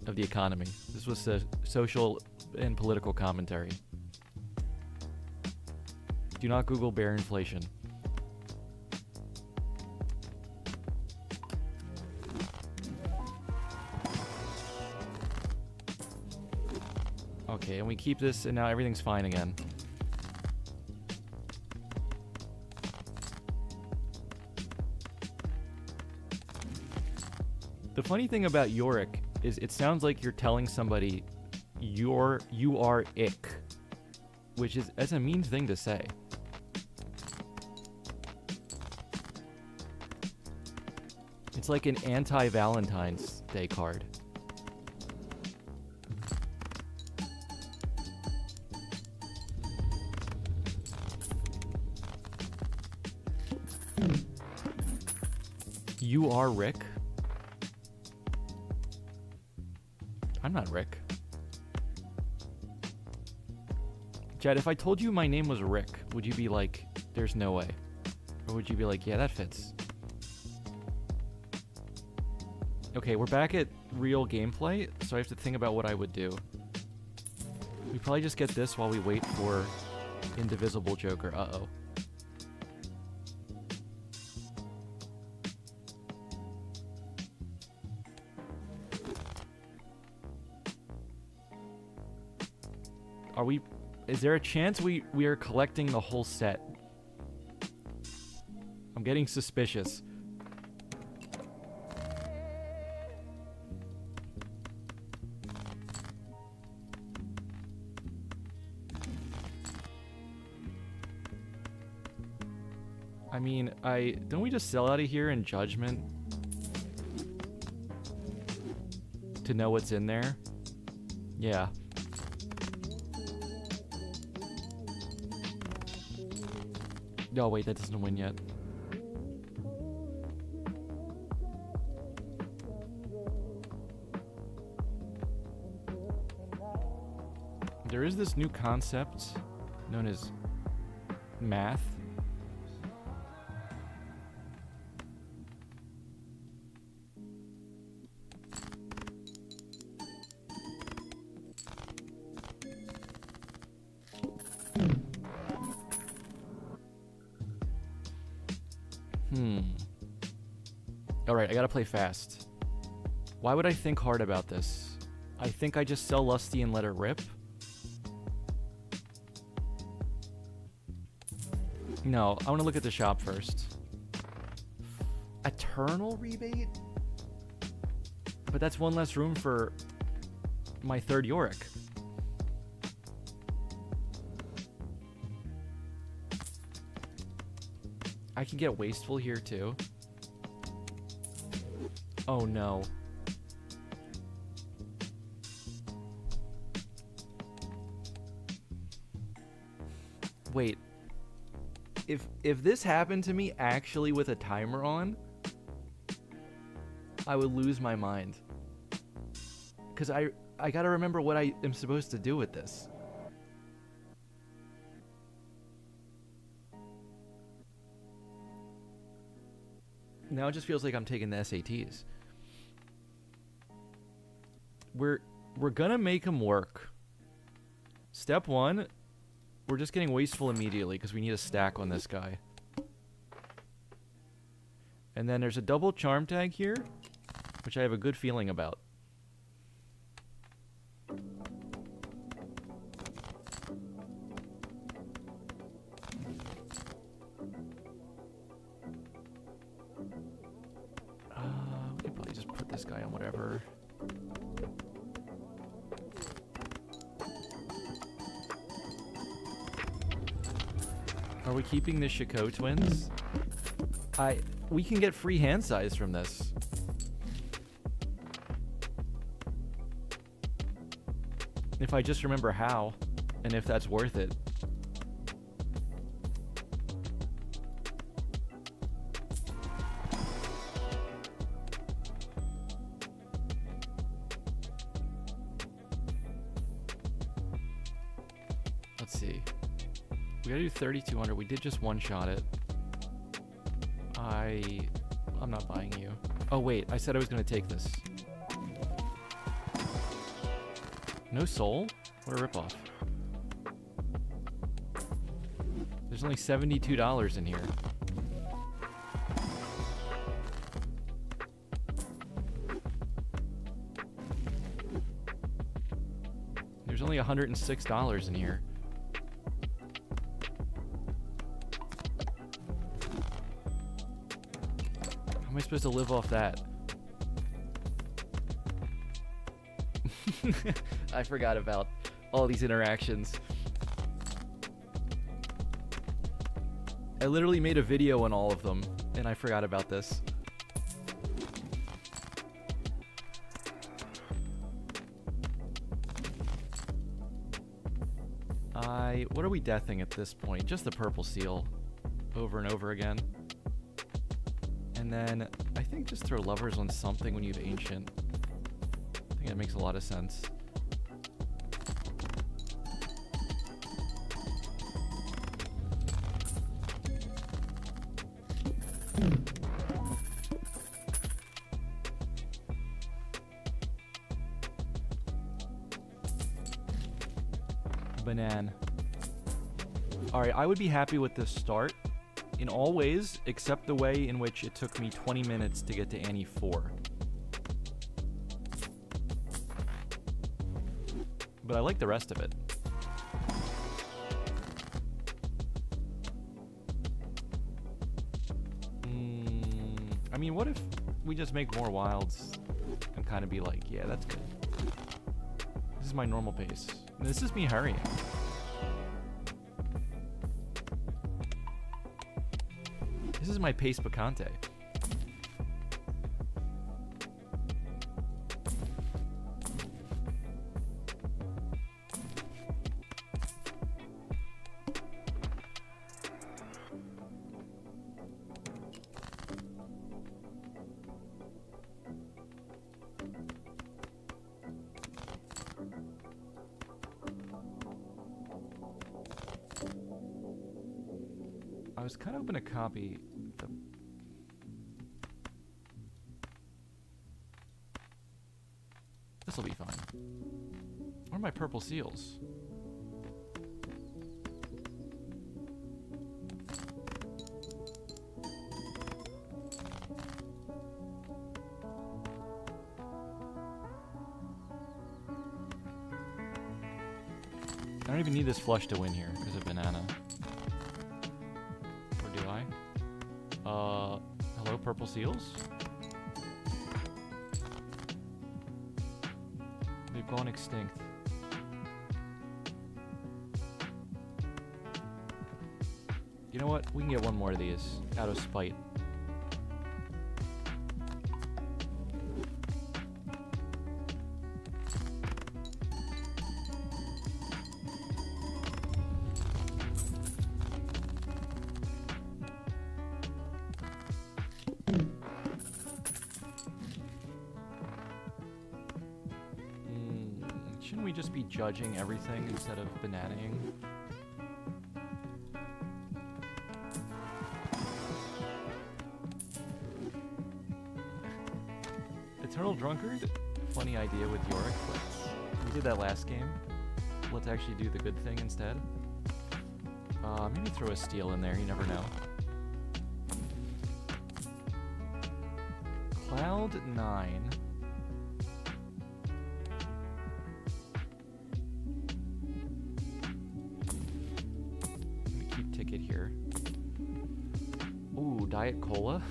of the economy. This was a social and political commentary. Do not Google bear inflation. Okay, and we keep this, and now everything's fine again. The funny thing about Yorick is it sounds like you're telling somebody you are ick, which is that's a mean thing to say. It's like an anti-Valentine's Day card. You are Rick? I'm not Rick. Chad, if I told you my name was Rick, would you be like, there's no way? Or would you be like, yeah, that fits? Okay, we're back at real gameplay, so I have to think about what I would do. We probably just get this while we wait for Indivisible Joker. Uh-oh. Is there a chance we are collecting the whole set? I'm getting suspicious. I mean, don't we just sell out of here in Judgment to know what's in there? Yeah. No, wait, that doesn't win yet. There is this new concept known as math. Alright, I gotta play fast. Why would I think hard about this? I think I just sell Lusty and let her rip? No, I want to look at the shop first. Eternal rebate? But that's one less room for my third Yorick. I can get Wasteful here too. Oh no. Wait. If this happened to me actually with a timer on, I would lose my mind. Cause I gotta remember what I am supposed to do with this. Now it just feels like I'm taking the SATs. We're gonna make him work. Step one, we're just getting Wasteful immediately because we need a stack on this guy. And then there's a double charm tag here, which I have a good feeling about. We could probably just put this guy on whatever. Are we keeping the Chico twins? We can get free hand size from this. If I just remember how, and if that's worth it. Let's see. We gotta do 3,200. We did just one-shot it. I'm not buying you. Oh, wait. I said I was gonna take this. No soul? What a ripoff. There's only $72 in here. There's only $106 in here. How am I supposed to live off that? I forgot about all these interactions. I literally made a video on all of them, and I forgot about this. What are we deathing at this point? Just the purple seal over and over again. And then I think just throw lovers on something when you have ancient. I think that makes a lot of sense. Banana. Alright, I would be happy with this start in all ways, except the way in which it took me 20 minutes to get to Annie 4. But I like the rest of it. I mean, what if we just make more wilds and kind of be like, yeah, that's good. This is my normal pace. This is me hurrying. This is my pace picante. I was kind of hoping to copy the... This'll be fine. Where are my purple seals? I don't even need this flush to win here because of banana. Hello, purple seals? They've gone extinct. You know what? We can get one more of these, out of spite. Shouldn't we just be judging everything instead of bananaing? Eternal Drunkard? Funny idea with Yorick, but we did that last game. Let's actually do the good thing instead. Maybe throw a steal in there, you never know. Cloud 9. Let me keep ticket here. Ooh, Diet Cola.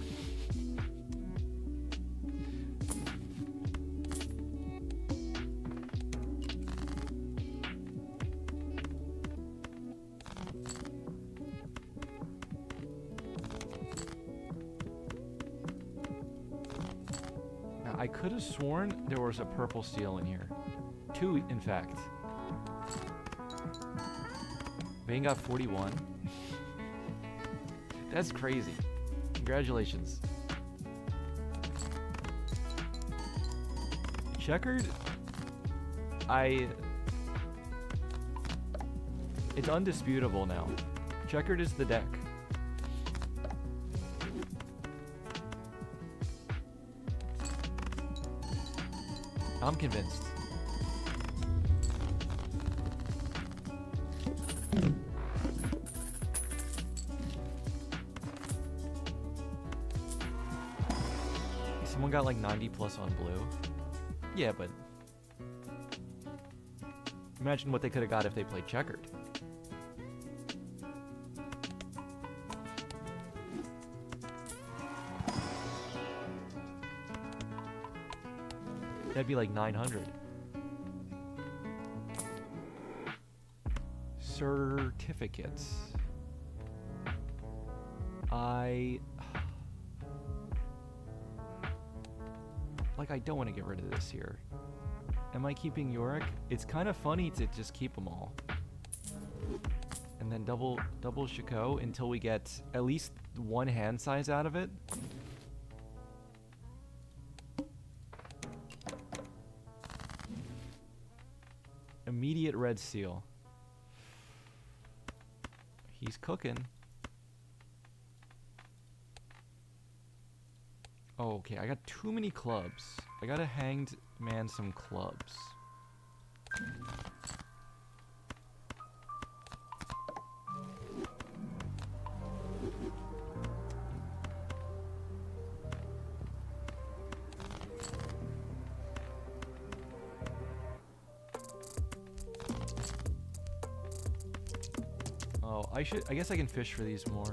I could have sworn there was a purple seal in here. 2, in fact. Vayne got 41. That's crazy. Congratulations. Checkered? It's undisputable now. Checkered is the deck. I'm convinced. Someone got like 90 plus on blue. Yeah, but imagine what they could have got if they played checkered. That'd be like 900. Certificates. I don't want to get rid of this here. Am I keeping Yorick? It's kind of funny to just keep them all. And then double Shiko until we get at least one hand size out of it. Immediate red seal. He's cooking. Oh, okay, I got too many clubs. I gotta hanged man some clubs. Oh, I guess I can fish for these more.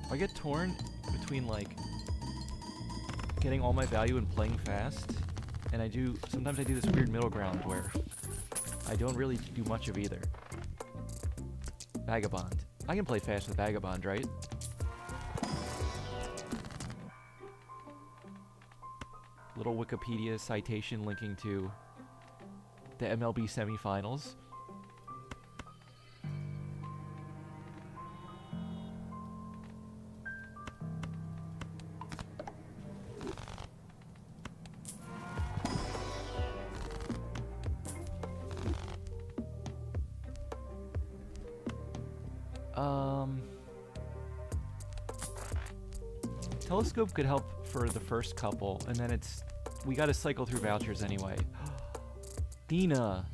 I get torn between like getting all my value and playing fast, and sometimes I do this weird middle ground where I don't really do much of either. Vagabond. I can play fast with Vagabond, right? Little Wikipedia citation linking to the MLB semifinals. Telescope could help for the first couple, and then we gotta cycle through vouchers anyway. Dina.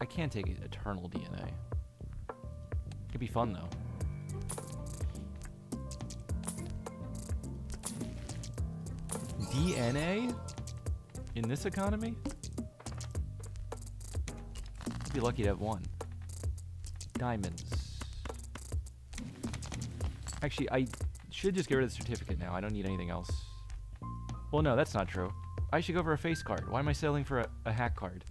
I can't take eternal DNA. Could be fun though. DNA? In this economy? I'd be lucky to have one. Diamonds. Actually, I should just get rid of the certificate now. I don't need anything else. Well, no, that's not true. I should go for a face card. Why am I selling for a hack card?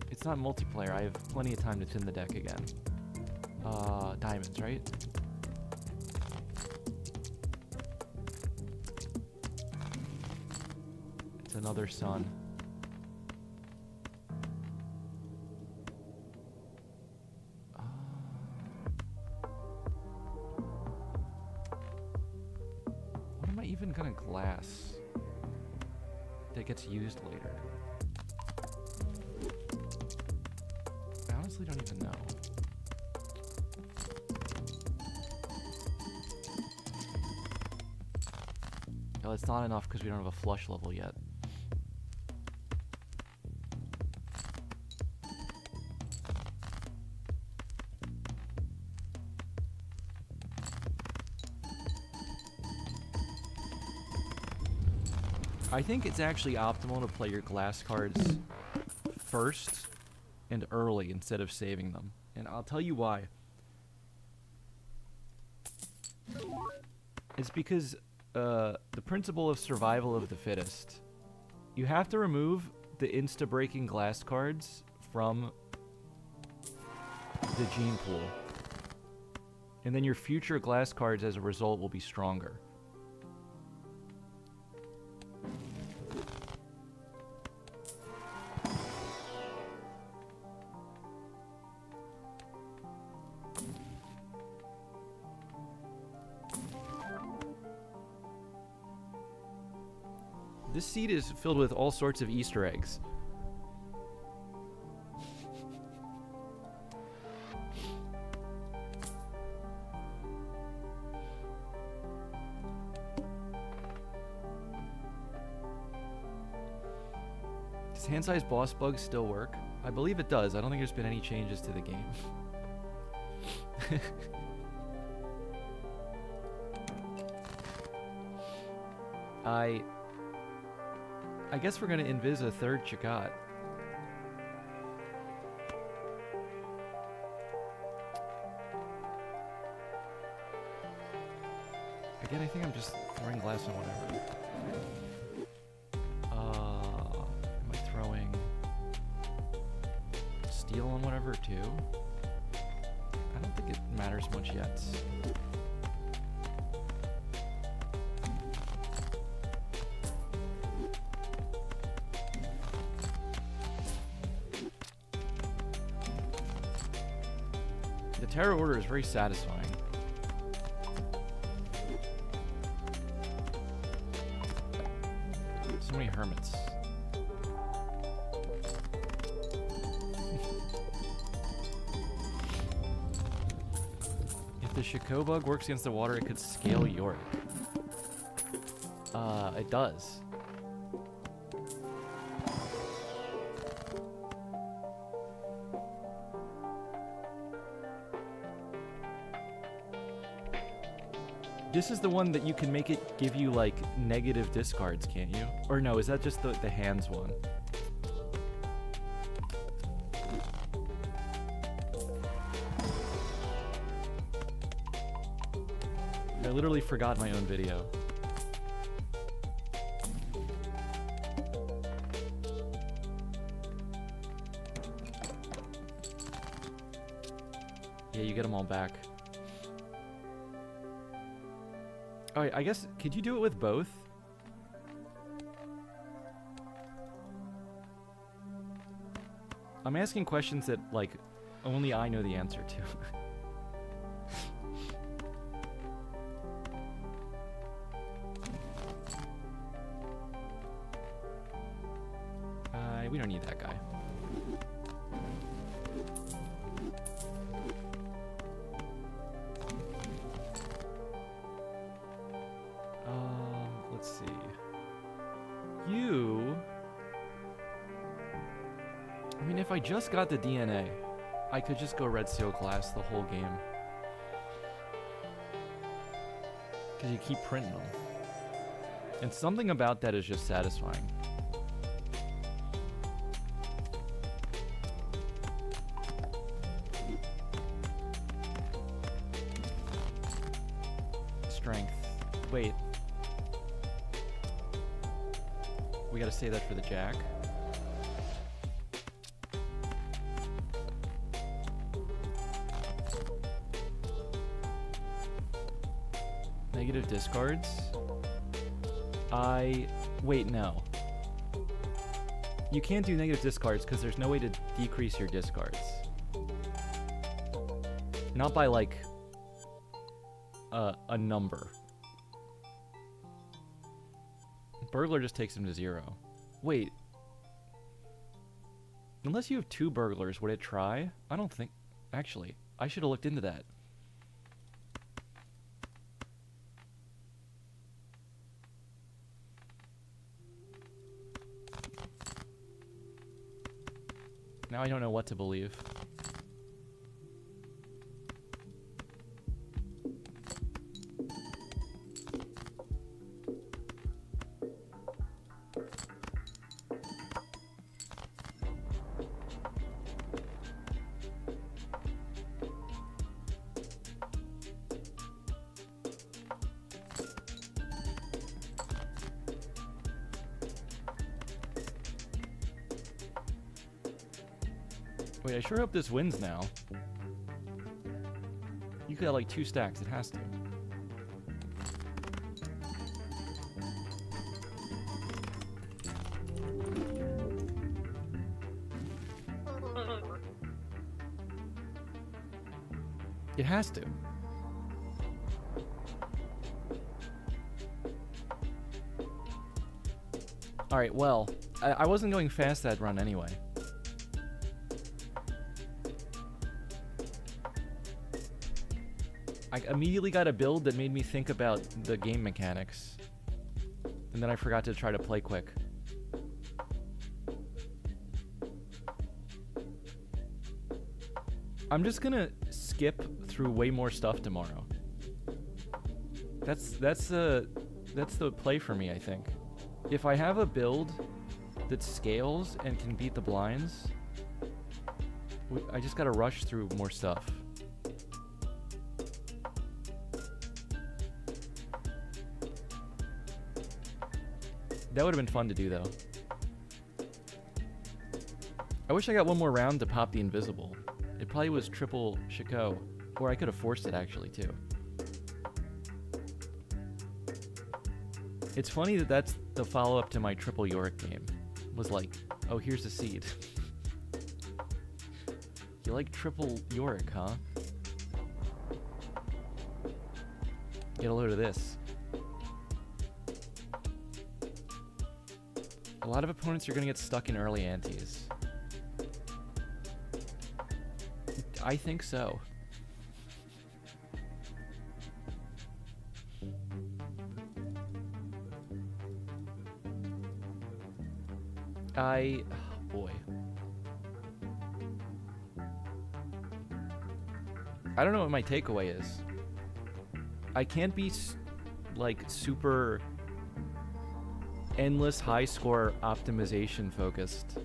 It's not multiplayer. I have plenty of time to thin the deck again. Diamonds, right? It's another sun. What am I even gonna glass that gets used later? I honestly don't even know. Well, it's not enough because we don't have a flush level yet. I think it's actually optimal to play your glass cards first and early instead of saving them. And I'll tell you why. It's because the principle of survival of the fittest. You have to remove the insta-breaking glass cards from the gene pool. And then your future glass cards as a result will be stronger. This seed is filled with all sorts of Easter eggs. Does hand-sized boss bugs still work? I believe it does. I don't think there's been any changes to the game. I guess we're gonna invis a third Chakat. Again, I think I'm just throwing glass on whatever. Am I throwing steel on whatever too? I don't think it matters much yet. The Terror Order is very satisfying. So many hermits. If the Shiko bug works against the water, it could scale Yorick. It does. This is the one that you can make it give you, like, negative discards, can't you? Or no, is that just the hands one? I literally forgot my own video. Yeah, you get them all back. Alright, I guess, could you do it with both? I'm asking questions that, like, only I know the answer to. We don't need that guy. Let's see. You... I mean, if I just got the DNA, I could just go Red Seal Glass the whole game. Because you keep printing them. And something about that is just satisfying. Strength. Wait. We gotta say that for the Jack. Negative discards? Wait, no. You can't do negative discards because there's no way to decrease your discards. Not by, like, a number. Burglar just takes him to 0. Wait. Unless you have 2 burglars, would it try? I don't think... Actually, I should have looked into that. Now I don't know what to believe. Wait, I sure hope this wins now. You could have like 2 stacks. It has to. It has to. Alright, well, I wasn't going fast that run anyway. I immediately got a build that made me think about the game mechanics. And then I forgot to try to play quick. I'm just gonna skip through way more stuff tomorrow. That's the play for me, I think. If I have a build that scales and can beat the blinds, I just gotta rush through more stuff. That would have been fun to do, though. I wish I got one more round to pop the invisible. It probably was triple Chico, or I could have forced it actually, too. It's funny that that's the follow-up to my triple Yorick game. Was like, oh, here's the seed. You like triple Yorick, huh? Get a load of this. A lot of opponents are going to get stuck in early antes. I think so. Oh boy. I don't know what my takeaway is. I can't be like super endless high score optimization focused.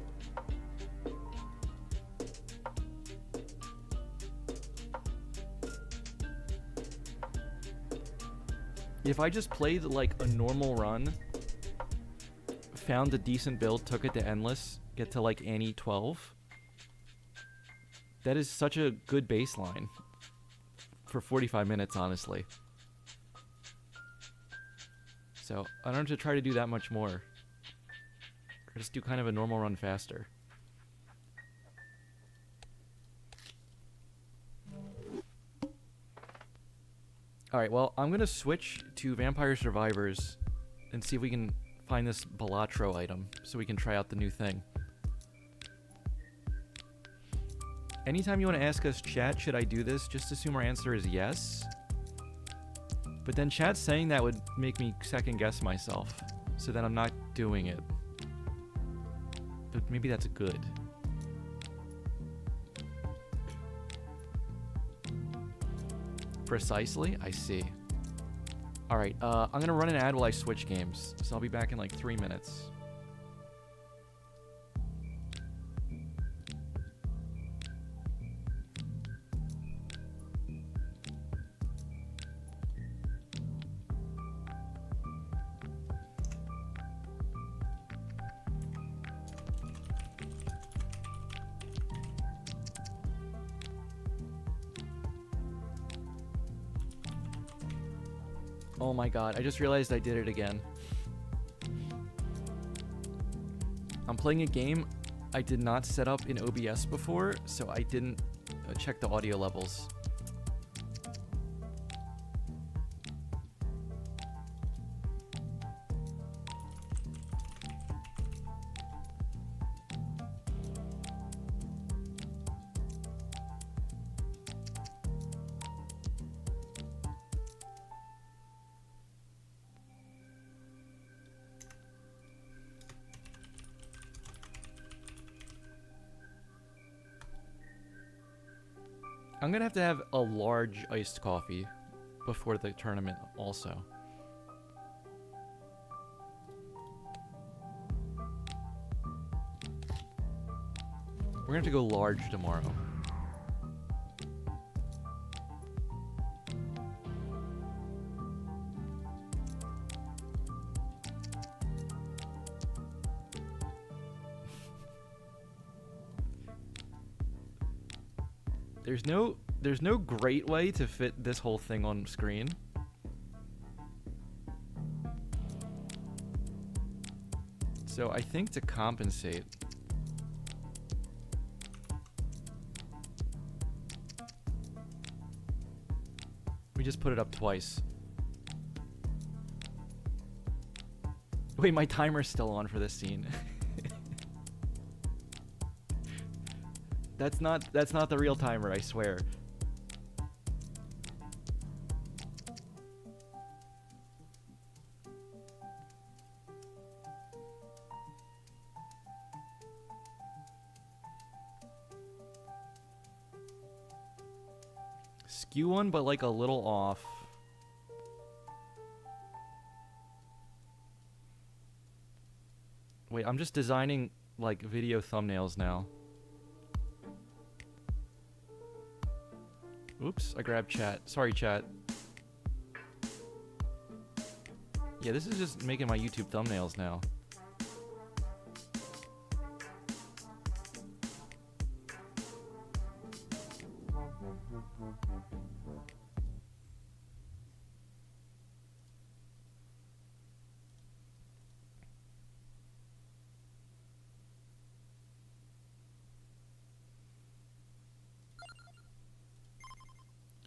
If I just played like a normal run, found a decent build, took it to endless, get to like Annie 12, that is such a good baseline for 45 minutes, honestly. So I don't have to try to do that much more. Or just do kind of a normal run faster. Alright, well, I'm going to switch to Vampire Survivors and see if we can find this Balatro item so we can try out the new thing. Anytime you want to ask us, chat, should I do this, just assume our answer is yes. But then chat saying that would make me second guess myself, so then I'm not doing it. But maybe that's good. Precisely? I see. Alright, I'm gonna run an ad while I switch games, so I'll be back in like 3 minutes. Oh my god, I just realized I did it again. I'm playing a game I did not set up in OBS before, so I didn't check the audio levels. I'm gonna have to have a large iced coffee before the tournament also. We're gonna have to go large tomorrow. There's no great way to fit this whole thing on screen. So I think to compensate, we just put it up twice. Wait, my timer's still on for this scene. That's not the real timer, I swear. Skew one, but like a little off. Wait, I'm just designing like video thumbnails now. Oops, I grabbed chat. Sorry, chat. Yeah, this is just making my YouTube thumbnails now.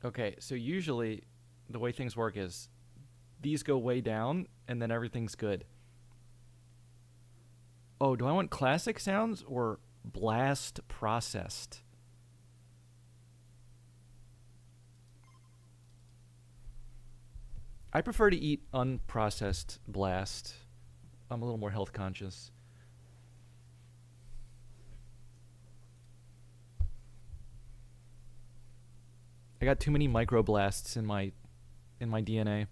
Okay, so usually the way things work is these go way down and then everything's good. Oh, do I want classic sounds or blast processed? I prefer to eat unprocessed blast. I'm a little more health conscious. I got too many microblasts in my DNA.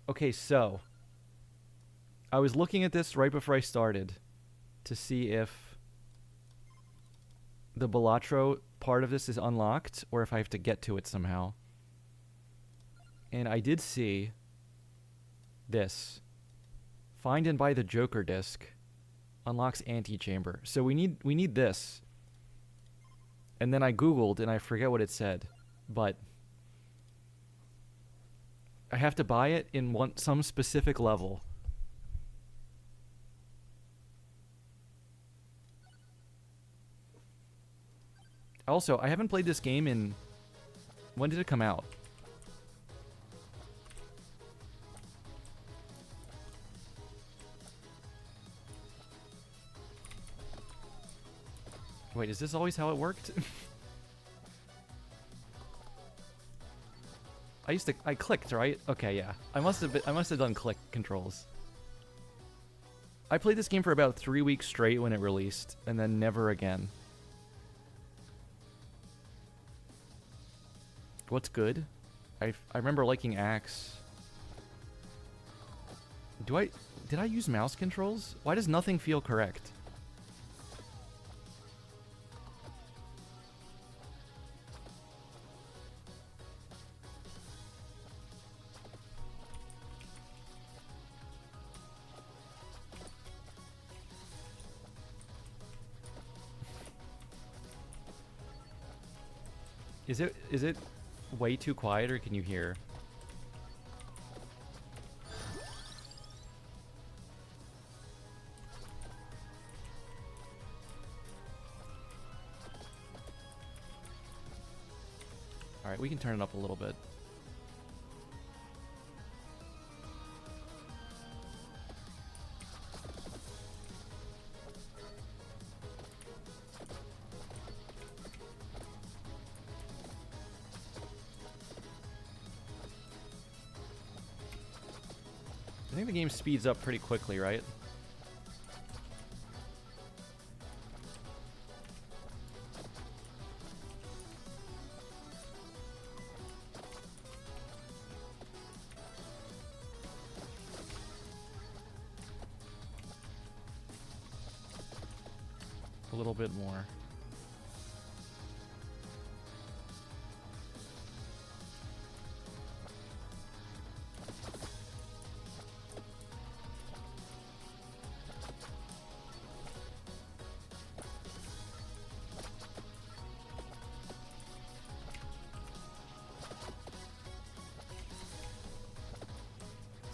Okay, so I was looking at this right before I started to see if the Balatro part of this is unlocked or if I have to get to it somehow. And I did see this. Find and buy the Joker disc. Unlocks antechamber. So we need this. And then I Googled and I forget what it said, but I have to buy it in some specific level. Also, I haven't played this game in... When did it come out? Wait, is this always how it worked? I clicked, right? Okay, yeah. I must have done click controls. I played this game for about 3 weeks straight when it released, and then never again. What's good? I remember liking Axe. Did I use mouse controls? Why does nothing feel correct? Is it way too quiet or can you hear? Alright, we can turn it up a little bit. I think the game speeds up pretty quickly, right? A little bit more.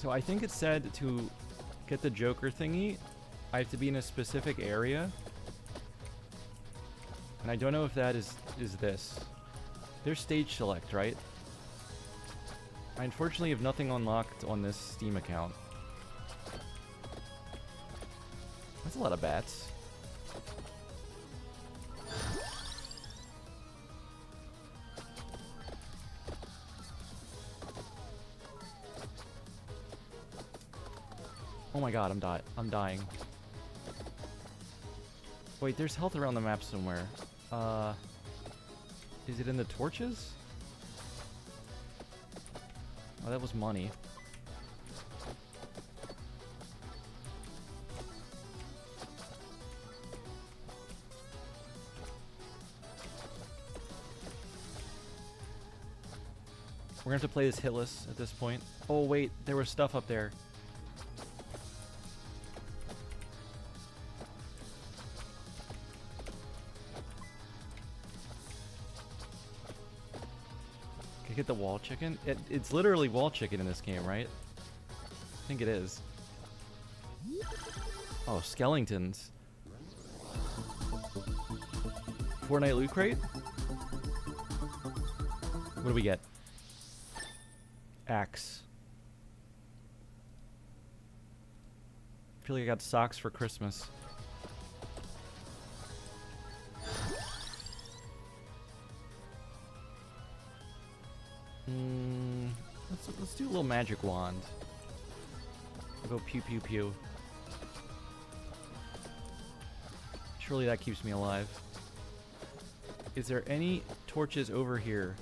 So I think it said to get the Joker thingy, I have to be in a specific area. And I don't know if that is this. There's stage select, right? I unfortunately have nothing unlocked on this Steam account. That's a lot of bats. Oh my god, I'm dying. Wait, there's health around the map somewhere. Is it in the torches? Oh, that was money. We're gonna have to play this hitless at this point. Oh wait, there was stuff up there. Can I get the wall chicken? It's literally wall chicken in this game, right? I think it is. Oh, skeletons. Fortnite loot crate? What do we get? Axe. I feel like I got socks for Christmas. Let's do a little magic wand. We'll go pew pew pew. Surely that keeps me alive. Is there any torches over here?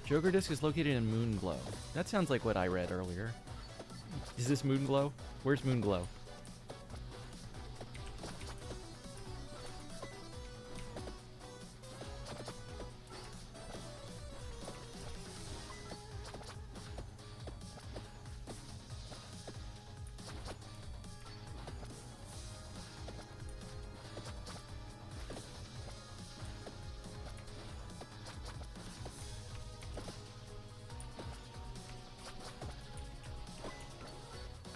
Joker disc is located in Moonglow. That sounds like what I read earlier. Is this Moonglow? Where's Moonglow?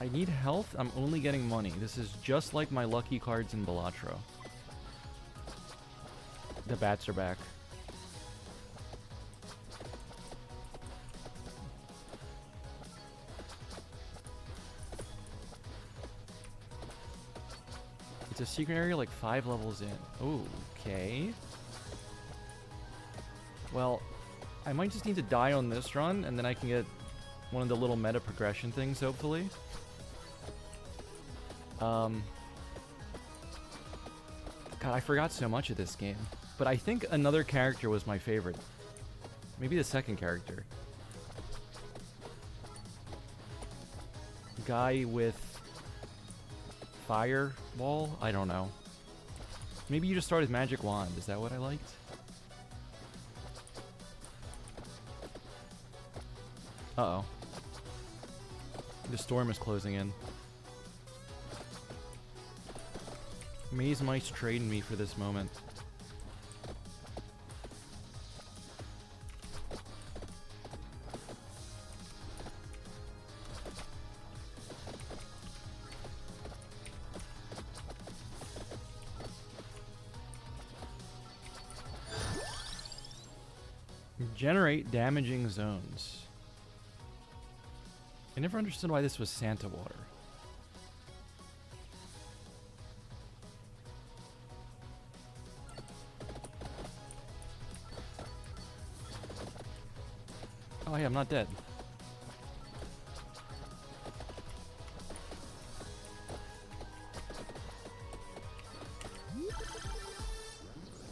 I need health. I'm only getting money. This is just like my lucky cards in Balatro. The bats are back. It's a secret area like 5 levels in. Okay. Well, I might just need to die on this run, and then I can get one of the little meta progression things, hopefully. God, I forgot so much of this game. But I think another character was my favorite. Maybe the second character. Guy with fireball? I don't know. Maybe you just start with magic wand. Is that what I liked? Uh-oh. The storm is closing in. Maze mice trained me for this moment. Generate damaging zones. I never understood why this was Santa water. Oh, hey, I'm not dead.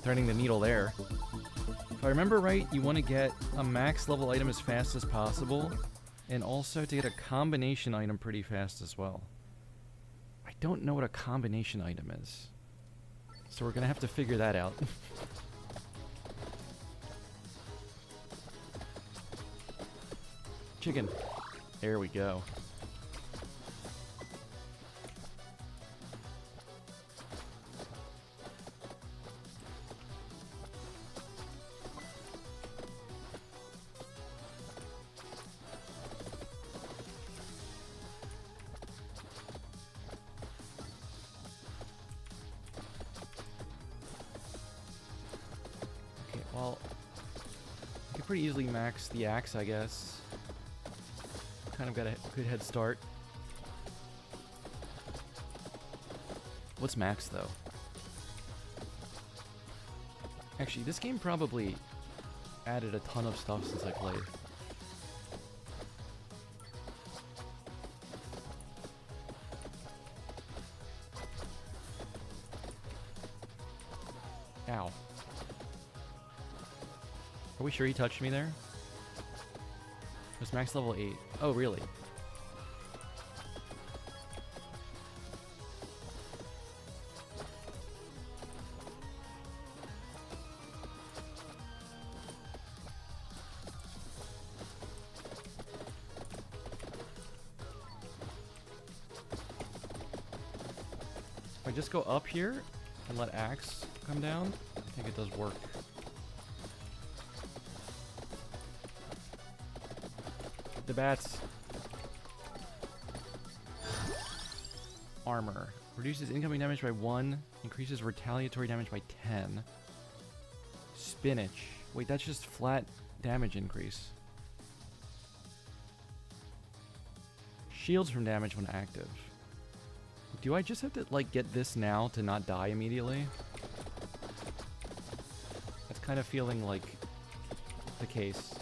Threading the needle there. If I remember right, you want to get a max level item as fast as possible, and also to get a combination item pretty fast as well. I don't know what a combination item is, so we're gonna have to figure that out. Chicken. There we go. pretty easily max the axe, I guess. Kind of got a good head start. What's max, though? Actually, this game probably added a ton of stuff since I played. Ow. Are we sure he touched me there? It was max level 8. Oh, really? If I just go up here and let axe come down, I think it does work. The bats. Armor. Reduces incoming damage by 1. Increases retaliatory damage by 10. Spinach. Wait, that's just flat damage increase. Shields from damage when active. Do I just have to, like, get this now to not die immediately? That's kind of feeling like the case.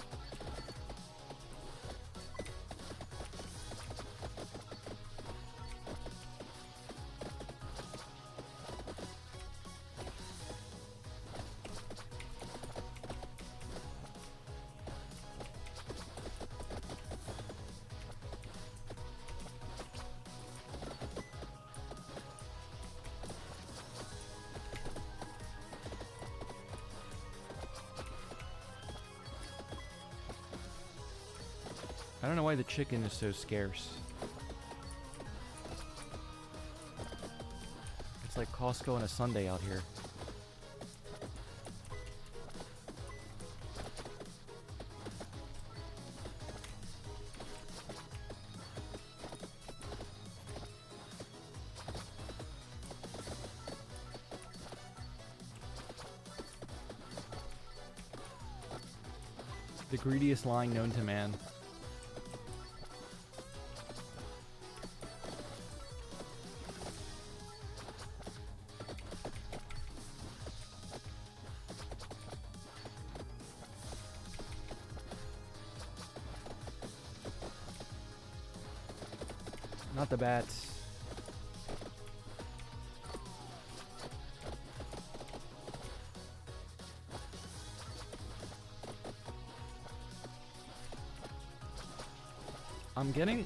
I don't know why the chicken is so scarce. It's like Costco on a Sunday out here. The greediest line known to man. Not the bats. I'm getting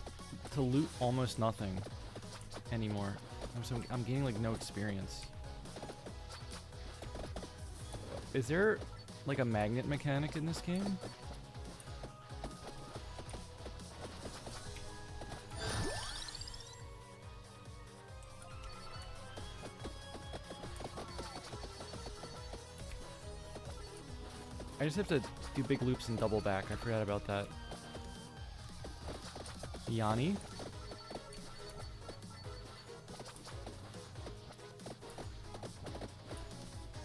to loot almost nothing anymore. I'm gaining like no experience. Is there like a magnet mechanic in this game? I just have to do big loops and double back. I forgot about that. Yanni?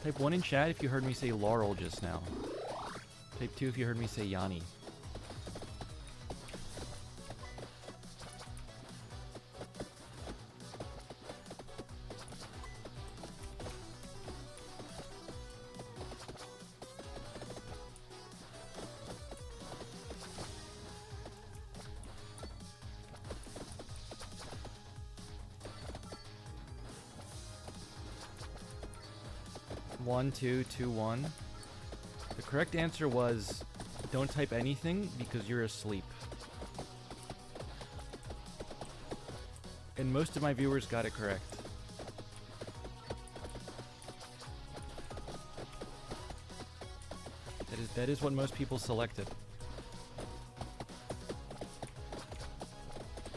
Type 1 in chat if you heard me say Laurel just now. Type 2 if you heard me say Yanni. One, two, two, one. The correct answer was don't type anything because you're asleep. And most of my viewers got it correct. That is what most people selected.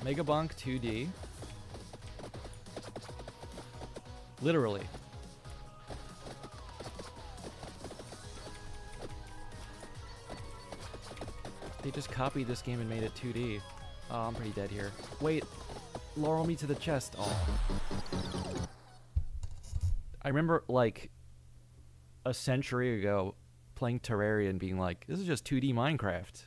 Megabonk 2D. Literally. They just copied this game and made it 2D. Oh, I'm pretty dead here. Wait, Laurel me to the chest. Oh. I remember, like, a century ago, playing Terraria and being like, this is just 2D Minecraft.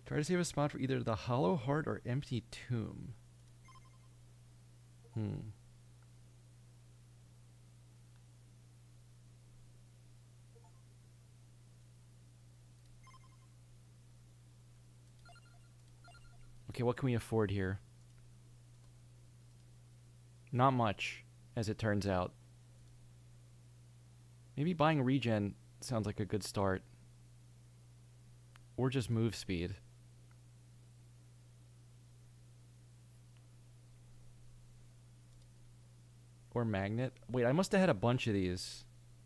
Try to save a spot for either the Hollow Heart or Empty Tomb. Okay, what can we afford here? Not much, as it turns out. Maybe buying regen sounds like a good start. Or just move speed. Or magnet. Wait, I must have had a bunch of these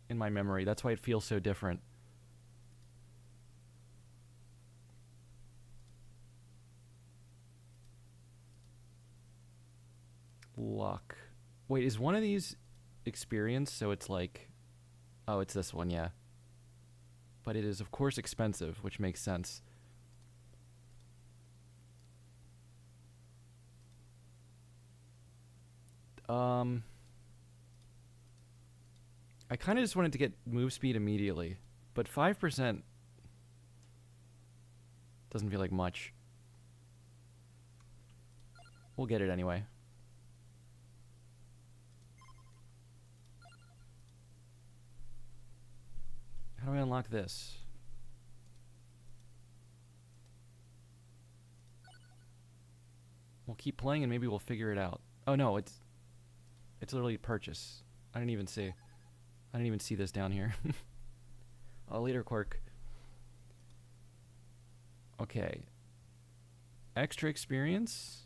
in my memory. That's why it feels so different. Luck. Wait, is one of these experience? So it's like... Oh, it's this one, yeah. But it is, of course, expensive, which makes sense. I kind of just wanted to get move speed immediately. But 5% doesn't feel like much. We'll get it anyway. How do I unlock this? We'll keep playing and maybe we'll figure it out. Oh no, it's literally purchase. I didn't even see. I didn't even see this down here. Oh, leader quirk. Okay. Extra experience.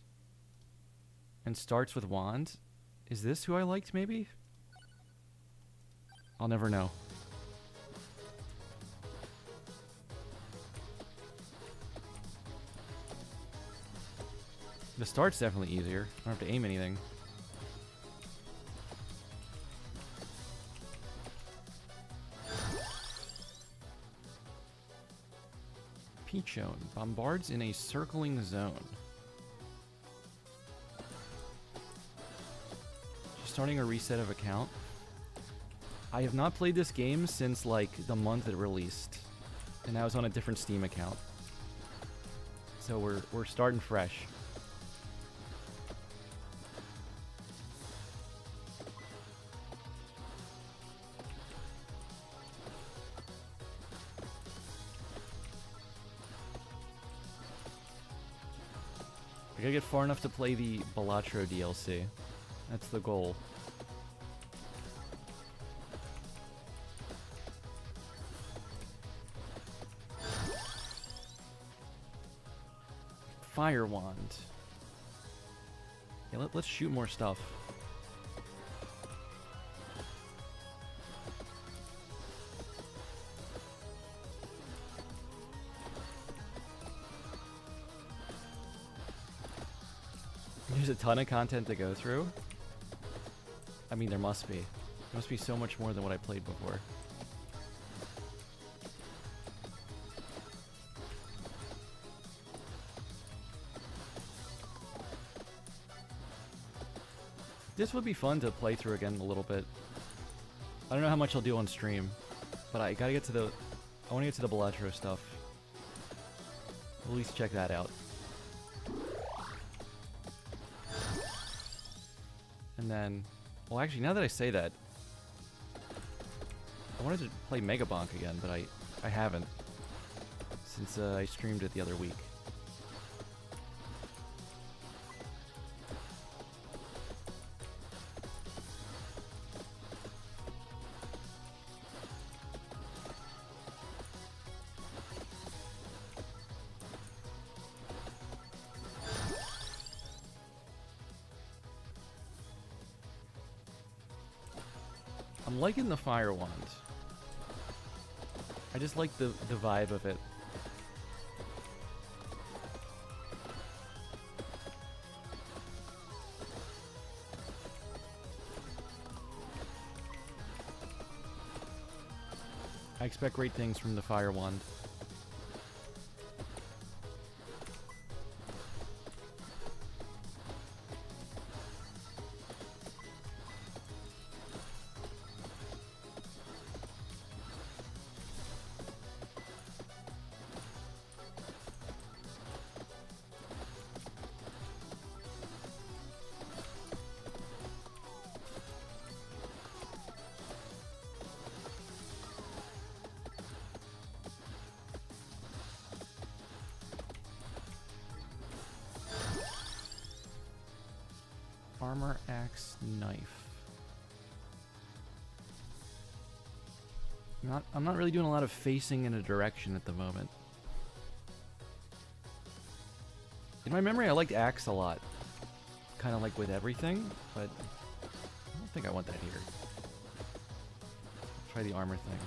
And starts with wand. Is this who I liked, maybe? I'll never know. The start's definitely easier. I don't have to aim anything. Peachone bombards in a circling zone. Just starting a reset of account. I have not played this game since like the month it released, and I was on a different Steam account. So we're starting fresh. I gotta get far enough to play the Balatro DLC. That's the goal. Fire wand. Yeah, let's shoot more stuff. There's a ton of content to go through. I mean, there must be. There must be so much more than what I played before. This would be fun to play through again a little bit. I don't know how much I'll do on stream, but I gotta get to the... I want to get to the Balatro stuff. At least check that out. And then... Well, actually, now that I say that... I wanted to play Megabonk again, but I haven't. Since I streamed it the other week. I'm liking the fire wand. I just like the vibe of it. I expect great things from the fire wand. Armor, axe, knife. I'm not really doing a lot of facing in a direction at the moment. In my memory, I liked axe a lot. Kind of like with everything, but I don't think I want that here. Try the armor thing.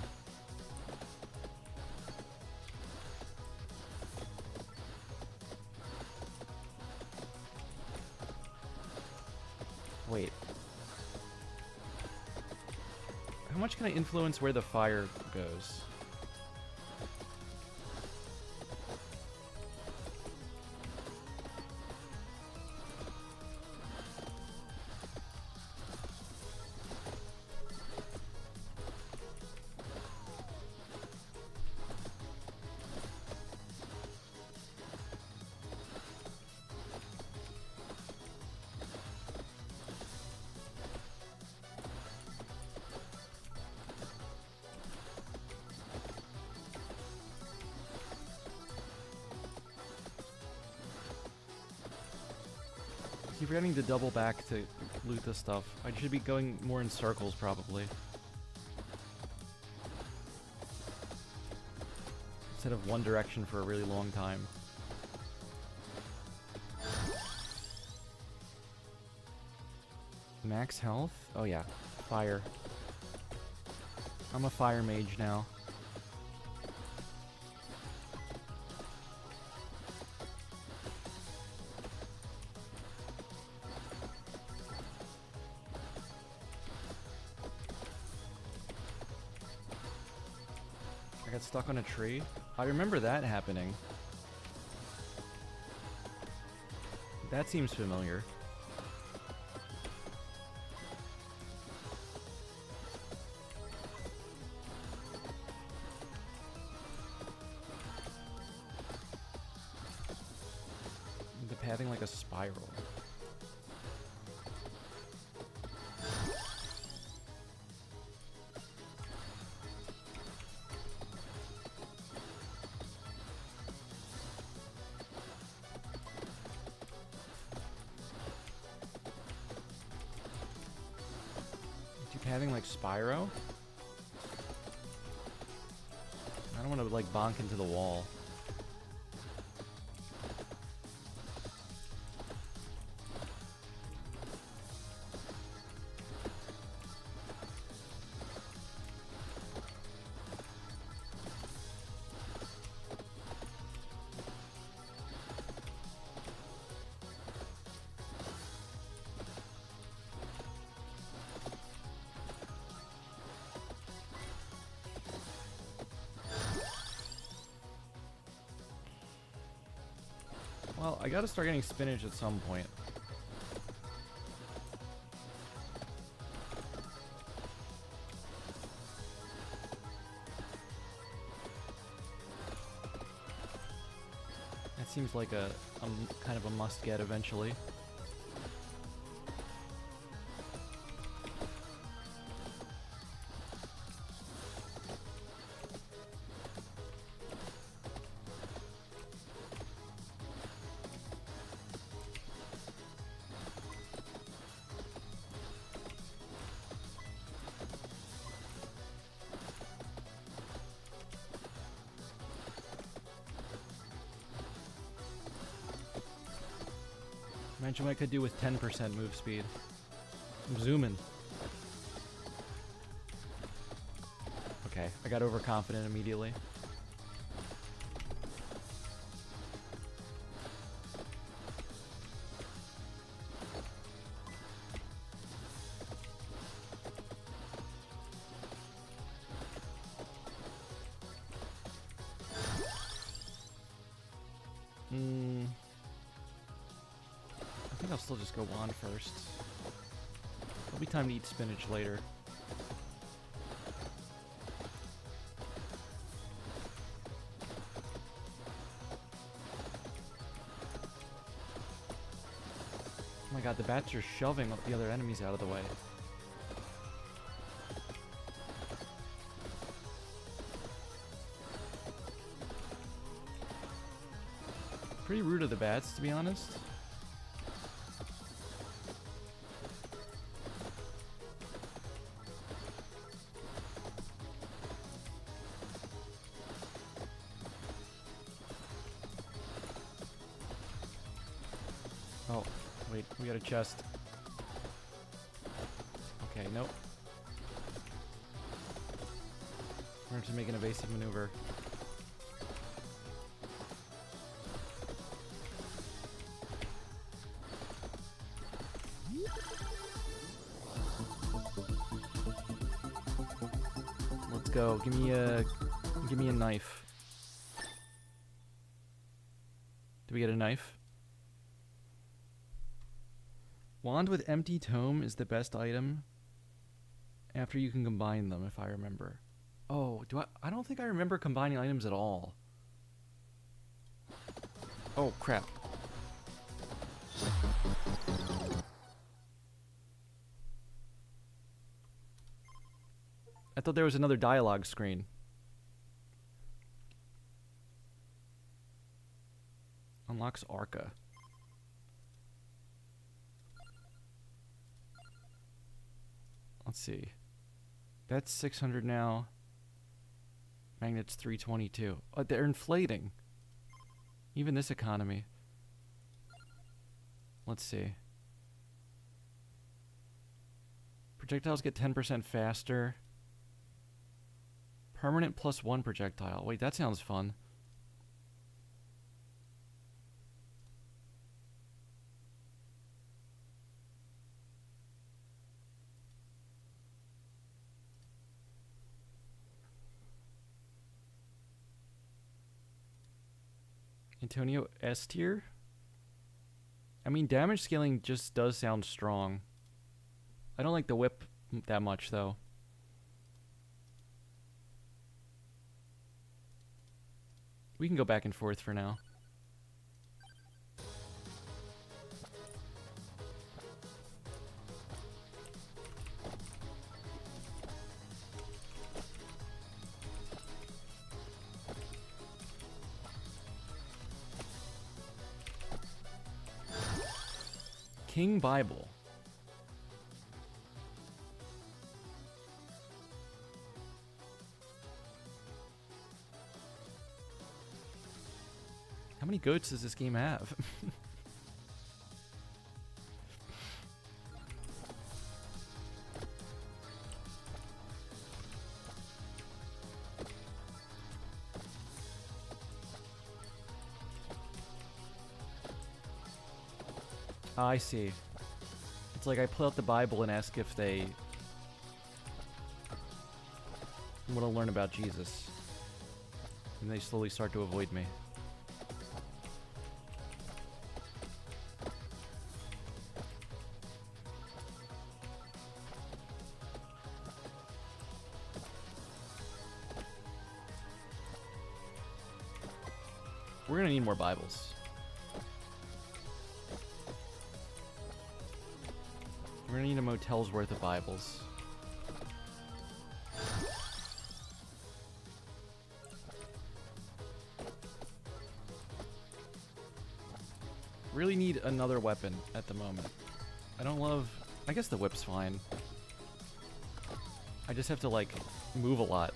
Wait. How much can I influence where the fire goes? I keep forgetting to double back to loot this stuff. I should be going more in circles, probably. Instead of one direction for a really long time. Max health? Oh yeah, fire. I'm a fire mage now. I got stuck on a tree. I remember that happening. That seems familiar. The pathing like a spiral. Having like Spyro? I don't want to like bonk into the wall. Well, I gotta start getting spinach at some point. That seems like a kind of a must-get eventually. Imagine what I could do with 10% move speed. I'm zooming. Okay, I got overconfident immediately. I think I'll still just go wand first. There'll be time to eat spinach later. Oh my god, the bats are shoving the other enemies out of the way. Pretty rude of the bats, to be honest. Oh, wait, we got a chest. Okay, nope. We're just making a basic maneuver. Let's go. Give me a knife. Do we get a knife? Wand with empty tome is the best item after you can combine them, if I remember. Oh, I don't think I remember combining items at all. Oh, crap. I thought there was another dialogue screen. Unlocks Arca. Let's see. That's 600 now. Magnet's 322. Oh, they're inflating. Even this economy. Let's see. Projectiles get 10% faster. Permanent +1 projectile. Wait, that sounds fun. Antonio S tier? I mean, damage scaling just does sound strong. I don't like the whip that much, though. We can go back and forth for now. King Bible. How many goats does this game have? I see. It's like I pull out the Bible and ask if they want to learn about Jesus. And they slowly start to avoid me. We're gonna need more Bibles. We're gonna need a motel's worth of Bibles. Really need another weapon at the moment. I don't love... I guess the whip's fine. I just have to, like, move a lot.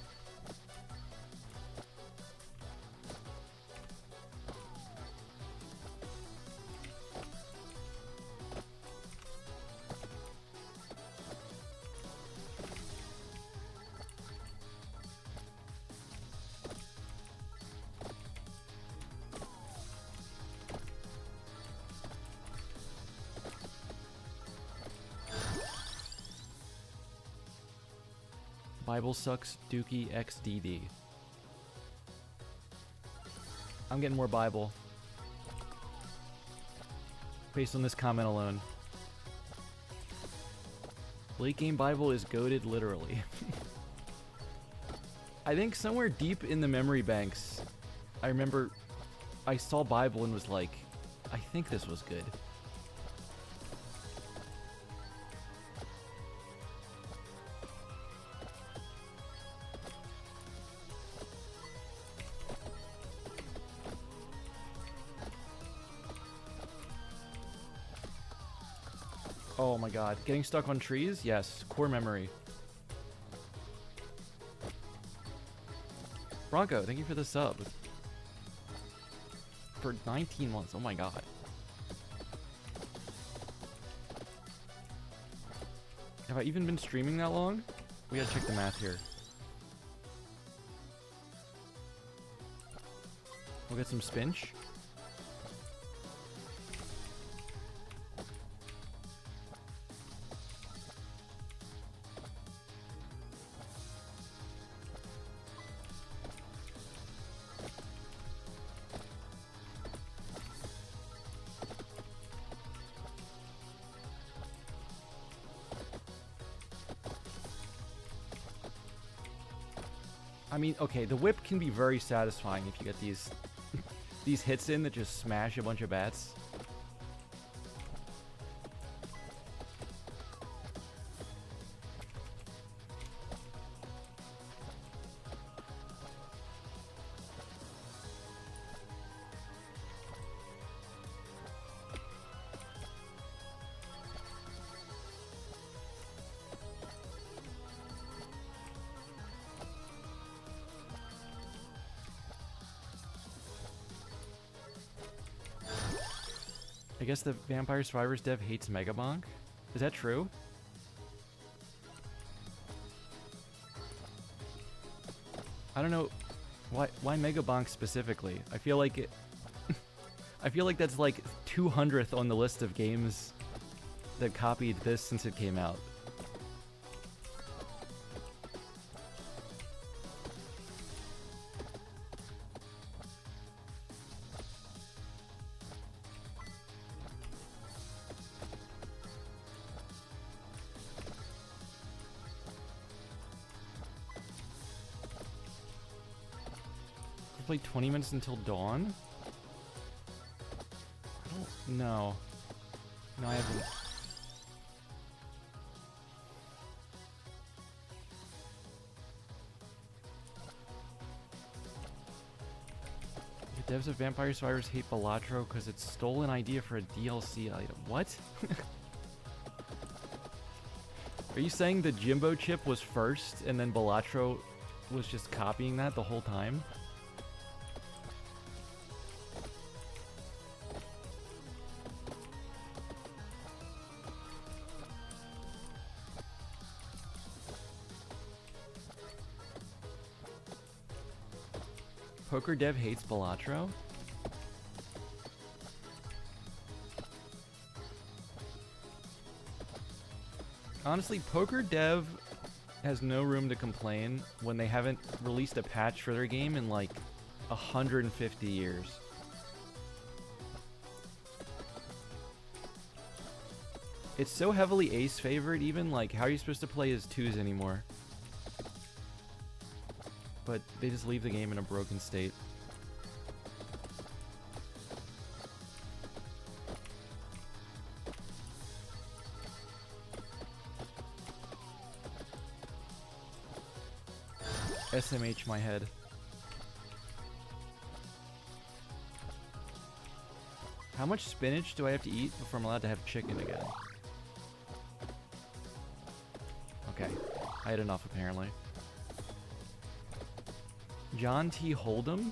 Bible sucks, Dookie XDD. I'm getting more Bible. Based on this comment alone. Late game Bible is goated literally. I think somewhere deep in the memory banks, I remember I saw Bible and was like, I think this was good. Oh my god. Getting stuck on trees? Yes. Core memory. Bronco, thank you for the sub. For 19 months. Oh my god. Have I even been streaming that long? We gotta check the math here. We'll get some spinach. I mean, okay, the whip can be very satisfying if you get these these hits in that just smash a bunch of bats. I guess the Vampire Survivors dev hates Megabonk? Is that true? I don't know why Megabonk specifically. I feel like it I feel like that's like 200th on the list of games that copied this since it came out. Play 20 minutes until dawn? I don't know. No, I haven't. The devs of Vampire Survivors hate Balatro because it's stolen idea for a DLC item. What? Are you saying the Jimbo chip was first and then Balatro was just copying that the whole time? Poker dev hates Balatro? Honestly, Poker dev has no room to complain when they haven't released a patch for their game in like 150 years. It's so heavily ace favored, even like how are you supposed to play as twos anymore? But they just leave the game in a broken state. SMH my head. How much spinach do I have to eat before I'm allowed to have chicken again? Okay, I had enough apparently. John T. Hold'em?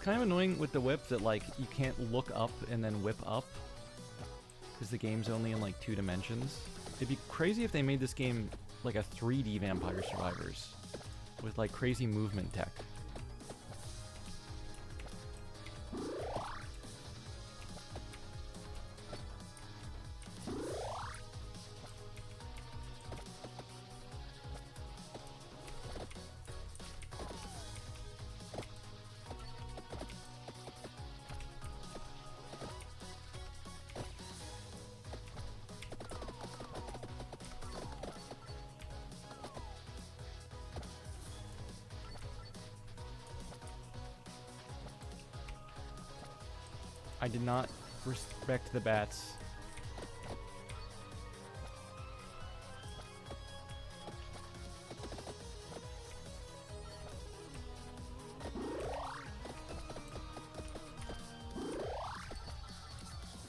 Kind of annoying with the whip that like you can't look up and then whip up because the game's only in like 2 dimensions. It'd be crazy if they made this game like a 3D Vampire Survivors with like crazy movement tech. I did not respect the bats.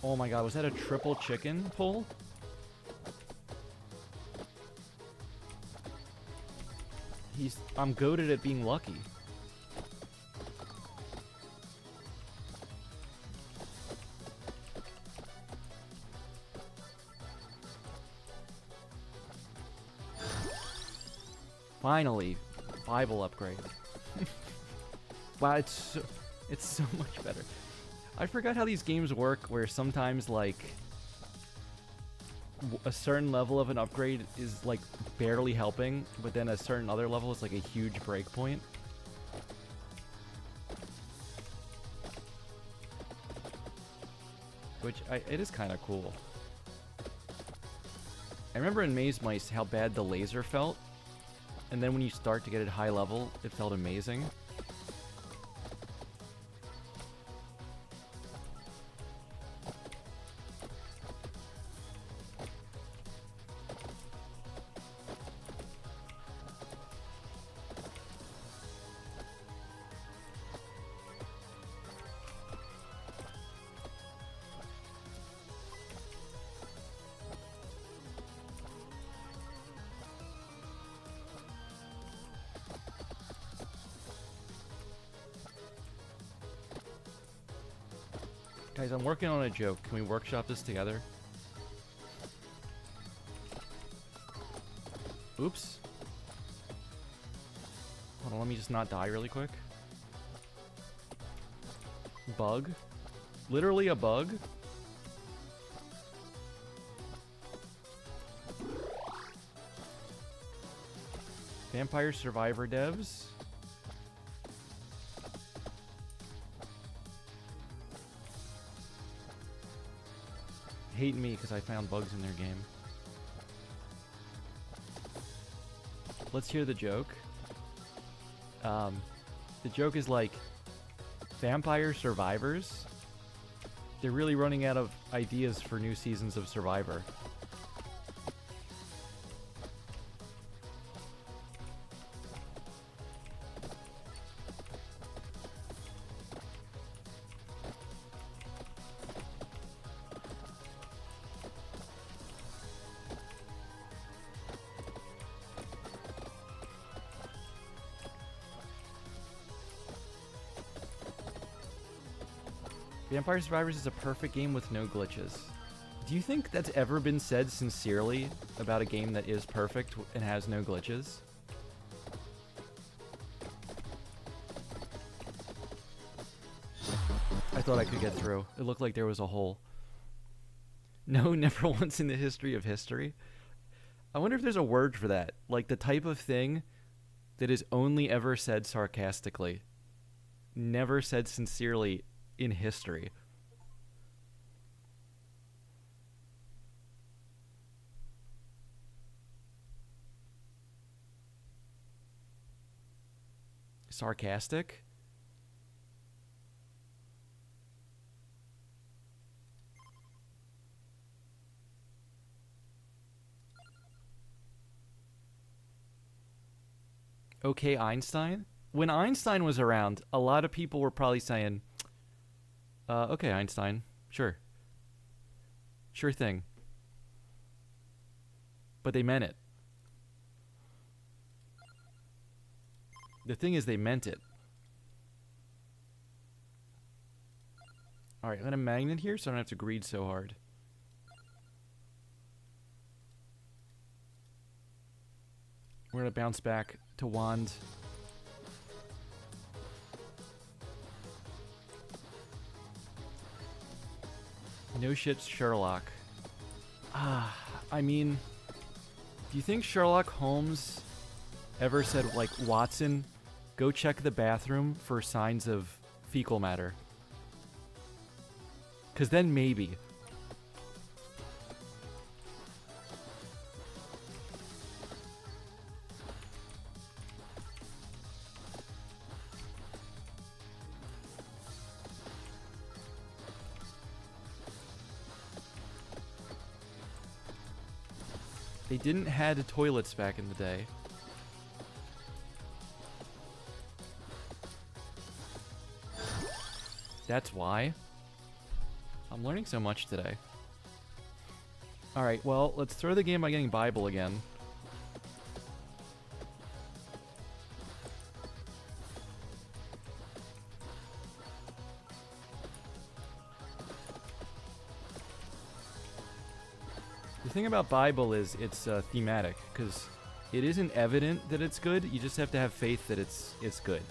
Oh my god, was that a triple chicken pull? I'm goated at being lucky. Finally, Bible upgrade. Wow, it's so much better. I forgot how these games work, where sometimes, like, a certain level of an upgrade is, like, barely helping, but then a certain other level is, like, a huge breakpoint. Which, it is kind of cool. I remember in Maze Mice how bad the laser felt, and then when you start to get it high level, it felt amazing. Guys, I'm working on a joke. Can we workshop this together? Oops. Hold on, let me just not die really quick. Bug. Literally a bug. Vampire Survivor devs. Hate me because I found bugs in their game. Let's hear the joke. The joke is like, Vampire Survivors? They're really running out of ideas for new seasons of Survivor. Vampire Survivors is a perfect game with no glitches. Do you think that's ever been said sincerely about a game that is perfect and has no glitches? I thought I could get through. It looked like there was a hole. No, never once in the history of history. I wonder if there's a word for that. Like the type of thing that is only ever said sarcastically. Never said sincerely in history. Sarcastic? Okay, Einstein? When Einstein was around, a lot of people were probably saying, okay, Einstein, sure. Sure thing. But they meant it. The thing is, they meant it. Alright, I'm gonna magnet here so I don't have to greed so hard. We're gonna bounce back to Wand. No shit, Sherlock. I mean, do you think Sherlock Holmes ever said, like, Watson, go check the bathroom for signs of fecal matter? 'Cause then maybe. They didn't had toilets back in the day. That's why. I'm learning so much today. Alright, well, let's throw the game by getting Bible again. The thing about Bible is it's thematic, because it isn't evident that it's good, you just have to have faith that it's good.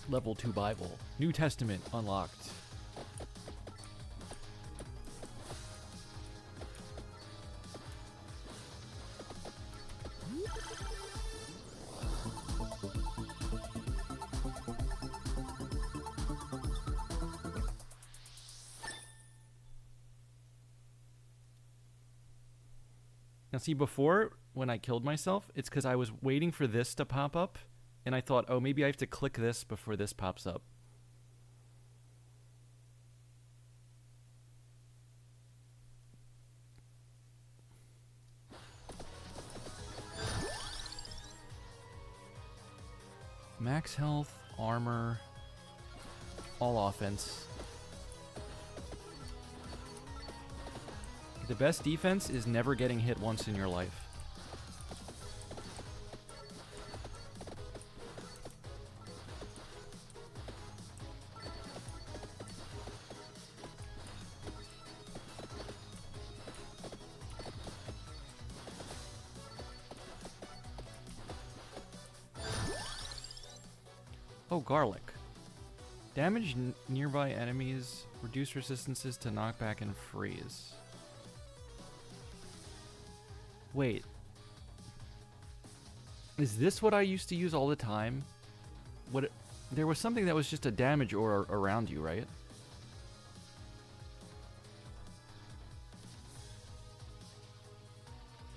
Level 2 Bible. New Testament unlocked. Now see, before, when I killed myself, it's because I was waiting for this to pop up. And I thought, oh, maybe I have to click this before this pops up. Max health, armor, all offense. The best defense is never getting hit once in your life. Oh, garlic. Damage nearby enemies, reduce resistances to knockback and freeze. Wait. Is this what I used to use all the time? There was something that was just a damage aura around you, right?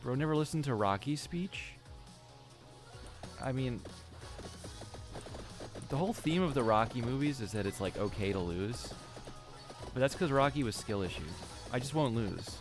Bro, never listened to Rocky's speech? I mean, the whole theme of the Rocky movies is that it's like okay to lose. But that's because Rocky was skill issues. I just won't lose.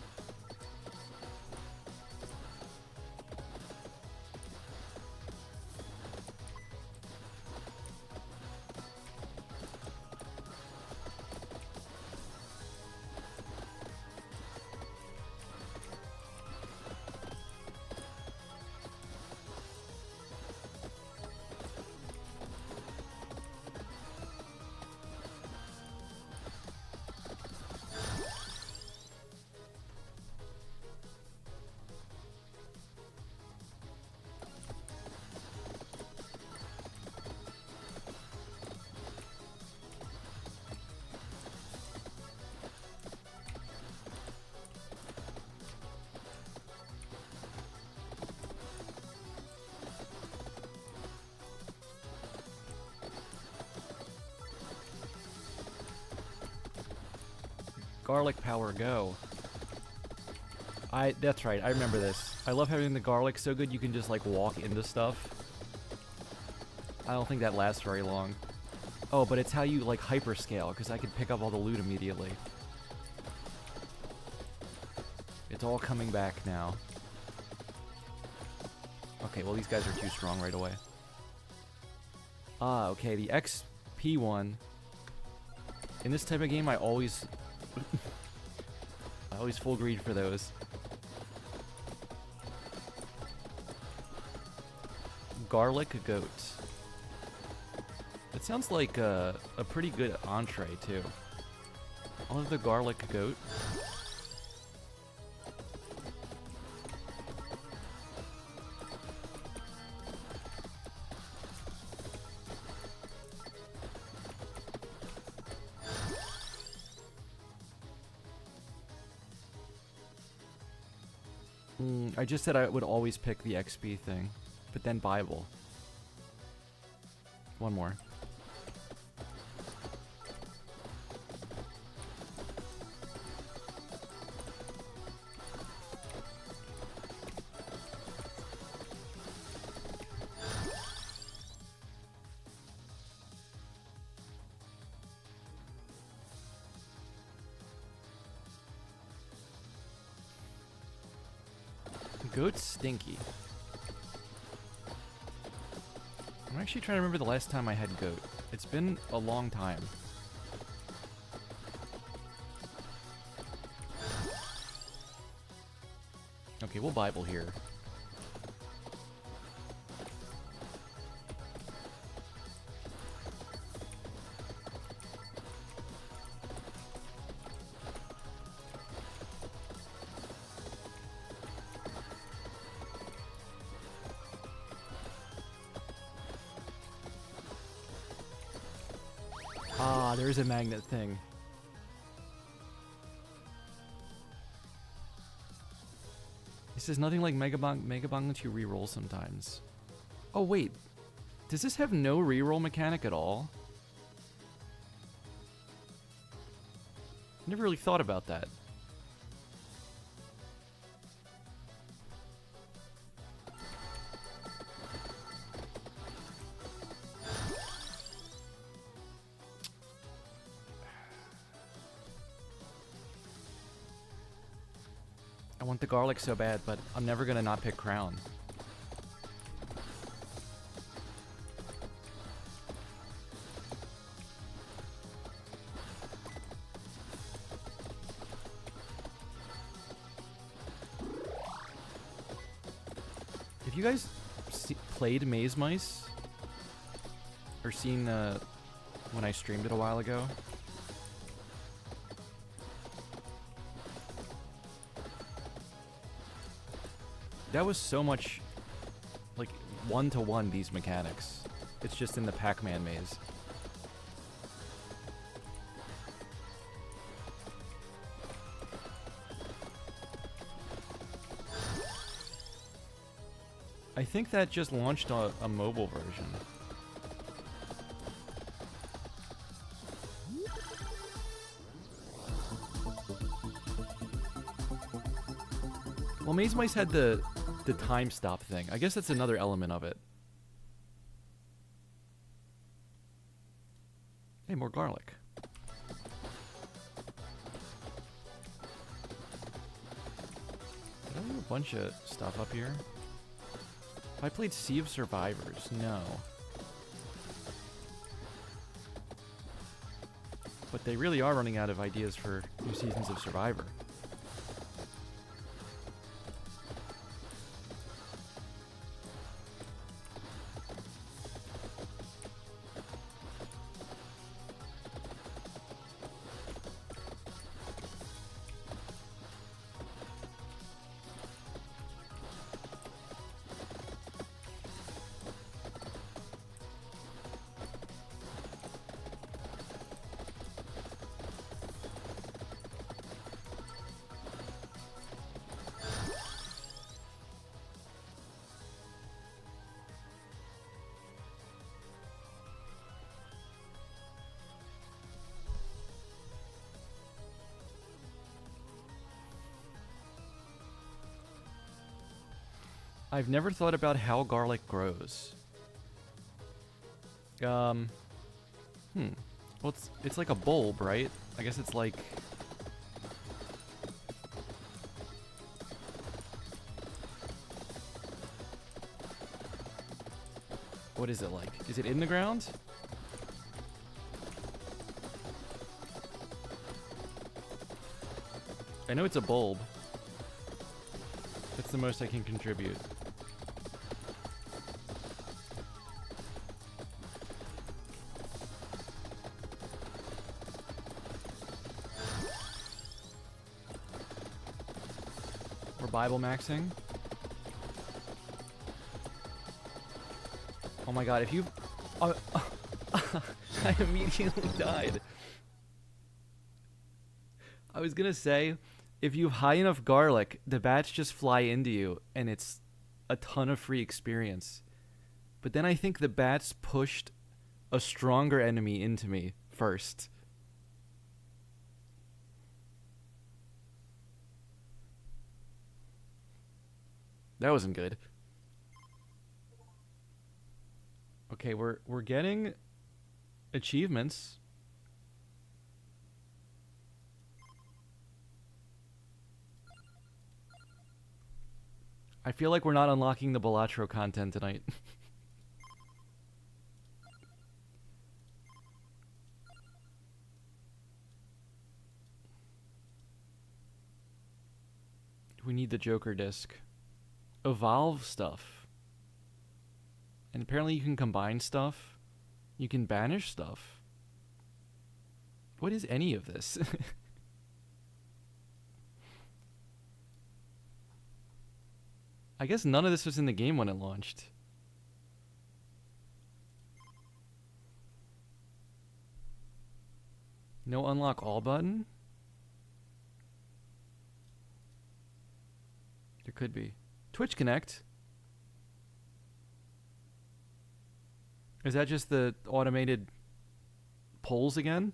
Garlic power, go. That's right, I remember this. I love having the garlic so good you can just like walk into stuff. I don't think that lasts very long. Oh, but it's how you like hyperscale, because I can pick up all the loot immediately. It's all coming back now. Okay, well these guys are too strong right away. Ah, okay, the XP one. In this type of game, I always full greed for those. Garlic goat. It sounds like a pretty good entree too. I'll have the garlic goat. I just said I would always pick the XP thing, but then Bible. One more. Goat's stinky. I'm actually trying to remember the last time I had goat. It's been a long time. Okay, we'll Bible here. Ah, there's a magnet thing. This is nothing like Megabang. Megabang lets you reroll sometimes. Oh wait, does this have no reroll mechanic at all? Never really thought about that. I want the garlic so bad, but I'm never gonna not pick Crown. Have you guys played Maze Mice? Or seen when I streamed it a while ago? That was so much, like, one-to-one, these mechanics. It's just in the Pac-Man maze. I think that just launched a mobile version. Well, Maze Mice had the time stop thing. I guess that's another element of it. Hey, more garlic. Did I do a bunch of stuff up here? Have I played Sea of Survivors? No. But they really are running out of ideas for new seasons of Survivor. I've never thought about how garlic grows. Well, it's like a bulb, right? I guess it's like... What is it like? Is it in the ground? I know it's a bulb. That's the most I can contribute. Bible maxing. Oh my god, if you... I immediately died. I was gonna say, if you have high enough garlic, the bats just fly into you, and it's a ton of free experience. But then I think the bats pushed a stronger enemy into me first. That wasn't good. Okay, we're getting achievements. I feel like we're not unlocking the Balatro content tonight. We need the Joker disc. Evolve stuff. And apparently you can combine stuff. You can banish stuff. What is any of this? I guess none of this was in the game when it launched. No unlock all button? There could be. Twitch Connect? Is that just the automated polls again?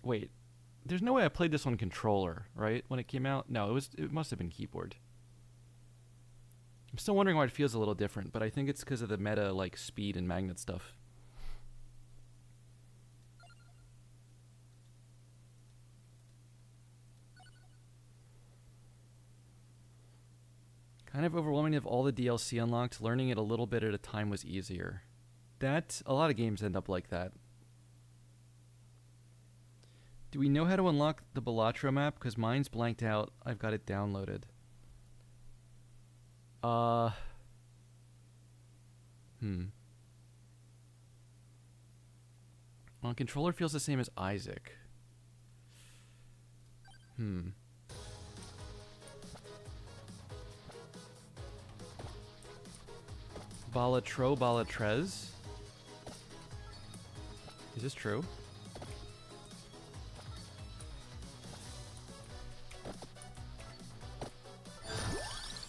Wait, there's no way I played this on controller, right? When it came out? No, it must have been keyboard. I'm still wondering why it feels a little different, but I think it's because of the meta, like, speed and magnet stuff. Kind of overwhelming to have all the DLC unlocked. Learning it a little bit at a time was easier. A lot of games end up like that. Do we know how to unlock the Balatro map? Because mine's blanked out. I've got it downloaded. On controller feels the same as Isaac. Balatro, Balatrez. Is this true?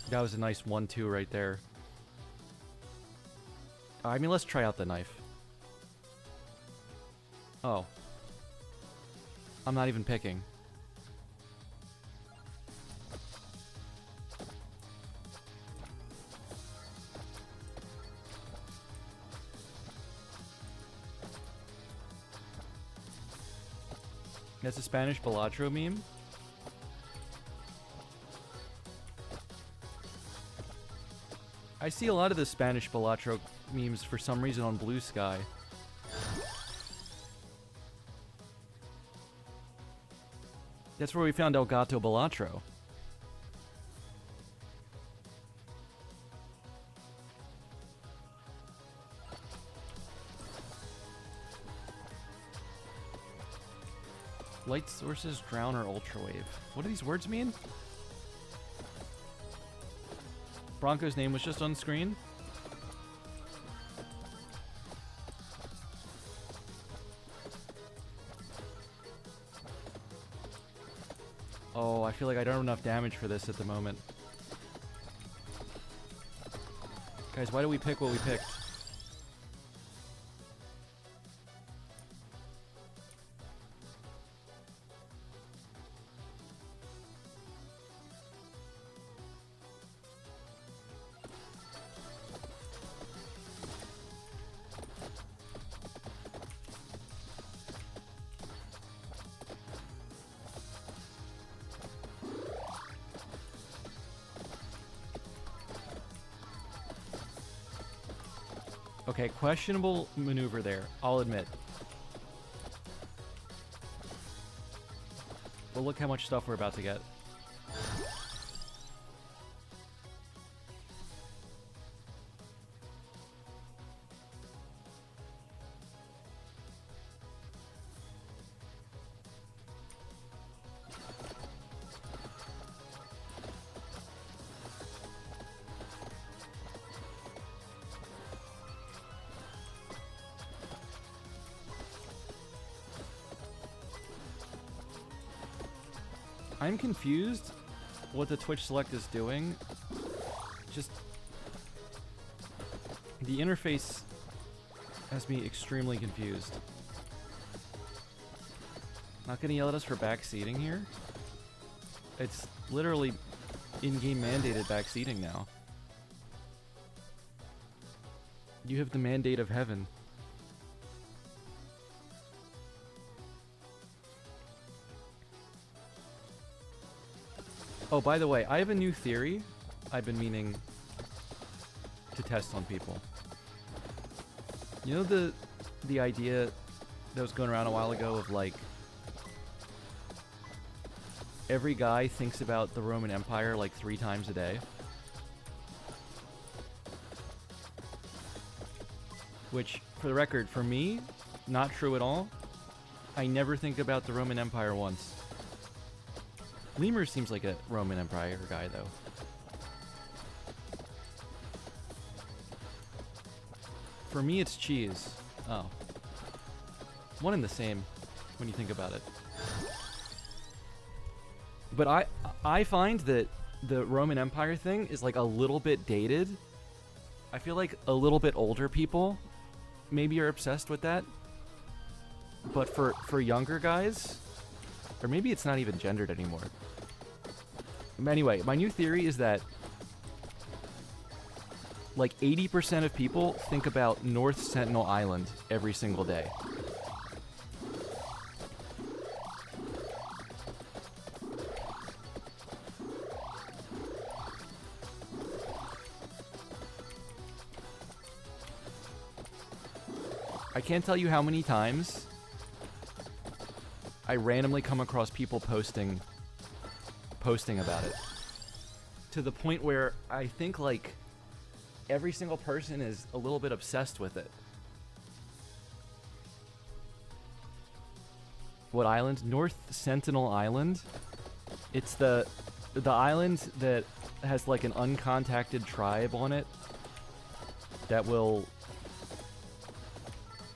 That was a nice 1-2 right there. I mean, let's try out the knife. Oh. I'm not even picking. That's a Spanish Balatro meme? I see a lot of the Spanish Balatro memes for some reason on Blue Sky. That's where we found El Gato Balatro. Light sources, drown, or ultrawave. What do these words mean? Bronco's name was just on screen. Oh, I feel like I don't have enough damage for this at the moment. Guys, why do we pick what we picked? Okay, questionable maneuver there, I'll admit. But look how much stuff we're about to get. I'm confused what the Twitch Select is doing. Just the interface has me extremely confused. Not gonna yell at us for backseating here. It's literally in-game mandated backseating now. You have the mandate of heaven. Oh, by the way, I have a new theory I've been meaning to test on people. You know the idea that was going around a while ago of like every guy thinks about the Roman Empire like 3 times a day? Which, for the record, for me, not true at all. I never think about the Roman Empire once. Lemur seems like a Roman Empire guy, though. For me, it's cheese. Oh. One and the same, when you think about it. But I find that the Roman Empire thing is like a little bit dated. I feel like a little bit older people maybe are obsessed with that. But for younger guys, or maybe it's not even gendered anymore. Anyway, my new theory is that like 80% of people think about North Sentinel Island every single day. I can't tell you how many times I randomly come across people posting about it. To the point where I think like every single person is a little bit obsessed with it. What island? North Sentinel Island. It's the island that has like an uncontacted tribe on it that will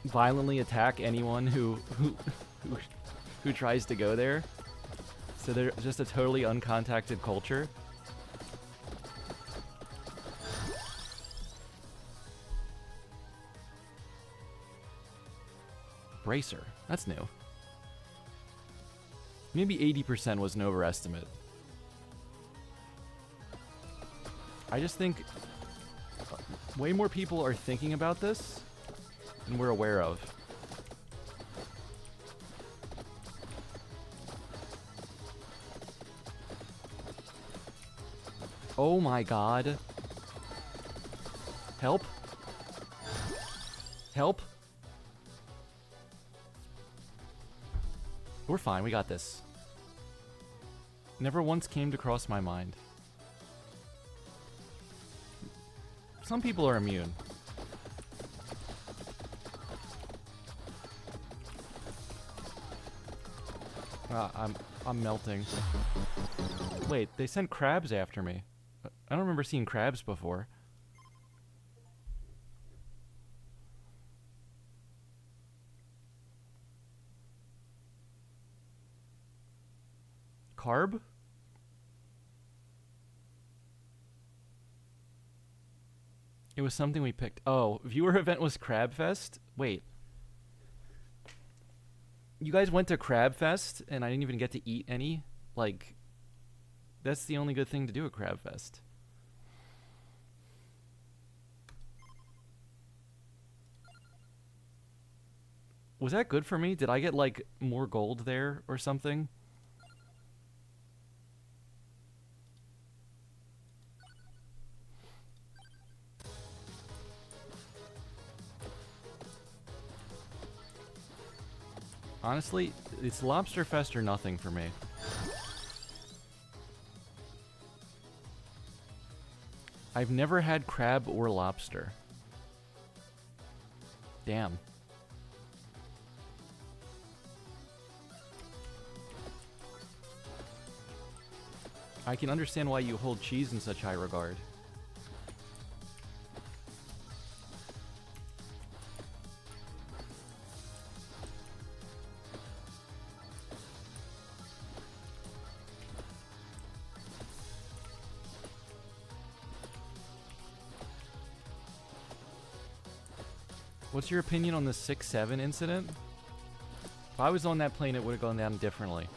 violently attack anyone who tries to go there. So they're just a totally uncontacted culture. Bracer. That's new. Maybe 80% was an overestimate. I just think way more people are thinking about this than we're aware of. Oh my god. Help. Help. We're fine, we got this. Never once came to cross my mind. Some people are immune. I'm melting. Wait, they sent crabs after me. I don't remember seeing crabs before. Carb? It was something we picked. Oh, viewer event was Crab Fest? Wait. You guys went to Crab Fest and I didn't even get to eat any? Like, that's the only good thing to do at Crab Fest. Was that good for me? Did I get, like, more gold there or something? Honestly, it's Lobster Fest or nothing for me. I've never had crab or lobster. Damn. I can understand why you hold cheese in such high regard. What's your opinion on the 6-7 incident? If I was on that plane, it would have gone down differently.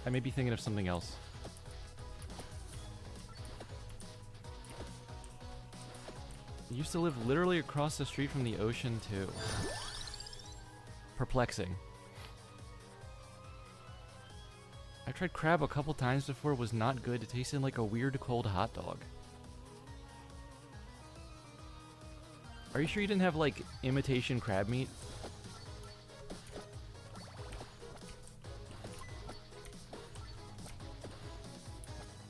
I may be thinking of something else. I used to live literally across the street from the ocean, too. Perplexing. I tried crab a couple times before, was not good. It tasted like a weird cold hot dog. Are you sure you didn't have, like, imitation crab meat?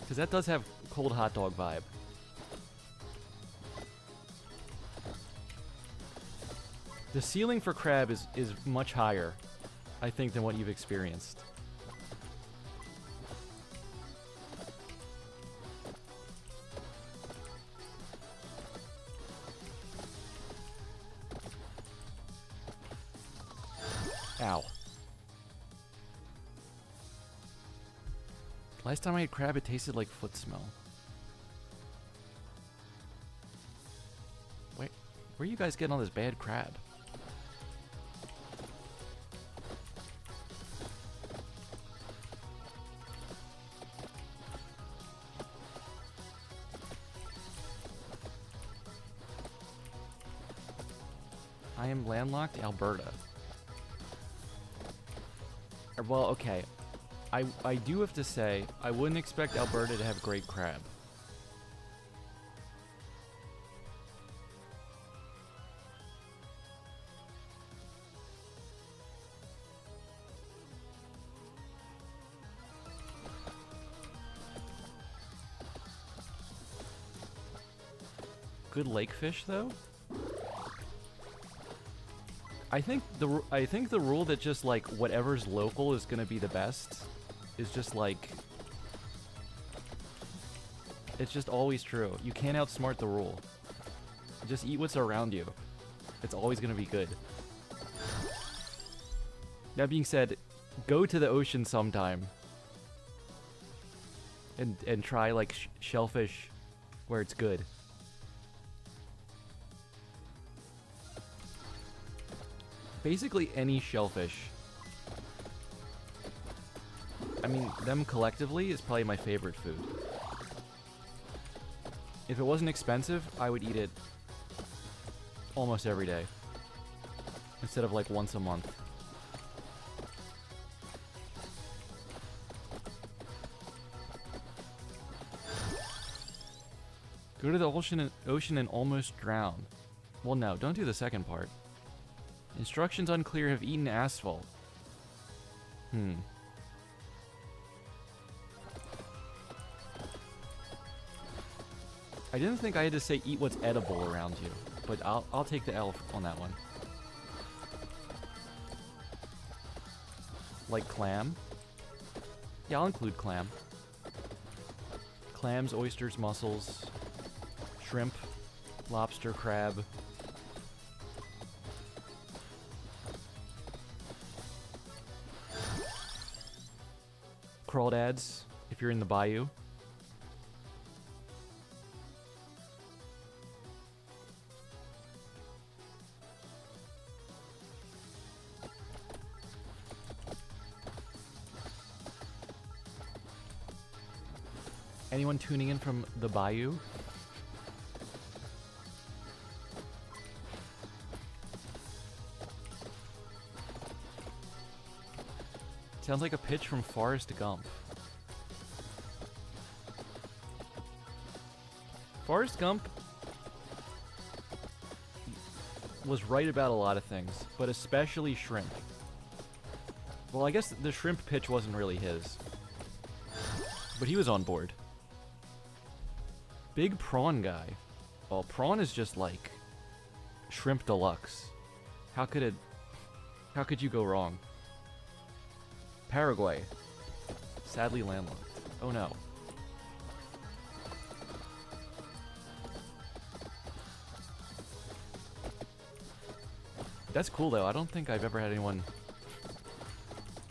Because that does have cold hot dog vibe. The ceiling for crab is much higher, I think, than what you've experienced. Ow. Last time I had crab, it tasted like foot smell. Wait, where are you guys getting all this bad crab? I am landlocked, Alberta. Well, okay. I do have to say, I wouldn't expect Alberta to have great crab. Good lake fish, though? I think the rule that just, like, whatever's local is gonna be the best is just, like... It's just always true. You can't outsmart the rule. Just eat what's around you. It's always gonna be good. That being said, go to the ocean sometime. And try, like, shellfish where it's good. Basically any shellfish. I mean, them collectively is probably my favorite food. If it wasn't expensive, I would eat it almost every day. Instead of like once a month. Go to the ocean and almost drown. Well, no, don't do the second part. Instructions unclear, have eaten asphalt. I didn't think I had to say eat what's edible around you, but I'll take the L on that one. Like clam? Yeah, I'll include clam. Clams, oysters, mussels, shrimp, lobster, crab. Crawdads, if you're in the bayou. Anyone tuning in from the bayou? Sounds like a pitch from Forrest Gump. Forrest Gump was right about a lot of things, but especially shrimp. Well, I guess the shrimp pitch wasn't really his, but he was on board. Big prawn guy. Well, prawn is just like shrimp deluxe. How could you go wrong? Paraguay. Sadly landlocked. Oh no. That's cool though. I don't think I've ever had anyone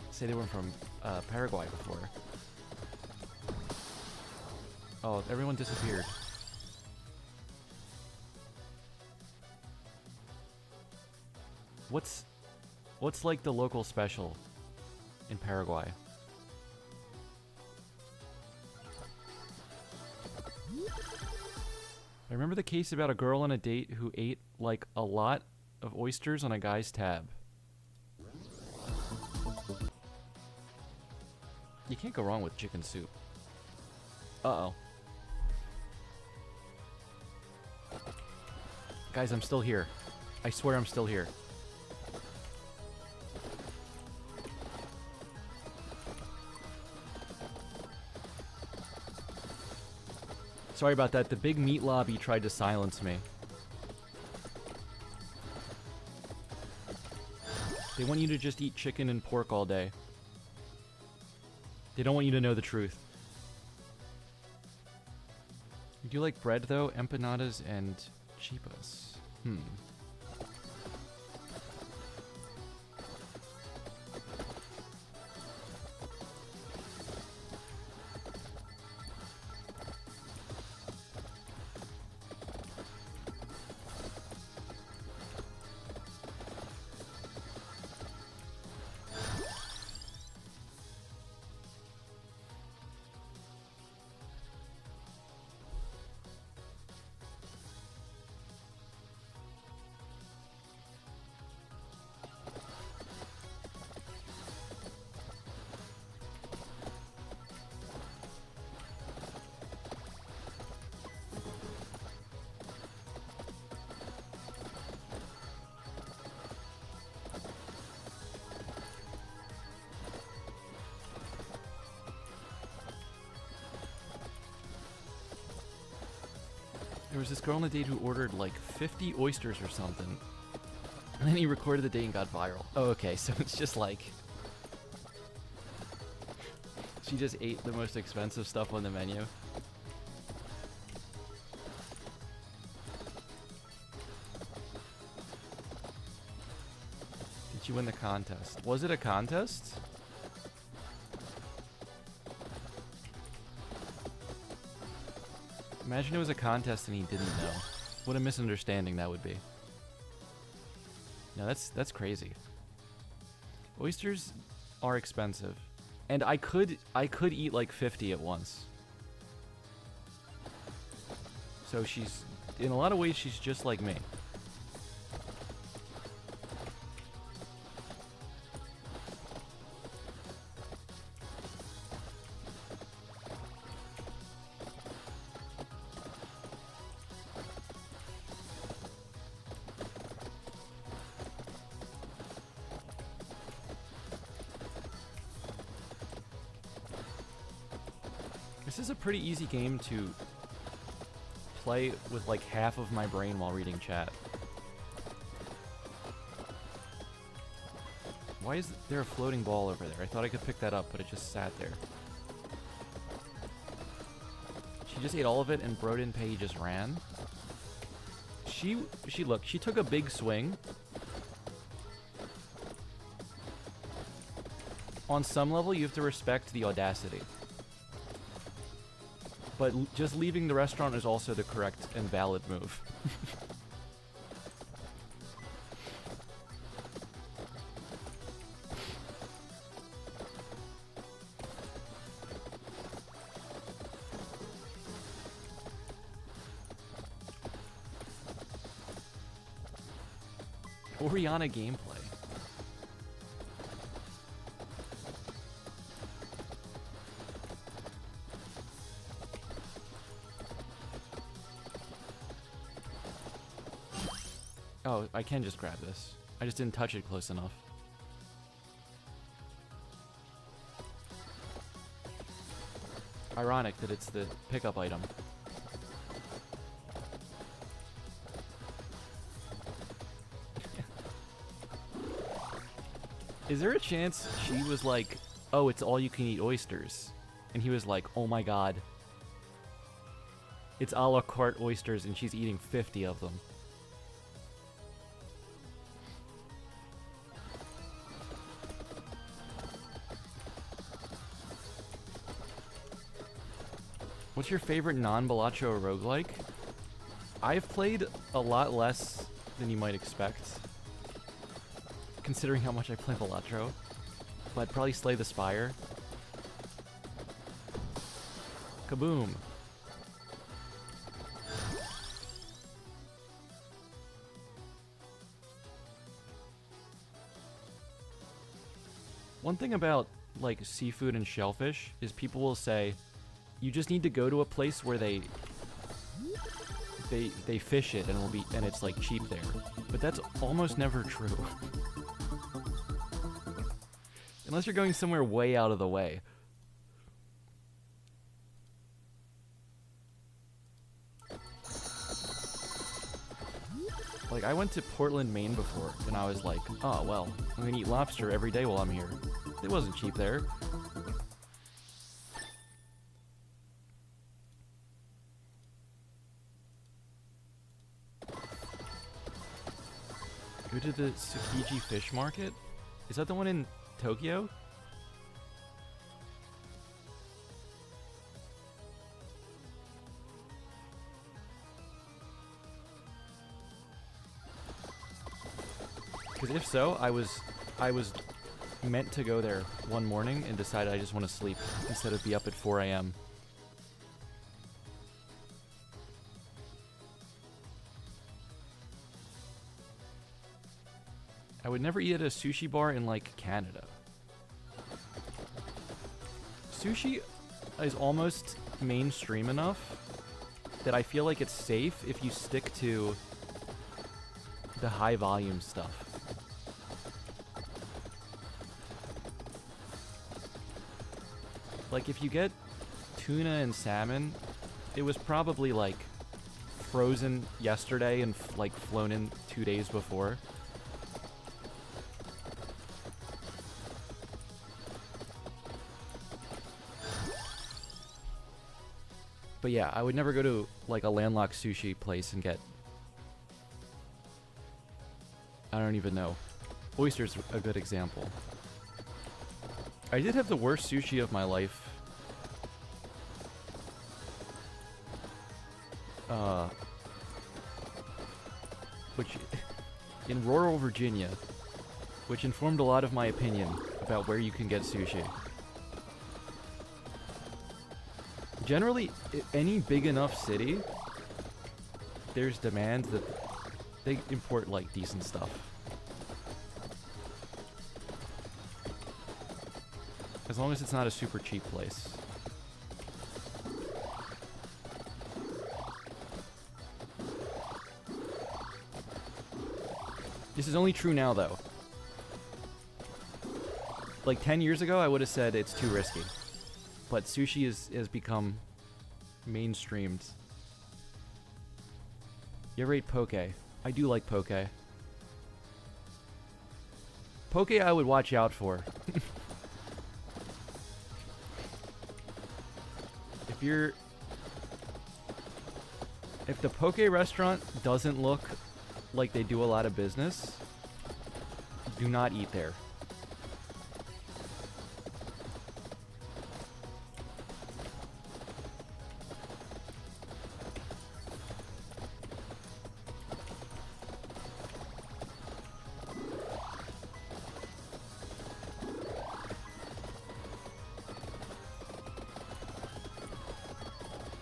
say they were from Paraguay before. Oh, everyone disappeared. What's like the local special in Paraguay? I remember the case about a girl on a date who ate like a lot of oysters on a guy's tab. You can't go wrong with chicken soup. Uh-oh. Guys, I'm still here. I swear I'm still here. Sorry about that. The big meat lobby tried to silence me. They want you to just eat chicken and pork all day. They don't want you to know the truth. You do like bread, though? Empanadas and chipas. There was this girl on a date who ordered like 50 oysters or something. And then he recorded the date and got viral. Oh, okay, so it's just like... She just ate the most expensive stuff on the menu. Did she win the contest? Was it a contest? Imagine it was a contest and he didn't know. What a misunderstanding that would be. No, that's crazy. Oysters are expensive. And I could eat like 50 at once. So she's, in a lot of ways, she's just like me. This is a pretty easy game to play with like half of my brain while reading chat. Why is there a floating ball over there? I thought I could pick that up, but it just sat there. She just ate all of it and bro didn't pay, he just ran. She took a big swing. On some level, you have to respect the audacity. But just leaving the restaurant is also the correct and valid move. Oriana gameplay. Oh, I can just grab this. I just didn't touch it close enough. Ironic that it's the pickup item. Is there a chance she was like, oh, it's all you can eat oysters? And he was like, oh my god. It's a la carte oysters and she's eating 50 of them. What's your favorite non-Balatro roguelike? I've played a lot less than you might expect, considering how much I play Balatro. But I'd probably Slay the Spire. Kaboom. One thing about, like, seafood and shellfish is people will say, you just need to go to a place where they fish it and it's like cheap there. But that's almost never true. Unless you're going somewhere way out of the way. Like, I went to Portland, Maine before, and I was like, oh, well, I'm gonna eat lobster every day while I'm here. It wasn't cheap there. Go to the Tsukiji Fish Market? Is that the one in Tokyo? Because if so, I was meant to go there one morning and decided I just want to sleep instead of be up at 4 a.m. I would never eat at a sushi bar in, like, Canada. Sushi is almost mainstream enough that I feel like it's safe if you stick to the high volume stuff. Like, if you get tuna and salmon, it was probably, like, frozen yesterday and, like, flown in 2 days before. But yeah, I would never go to, like, a landlocked sushi place and get... I don't even know. Oyster's a good example. I did have the worst sushi of my life. Which... in rural Virginia. Which informed a lot of my opinion about where you can get sushi. Generally, any big enough city, there's demand that they import, like, decent stuff. As long as it's not a super cheap place. This is only true now, though. Like, 10 years ago, I would have said it's too risky. But sushi has become mainstreamed. You ever ate poke? I do like poke. Poke I would watch out for. If the poke restaurant doesn't look like they do a lot of business, do not eat there.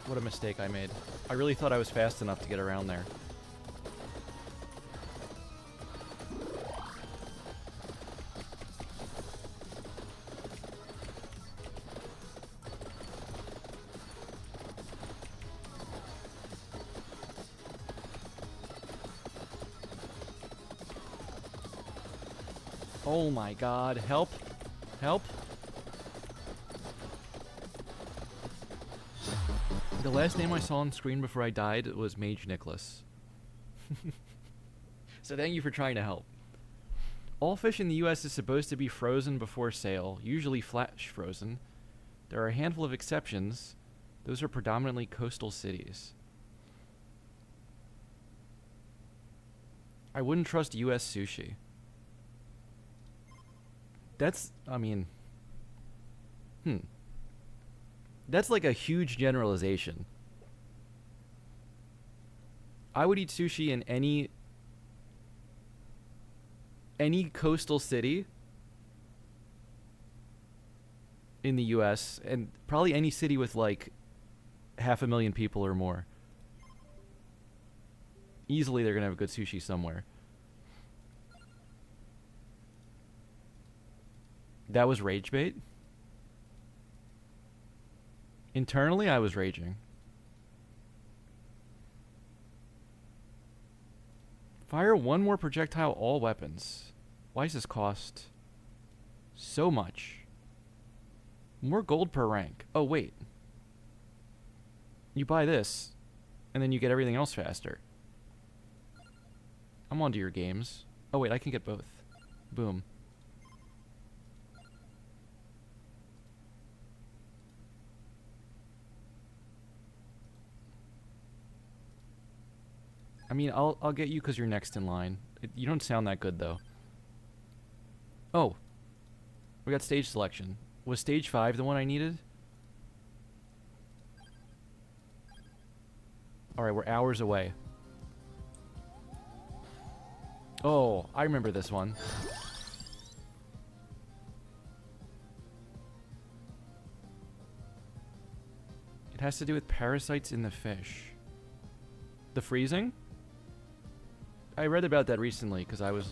What a mistake I made. I really thought I was fast enough to get around there. Oh my god, help! Help! The last name I saw on screen before I died was Mage Nicholas. So thank you for trying to help. All fish in the US is supposed to be frozen before sale, usually flash frozen. There are a handful of exceptions. Those are predominantly coastal cities. I wouldn't trust US sushi. That's, I mean... That's like a huge generalization. I would eat sushi in any coastal city in the US, and probably any city with like 500,000 people or more. Easily they're gonna have good sushi somewhere. That was rage bait. Internally, I was raging. Fire one more projectile, all weapons. Why does this cost so much? More gold per rank. Oh, wait. You buy this, and then you get everything else faster. I'm onto your games. Oh, wait, I can get both. Boom. I mean, I'll get you because you're next in line. You don't sound that good, though. Oh. We got stage selection. Was stage 5 the one I needed? Alright, we're hours away. Oh, I remember this one. It has to do with parasites in the fish. The freezing? I read about that recently because I was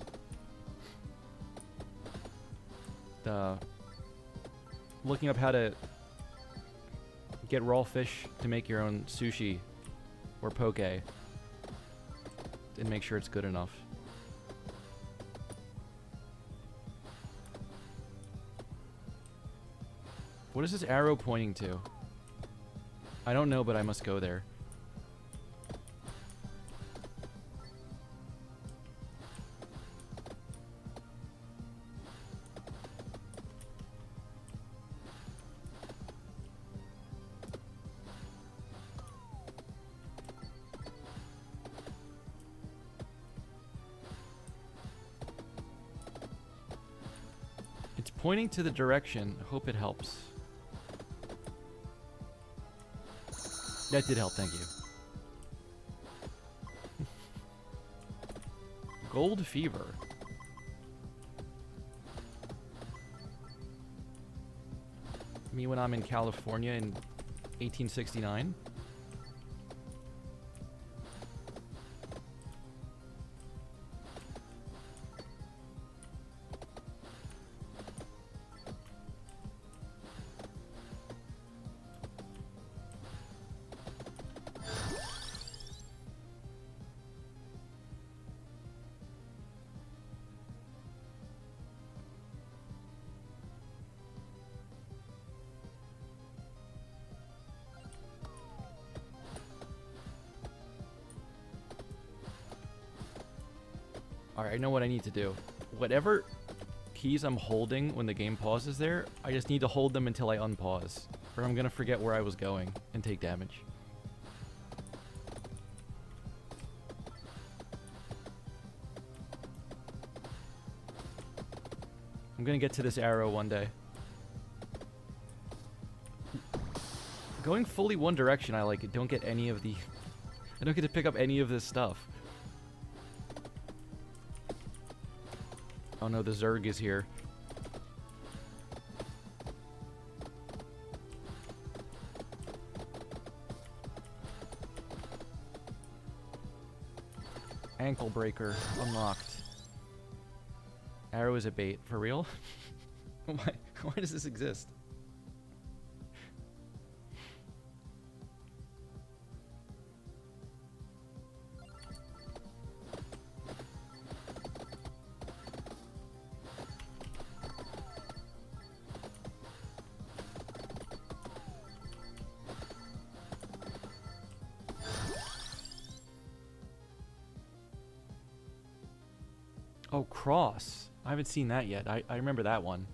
looking up how to get raw fish to make your own sushi or poke and make sure it's good enough. What is this arrow pointing to? I don't know, but I must go there. It's pointing to the direction. Hope it helps. That did help, thank you. Gold fever. Me when I'm in California in 1869. Alright, I know what I need to do. Whatever keys I'm holding when the game pauses there, I just need to hold them until I unpause. Or I'm gonna forget where I was going and take damage. I'm gonna get to this arrow one day. Going fully one direction, I like it. Don't get any of the... I don't get to pick up any of this stuff. Oh no, the Zerg is here. Ankle breaker unlocked. Arrow is a bait. For real? Why does this exist? Oh, cross. I haven't seen that yet. I remember that one.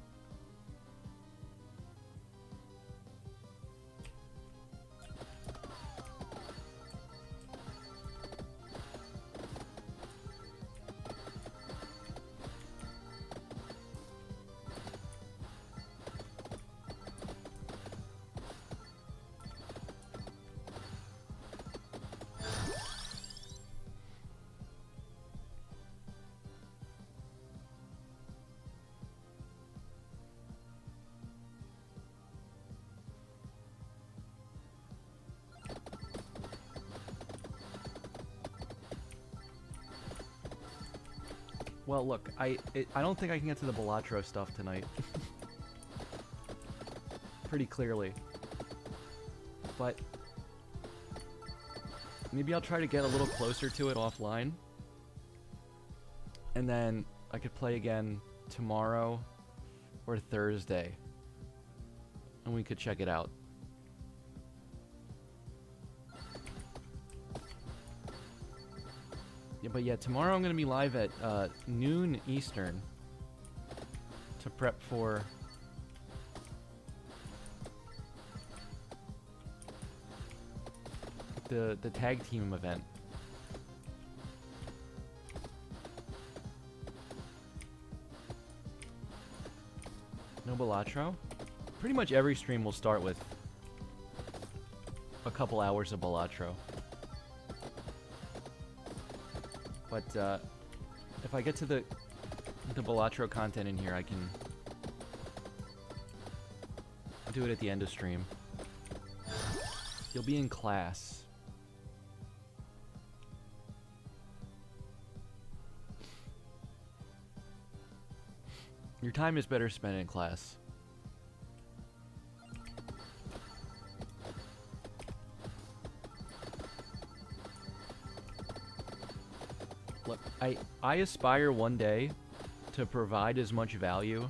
Well, look, I don't think I can get to the Balatro stuff tonight. Pretty clearly. But maybe I'll try to get a little closer to it offline. And then I could play again tomorrow or Thursday. And we could check it out. Yeah, but yeah, tomorrow I'm going to be live at noon Eastern to prep for the tag team event. No Balatro? Pretty much every stream will start with a couple hours of Balatro. But if I get to the Balatro content in here, I can do it at the end of stream. You'll be in class. Your time is better spent in class. Look, I aspire one day to provide as much value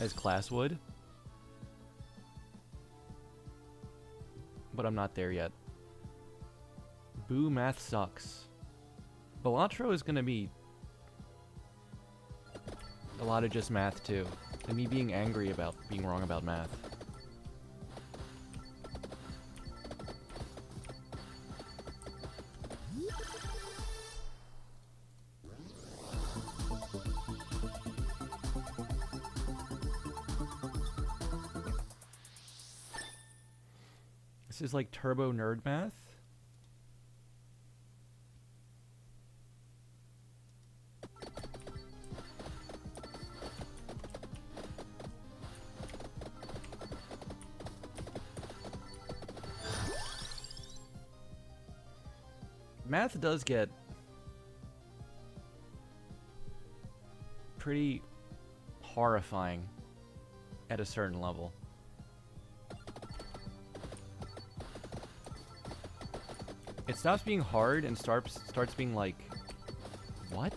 as class would. But I'm not there yet. Boo, math sucks. Balatro is gonna be a lot of just math too. And me being angry about being wrong about math. This is like turbo nerd math. Math does get pretty horrifying at a certain level. It stops being hard and starts being like, what?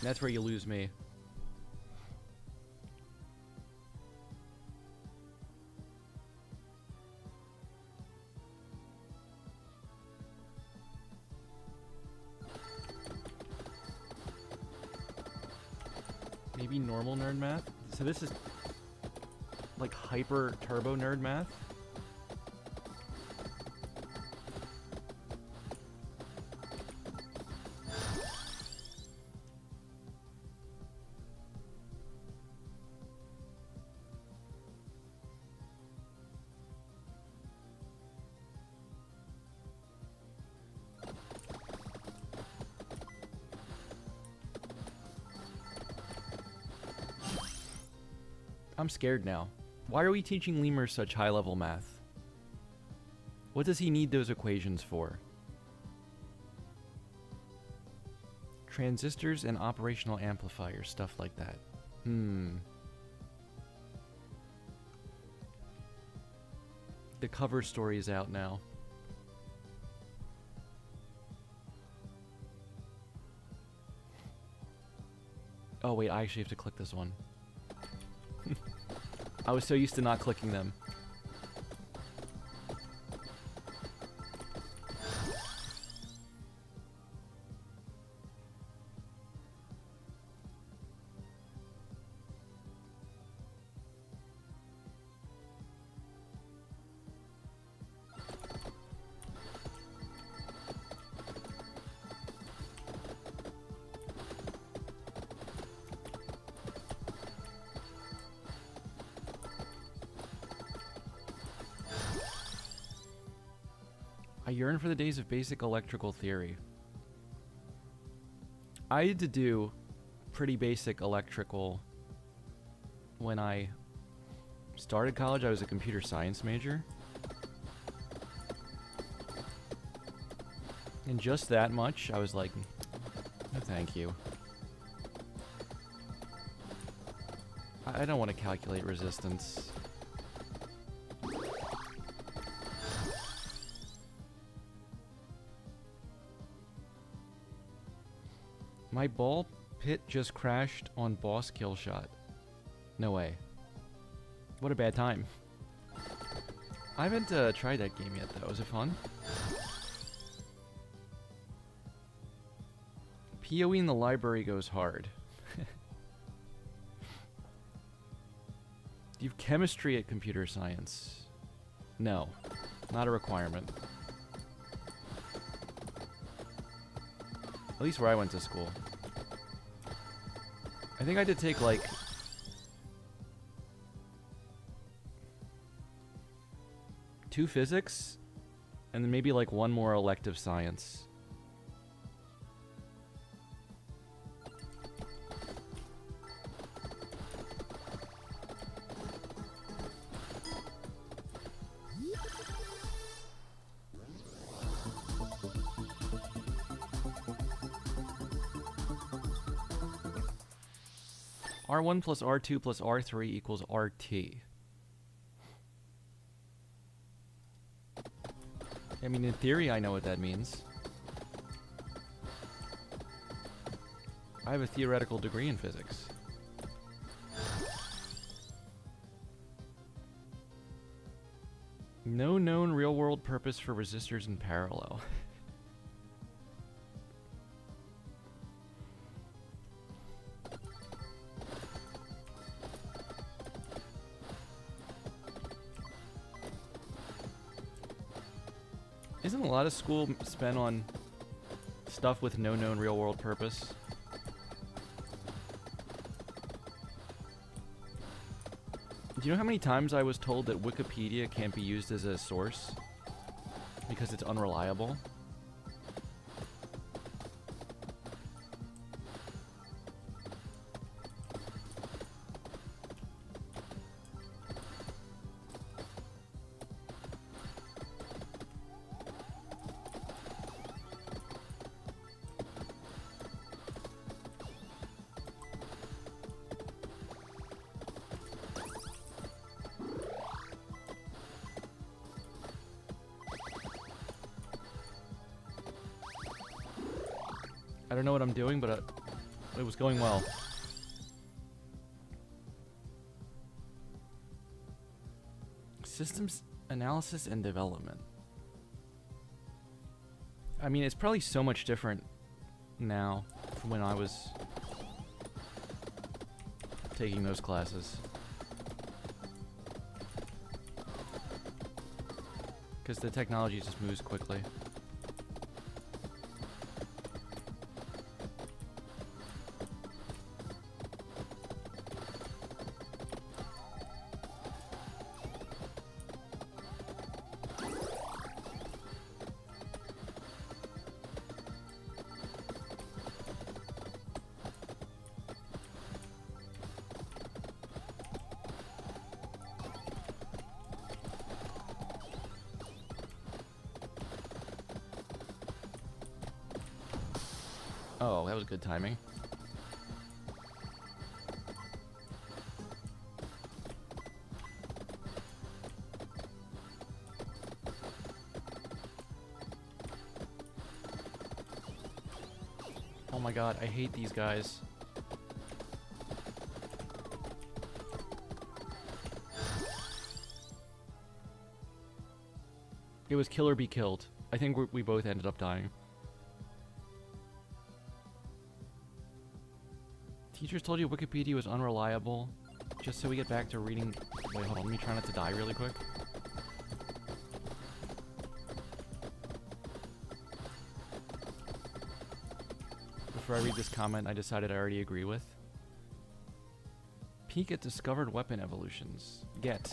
That's where you lose me. Maybe normal nerd math? So this is like hyper turbo nerd math? I'm scared now. Why are we teaching Lemur such high-level math? What does he need those equations for? Transistors and operational amplifiers, stuff like that. The cover story is out now. Oh wait, I actually have to click this one. I was so used to not clicking them. I yearn for the days of basic electrical theory. I had to do pretty basic electrical when I started college, I was a computer science major. And just that much, I was like, no thank you. I don't want to calculate resistance. My ball pit just crashed on boss kill shot. No way. What a bad time. I haven't tried that game yet though. Is it fun? PoE in the library goes hard. Do you have chemistry at computer science? No. Not a requirement. At least where I went to school. I think I did take like 2 physics and then maybe like 1 more elective science. R1 plus R2 plus R3 equals RT. I mean, in theory, I know what that means. I have a theoretical degree in physics. No known real-world purpose for resistors in parallel. Isn't a lot of school spent on stuff with no known real-world purpose? Do you know how many times I was told that Wikipedia can't be used as a source because it's unreliable? I don't know what I'm doing, but it was going well. Systems analysis and development. I mean, it's probably so much different now from when I was taking those classes. Because the technology just moves quickly. Oh, that was good timing. Oh my god, I hate these guys. It was kill or be killed. I think we both ended up dying. Teachers told you Wikipedia was unreliable, just so we get back to reading. Wait, hold on, let me try not to die really quick. Before I read this comment, I decided I already agree with. Peek at discovered weapon evolutions. Get.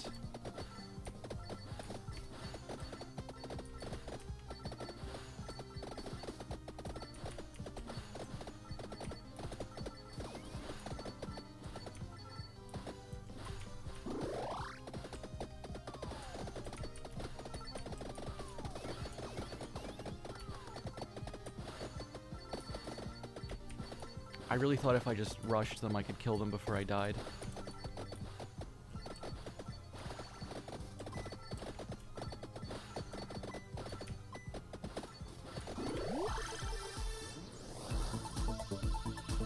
I really thought if I just rushed them, I could kill them before I died.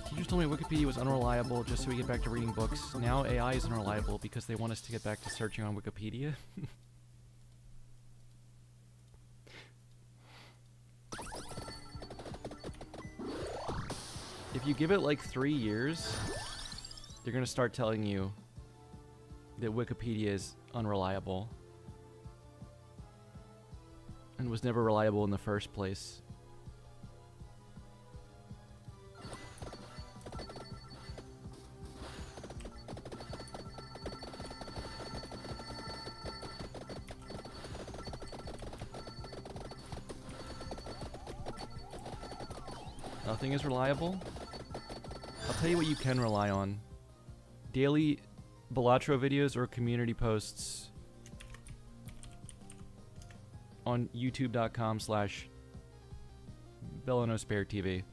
Teachers told me Wikipedia was unreliable just so we get back to reading books. Now AI is unreliable because they want us to get back to searching on Wikipedia. If you give it like 3 years, they're gonna start telling you that Wikipedia is unreliable and was never reliable in the first place. Nothing is reliable. I'll tell you what you can rely on. Daily Balatro videos or community posts on youtube.com/BellanoSpareTV.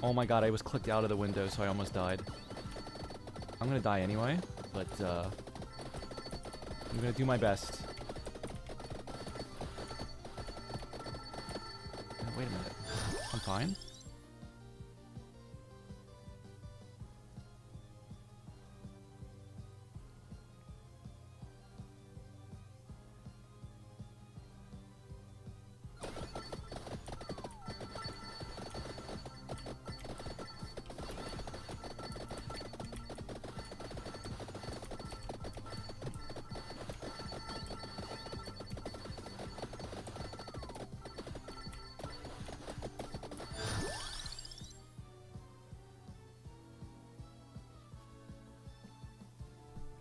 Oh my god, I was clicked out of the window, so I almost died. I'm gonna die anyway, but I'm gonna do my best. Wait a minute. I'm fine.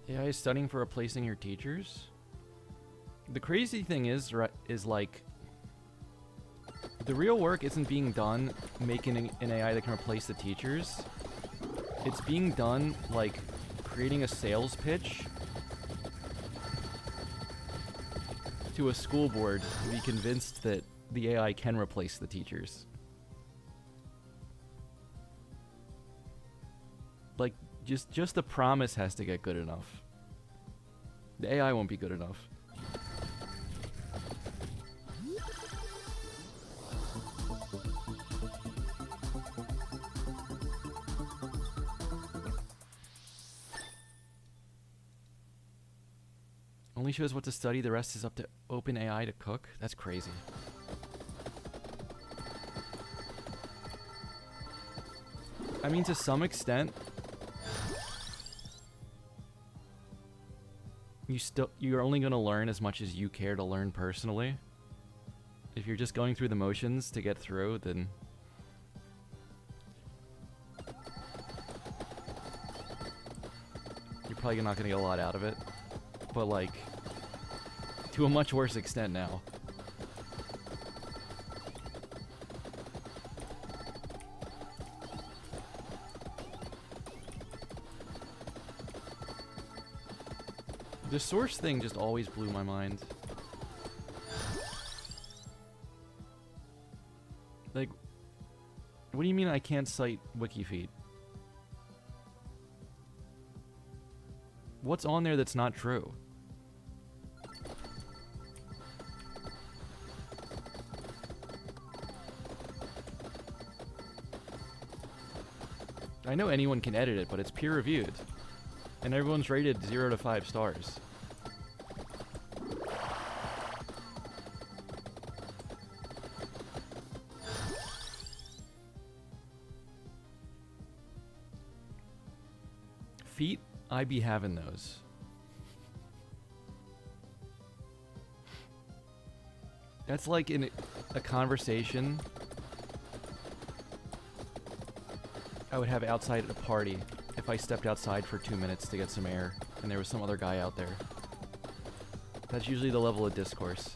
AI is studying for replacing your teachers? The crazy thing is like, the real work isn't being done making an AI that can replace the teachers. It's being done, like, creating a sales pitch to a school board to be convinced that the AI can replace the teachers. Like, just the promise has to get good enough. The AI won't be good enough. Only shows what to study, the rest is up to OpenAI to cook? That's crazy. I mean, to some extent, you're only going to learn as much as you care to learn personally. If you're just going through the motions to get through, then you're probably not going to get a lot out of it. But, like, to a much worse extent now. The source thing just always blew my mind. Like, what do you mean I can't cite WikiFeed? What's on there that's not true? I know anyone can edit it, but it's peer-reviewed. And everyone's rated 0 to 5 stars. Feet, I be having those. That's like in a conversation I would have outside at a party if I stepped outside for 2 minutes to get some air and there was some other guy out there. That's usually the level of discourse.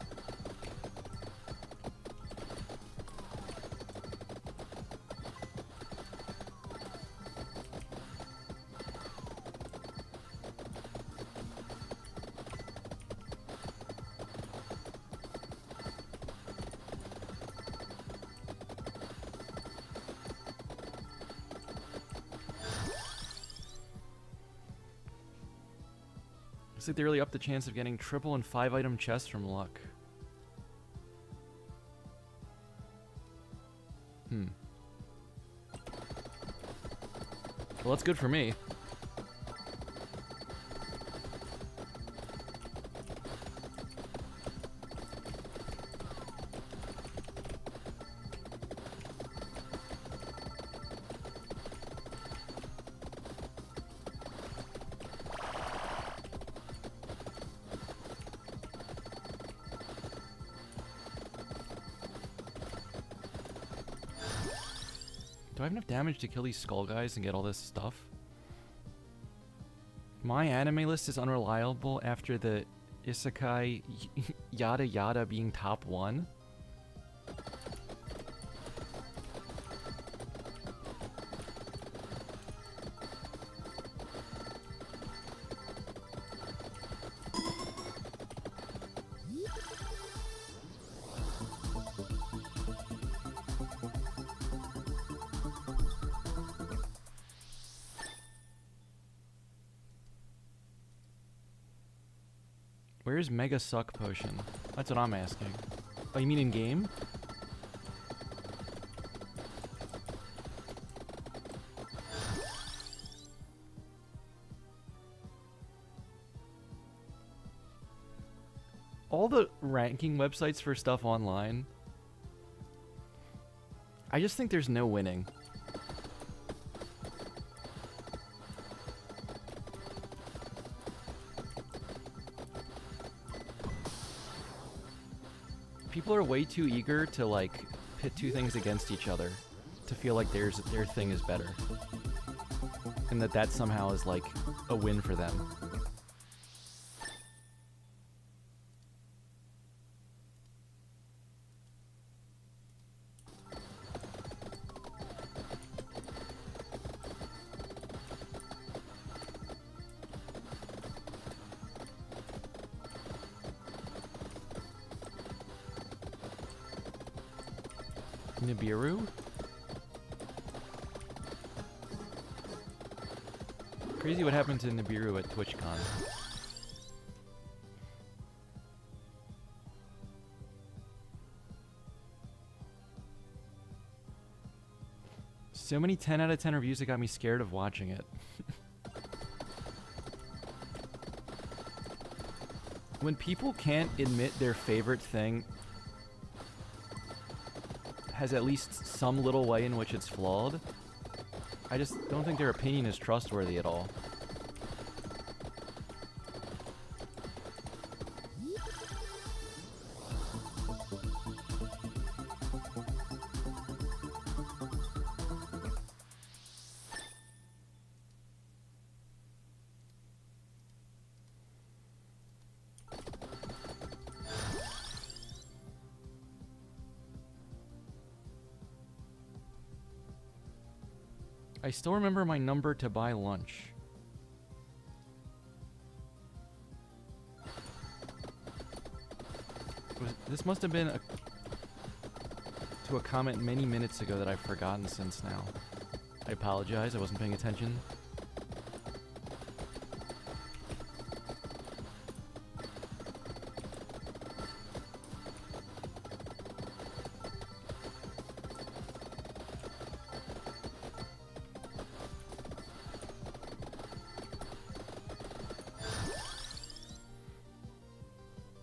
Looks like they really upped the chance of getting triple and 5-item chests from luck. Well, that's good for me. Do I have enough damage to kill these skull guys and get all this stuff? My anime list is unreliable after the isekai yada yada being top 1. Where's Mega Suck Potion? That's what I'm asking. Oh, you mean in game? All the ranking websites for stuff online, I just think there's no winning. People are way too eager to, like, pit two things against each other to feel like their thing is better. And that somehow is, like, a win for them. Nibiru? Crazy what happened to Nibiru at TwitchCon. So many 10 out of 10 reviews that got me scared of watching it. When people can't admit their favorite thing has at least some little way in which it's flawed, I just don't think their opinion is trustworthy at all. I still remember my number to buy lunch. This must have been to a comment many minutes ago that I've forgotten since now. I apologize, I wasn't paying attention.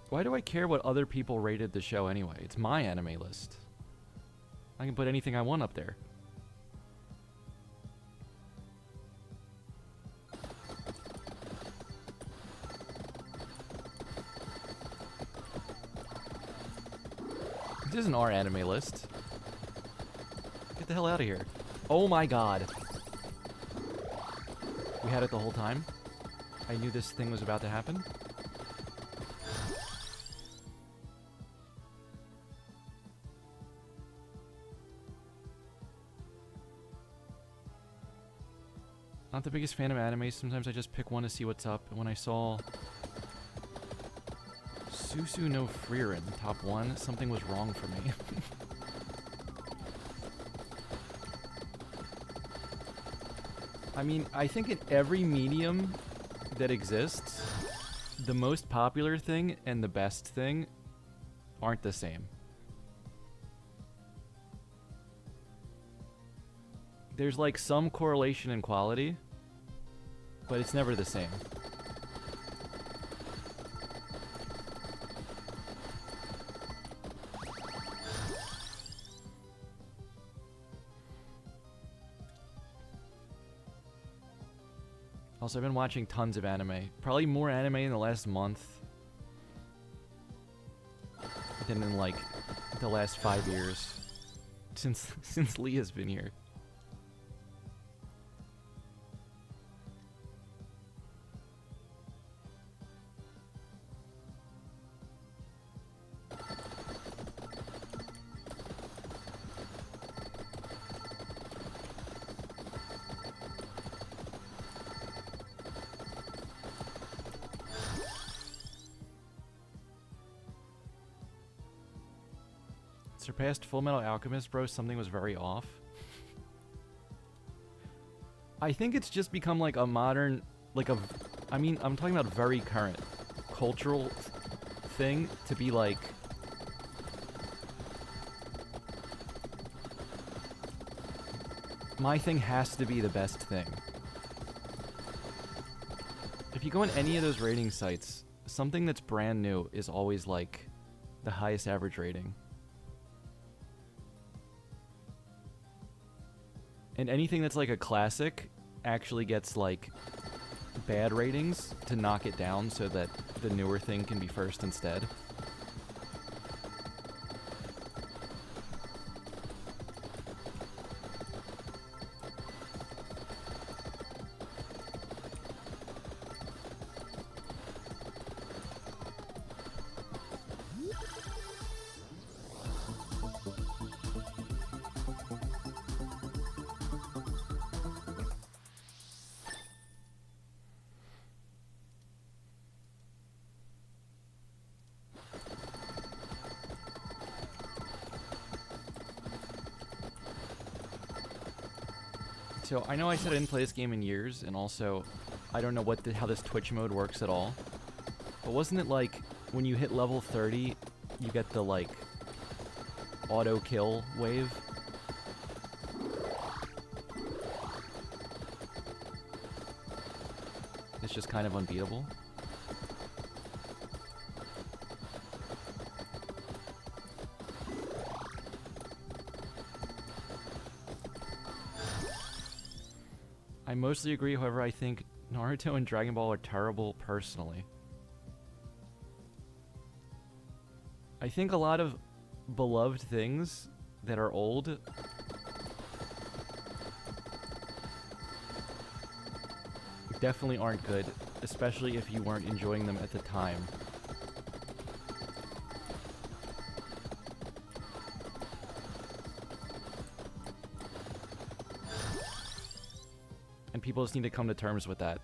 Why do I care what other people rated the show anyway? It's my anime list. I can put anything I want up there. This isn't our anime list. Get the hell out of here. Oh my god. We had it the whole time? I knew this thing was about to happen? Not the biggest fan of anime, sometimes I just pick one to see what's up, and when I saw Susu no Frieren top 1, something was wrong for me. I mean, I think in every medium that exists, the most popular thing and the best thing aren't the same. There's like some correlation in quality, but it's never the same. Also, I've been watching tons of anime. Probably more anime in the last month than in like the last 5 years since Leah's been here. Surpassed Full Metal Alchemist, bro. Something was very off. I think it's just become like a modern, like a, I mean, I'm talking about very current cultural thing to be like, my thing has to be the best thing. If you go on any of those rating sites, something that's brand new is always like the highest average rating. And anything that's like a classic actually gets like bad ratings to knock it down so that the newer thing can be first instead. So I know I said I didn't play this game in years, and also I don't know how this Twitch mode works at all. But wasn't it like when you hit level 30, you get the like auto kill wave? It's just kind of unbeatable. I mostly agree, however, I think Naruto and Dragon Ball are terrible personally. I think a lot of beloved things that are old definitely aren't good, especially if you weren't enjoying them at the time. And people just need to come to terms with that.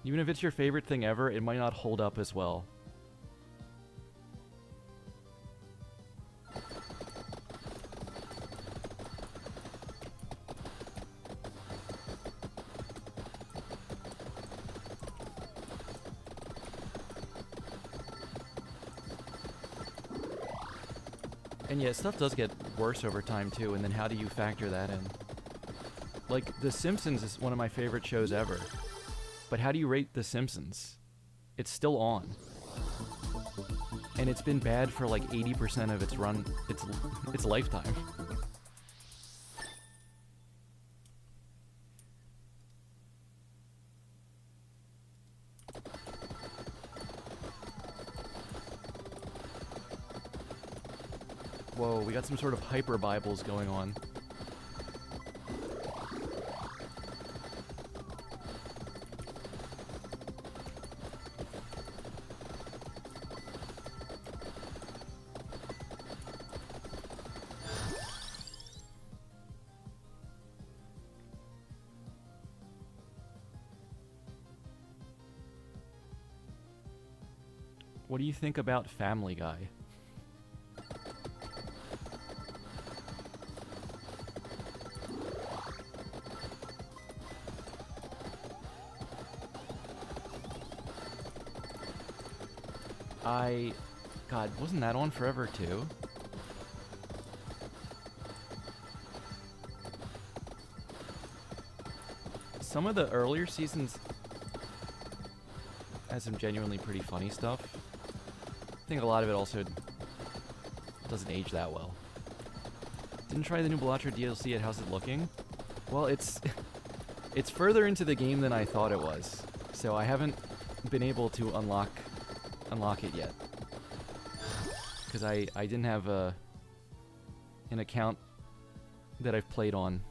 Even if it's your favorite thing ever, it might not hold up as well. And yeah, stuff does get worse over time too, and then how do you factor that in? Like, The Simpsons is one of my favorite shows ever. But how do you rate The Simpsons? It's still on. And it's been bad for like 80% of its lifetime. Whoa, we got some sort of hyper Bibles going on. What do you think about Family Guy? God, wasn't that on forever too? Some of the earlier seasons has some genuinely pretty funny stuff. I think a lot of it also doesn't age that well. Didn't try the new Balatro DLC yet. How's it looking? Well, it's further into the game than I thought it was, so I haven't been able to unlock it yet. Because I didn't have an account that I've played on.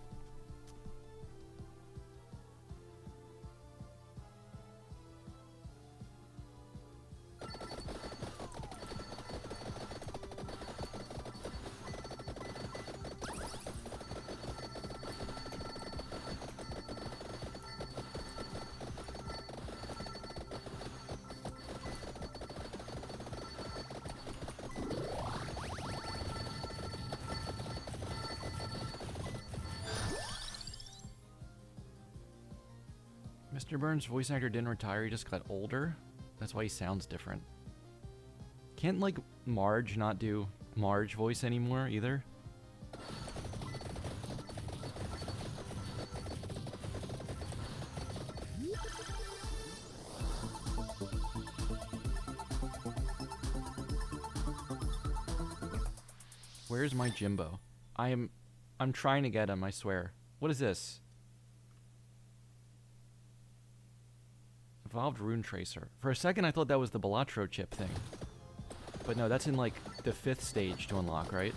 Mr. Burns' voice actor didn't retire, he just got older. That's why he sounds different. Can't, like, Marge not do Marge voice anymore, either? Where's my Jimbo? I'm trying to get him, I swear. What is this? Evolved Rune Tracer. For a second I thought that was the Balatro chip thing. But no, that's in like the 5th stage to unlock, right?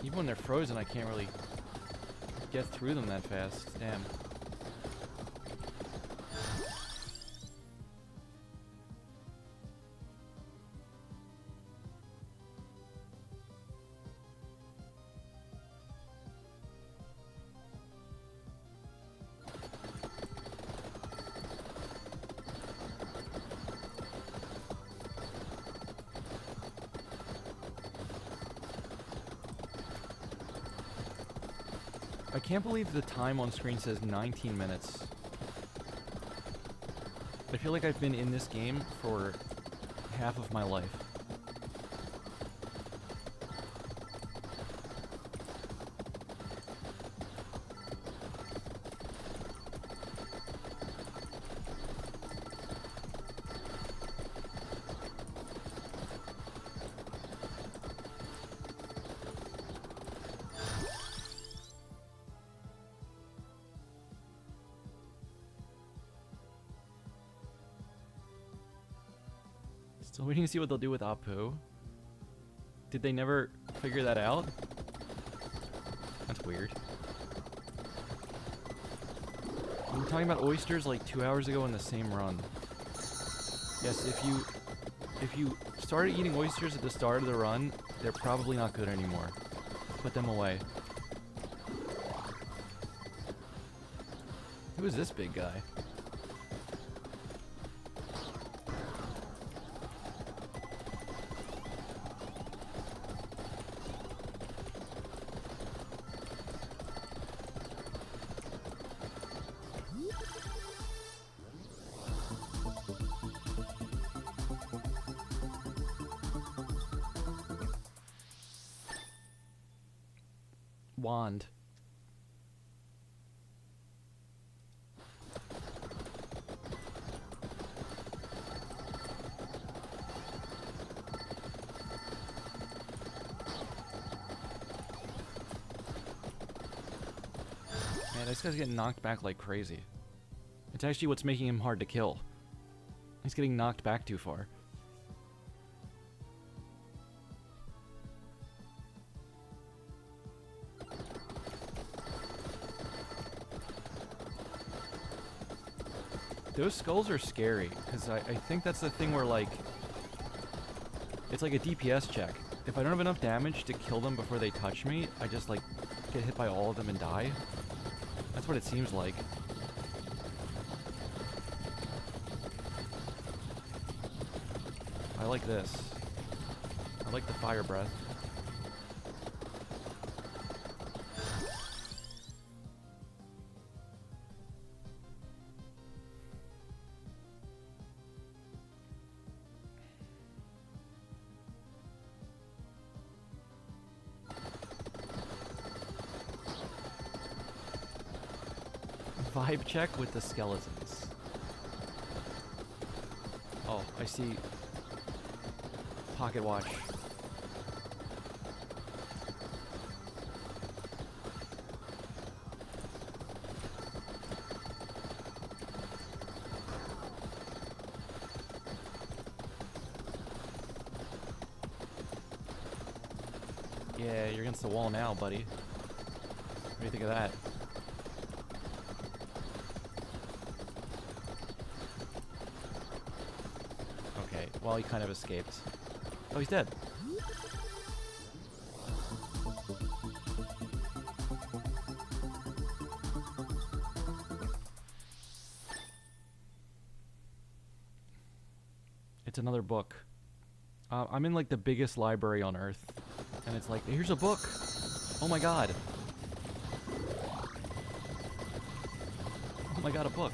Even when they're frozen, I can't really get through them that fast. Damn. I can't believe the time on screen says 19 minutes. I feel like I've been in this game for half of my life. Still waiting to see what they'll do with Apu. Did they never figure that out? That's weird. We were talking about oysters like 2 hours ago in the same run. Yes, if you started eating oysters at the start of the run, they're probably not good anymore. Put them away. Who is this big guy? Wand. Man, this guy's getting knocked back like crazy. It's actually what's making him hard to kill. He's getting knocked back too far. Those skulls are scary, because I think that's the thing where, like, it's like a DPS check. If I don't have enough damage to kill them before they touch me, I just, like, get hit by all of them and die. That's what it seems like. I like this. I like the fire breath. Vibe check with the skeletons. Oh, I see. Pocket watch. Yeah, you're against the wall now, buddy. What do you think of that? Okay, well, he kind of escaped. Oh, he's dead. It's another book. I'm in, like, the biggest library on Earth. And it's like, here's a book! Oh my god! Oh my god, a book.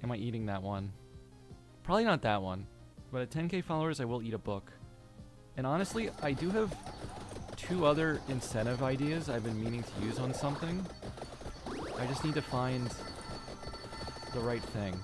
Am I eating that one? Probably not that one. But at 10k followers, I will eat a book. And honestly, I do have 2 other incentive ideas I've been meaning to use on something. I just need to find the right thing.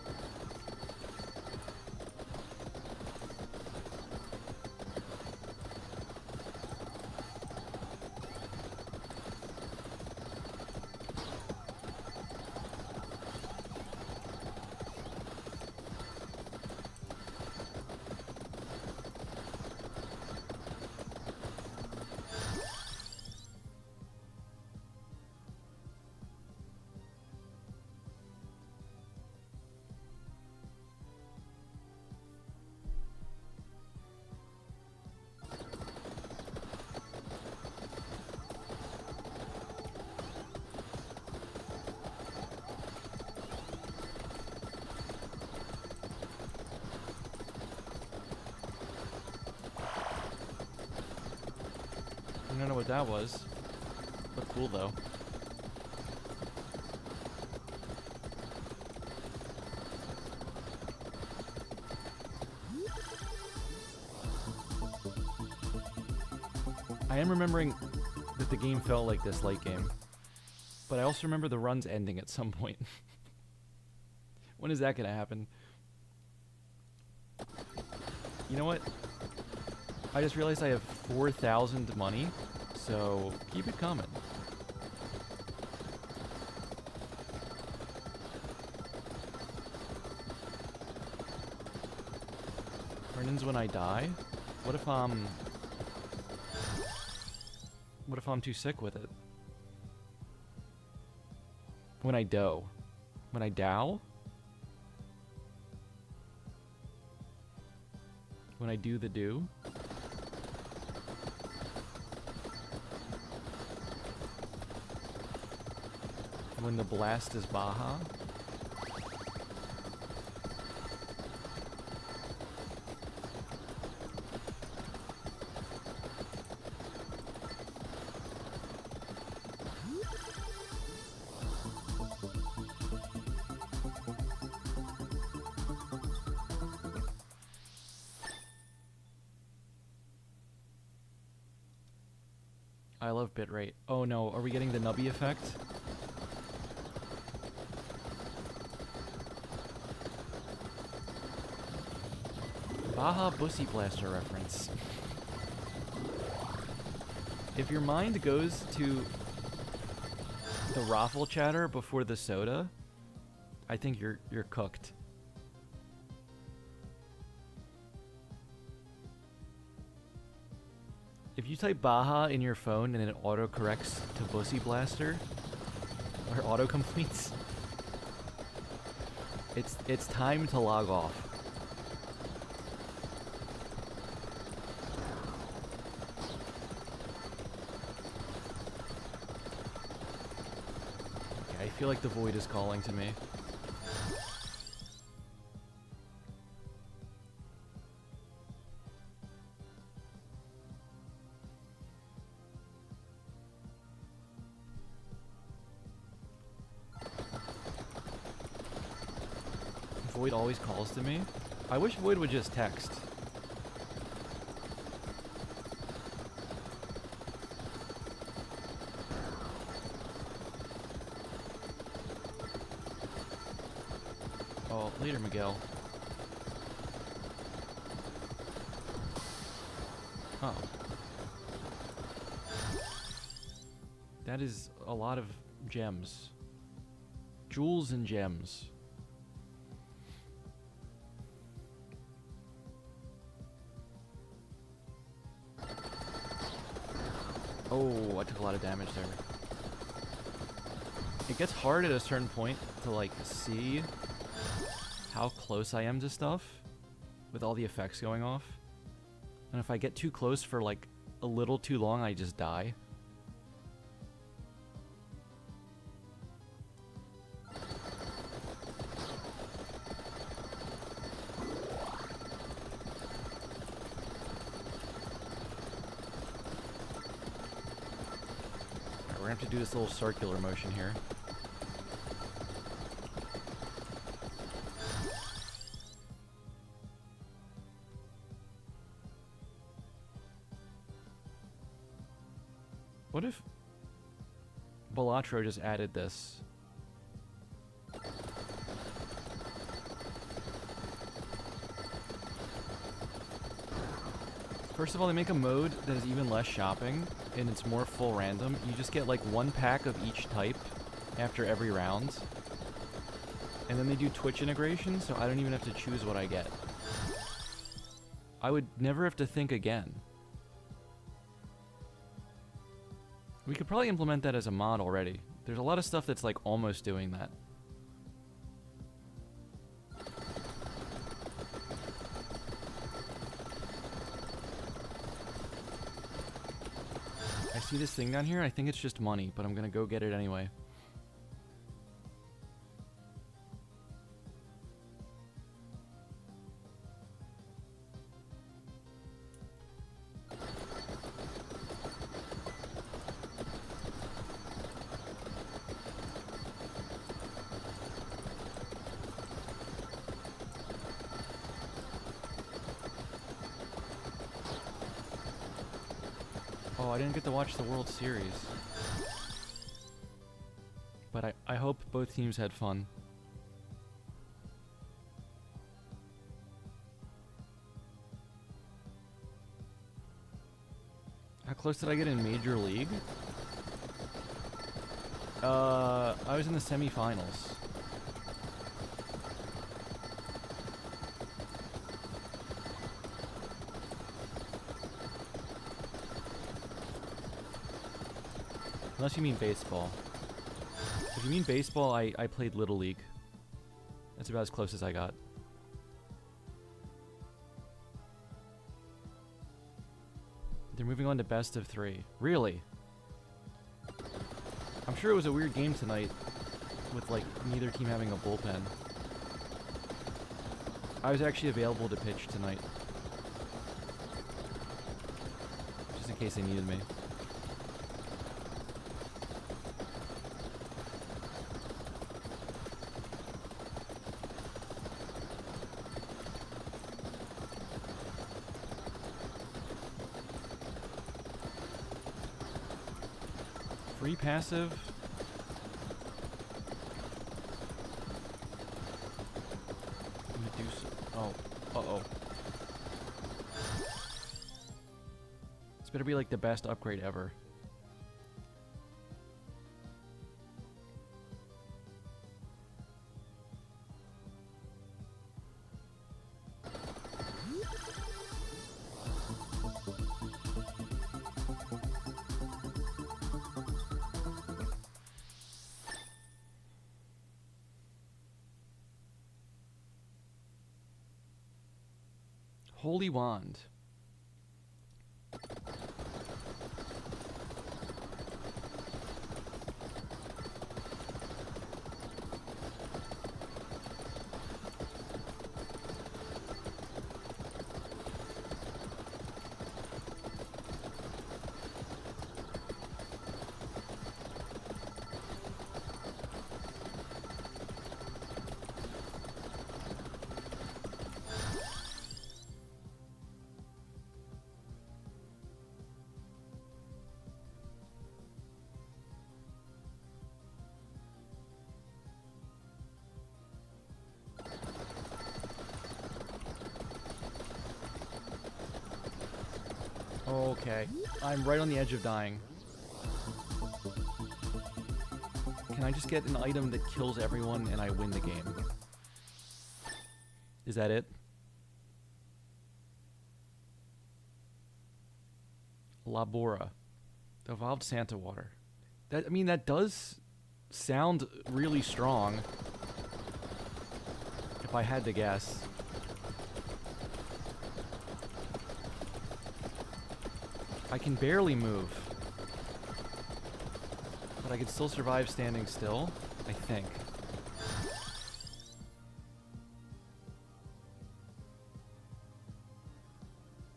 I don't know what that was. Looked cool though. I am remembering that the game felt like this late game. But I also remember the runs ending at some point. When is that gonna happen? You know what? I just realized I have 4,000 money, so keep it coming. Turn-ins when I die? What if I'm too sick with it? When I dough. When I dow? When I do the do? When the blast is Baja? I love bitrate. Oh no, are we getting the nubby effect? Baja Bussy Blaster reference. If your mind goes to the raffle chatter before the soda, I think you're cooked. If you type Baja in your phone and it auto-corrects to Bussy Blaster, or auto-completes, it's time to log off. Okay, I feel like the void is calling to me. Void always calls to me. I wish Void would just text. Oh, later, Miguel. Oh. That is a lot of gems. Jewels and gems. Oh, I took a lot of damage there. It gets hard at a certain point to, like, see how close I am to stuff with all the effects going off. And if I get too close for, like, a little too long, I just die. We're gonna have to do this little circular motion here. What if Balatro just added this? First of all, they make a mode that is even less shopping, and it's more full random. You just get like one pack of each type after every round. And then they do Twitch integration, so I don't even have to choose what I get. I would never have to think again. We could probably implement that as a mod already. There's a lot of stuff that's like almost doing that. I see this thing down here. I think it's just money, but I'm gonna go get it anyway. Oh, I didn't get to watch the World Series. But I hope both teams had fun. How close did I get in Major League? I was in the semifinals. Unless you mean baseball. If you mean baseball, I played Little League. That's about as close as I got. They're moving on to best of 3. Really? I'm sure it was a weird game tonight with like neither team having a bullpen. I was actually available to pitch tonight. Just in case they needed me. Free passive. Medusa. Oh. Uh-oh. This better be like the best upgrade ever. Holy Wand. Okay, I'm right on the edge of dying. Can I just get an item that kills everyone and I win the game? Is that it? Labora. Evolved Santa Water. That, I mean, that does sound really strong. If I had to guess. I can barely move. But I can still survive standing still, I think.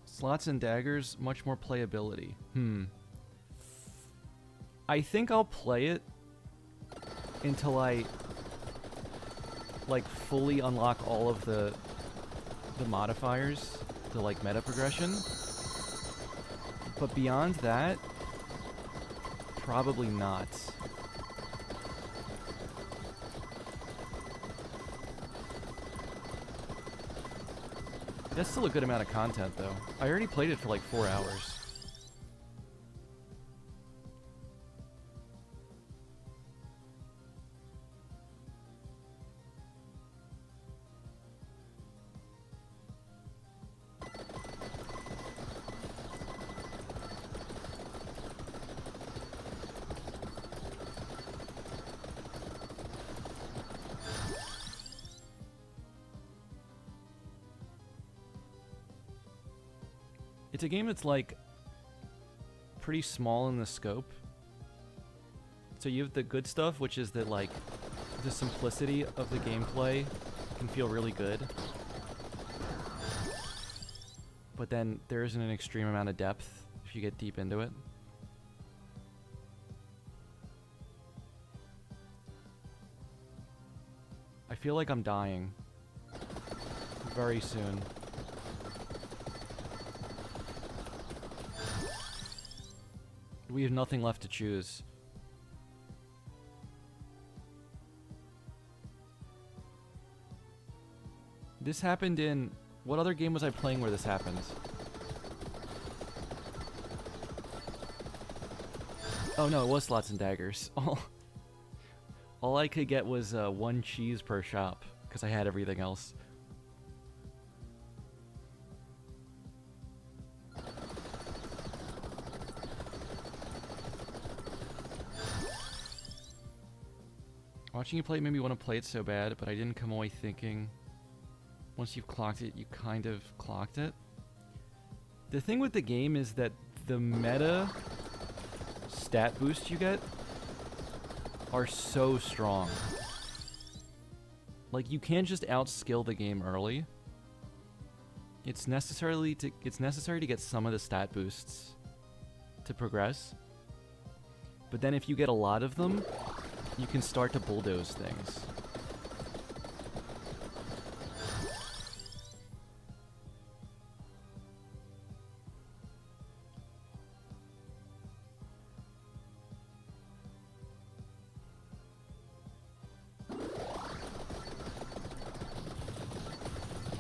Slots and daggers, much more playability. I think I'll play it until I like fully unlock all of the modifiers, the like meta progression. But beyond that, probably not. That's still a good amount of content, though. I already played it for like 4 hours. It's a game that's like pretty small in the scope. So you have the good stuff, which is that like the simplicity of the gameplay can feel really good. But then there isn't an extreme amount of depth if you get deep into it. I feel like I'm dying very soon. We have nothing left to choose. This happened in... What other game was I playing where this happened? Oh no, it was Slots and Daggers. All I could get was 1 cheese per shop, because I had everything else. Watching you play it made me want to play it so bad, but I didn't come away thinking, once you've clocked it, you kind of clocked it. The thing with the game is that the meta stat boosts you get are so strong. Like, you can't just outskill the game early. It's necessary to get some of the stat boosts to progress. But then if you get a lot of them, you can start to bulldoze things.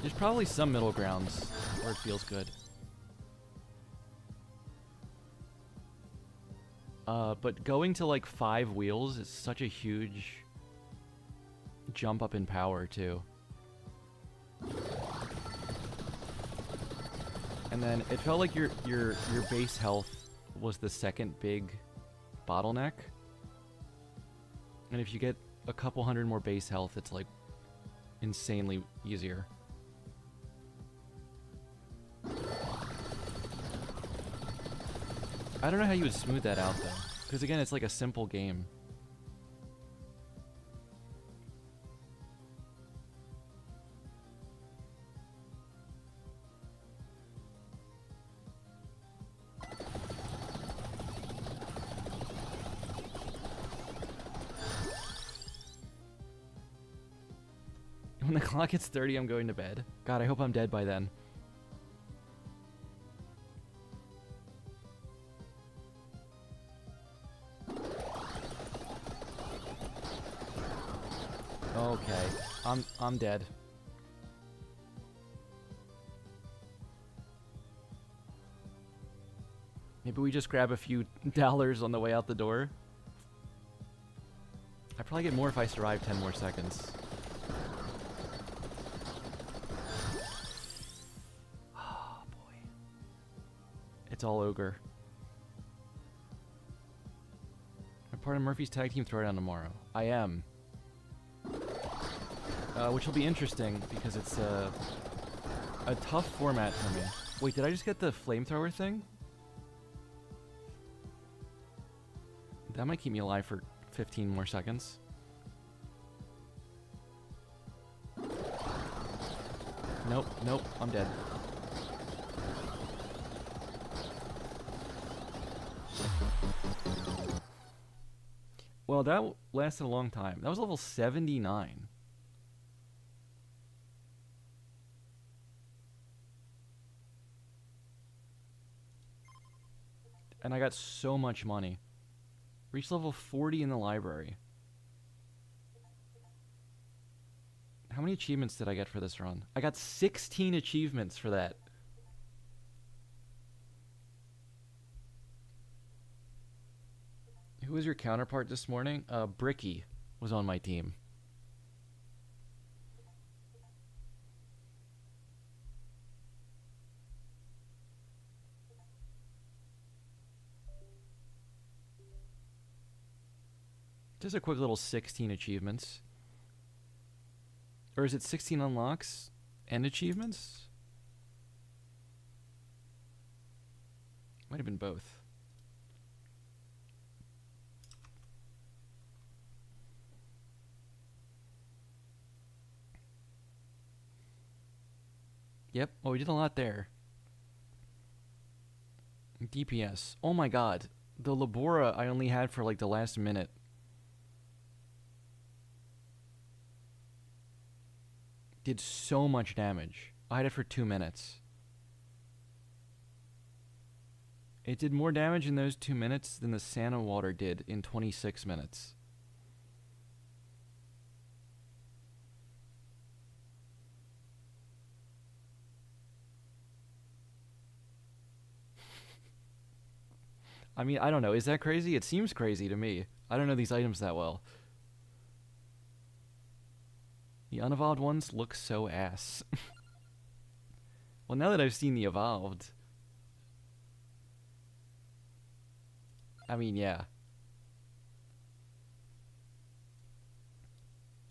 There's probably some middle grounds where it feels good. But going to like 5 wheels is such a huge jump up in power too. And then it felt like your base health was the second big bottleneck. And if you get a couple hundred more base health, it's like insanely easier. I don't know how you would smooth that out though, because again, it's like a simple game. When the clock hits 30, I'm going to bed. God, I hope I'm dead by then. Okay, I'm dead. Maybe we just grab a few dollars on the way out the door. I probably get more if I survive 10 more seconds. Oh boy. It's all ogre. I'm part of Murphy's tag team throwdown tomorrow. I am. Which will be interesting because it's a tough format for me. Wait, did I just get the flamethrower thing? That might keep me alive for 15 more seconds. Nope, nope, I'm dead. Well, that lasted a long time. That was level 79. And I got so much money. Reached level 40 in the library. How many achievements did I get for this run? I got 16 achievements for that. Who was your counterpart this morning? Bricky was on my team. Just a quick little 16 achievements. Or is it 16 unlocks and achievements? Might have been both. Yep. Oh, we did a lot there. DPS. Oh my god. The Labora I only had for like the last minute. Did so much damage. I had it for 2 minutes. It did more damage in those 2 minutes than the Santa water did in 26 minutes. I mean, I don't know. Is that crazy? It seems crazy to me. I don't know these items that well. The unevolved ones look so ass. Well, now that I've seen the evolved... I mean, yeah.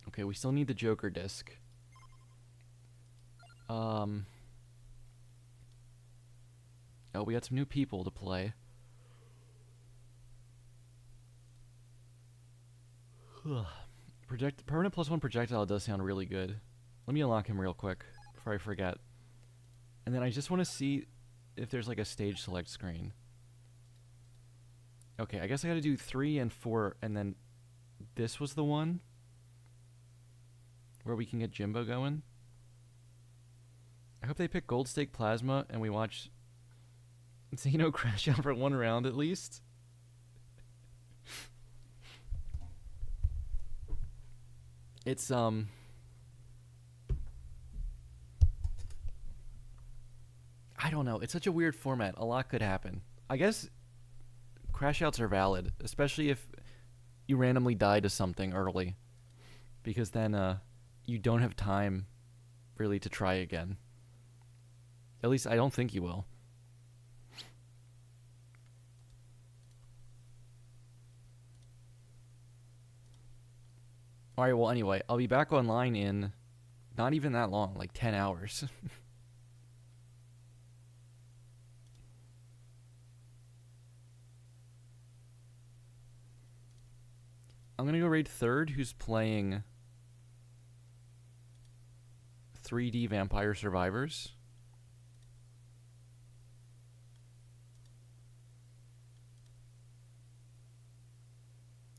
Okay, we still need the Joker disc. Oh, we got some new people to play. Permanent +1 projectile does sound really good. Let me unlock him real quick before I forget. And then I just want to see if there's like a stage select screen. Okay, I guess I gotta do 3 and 4, and then this was the one where we can get Jimbo going. I hope they pick Gold Stake Plasma and we watch Zeno crash out for 1 round at least. It's don't know. It's such a weird format. A lot could happen. I guess crash outs are valid, especially if you randomly die to something early, because then you don't have time really to try again. At least I don't think you will. All right, well, anyway, I'll be back online in not even that long, like 10 hours. I'm going to go raid Third, who's playing 3D Vampire Survivors.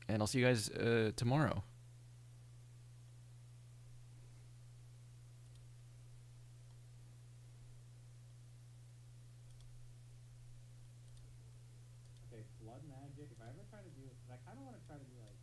And I'll see you guys tomorrow. Okay, blood magic. If I ever try to do, because I kind of want to try to do like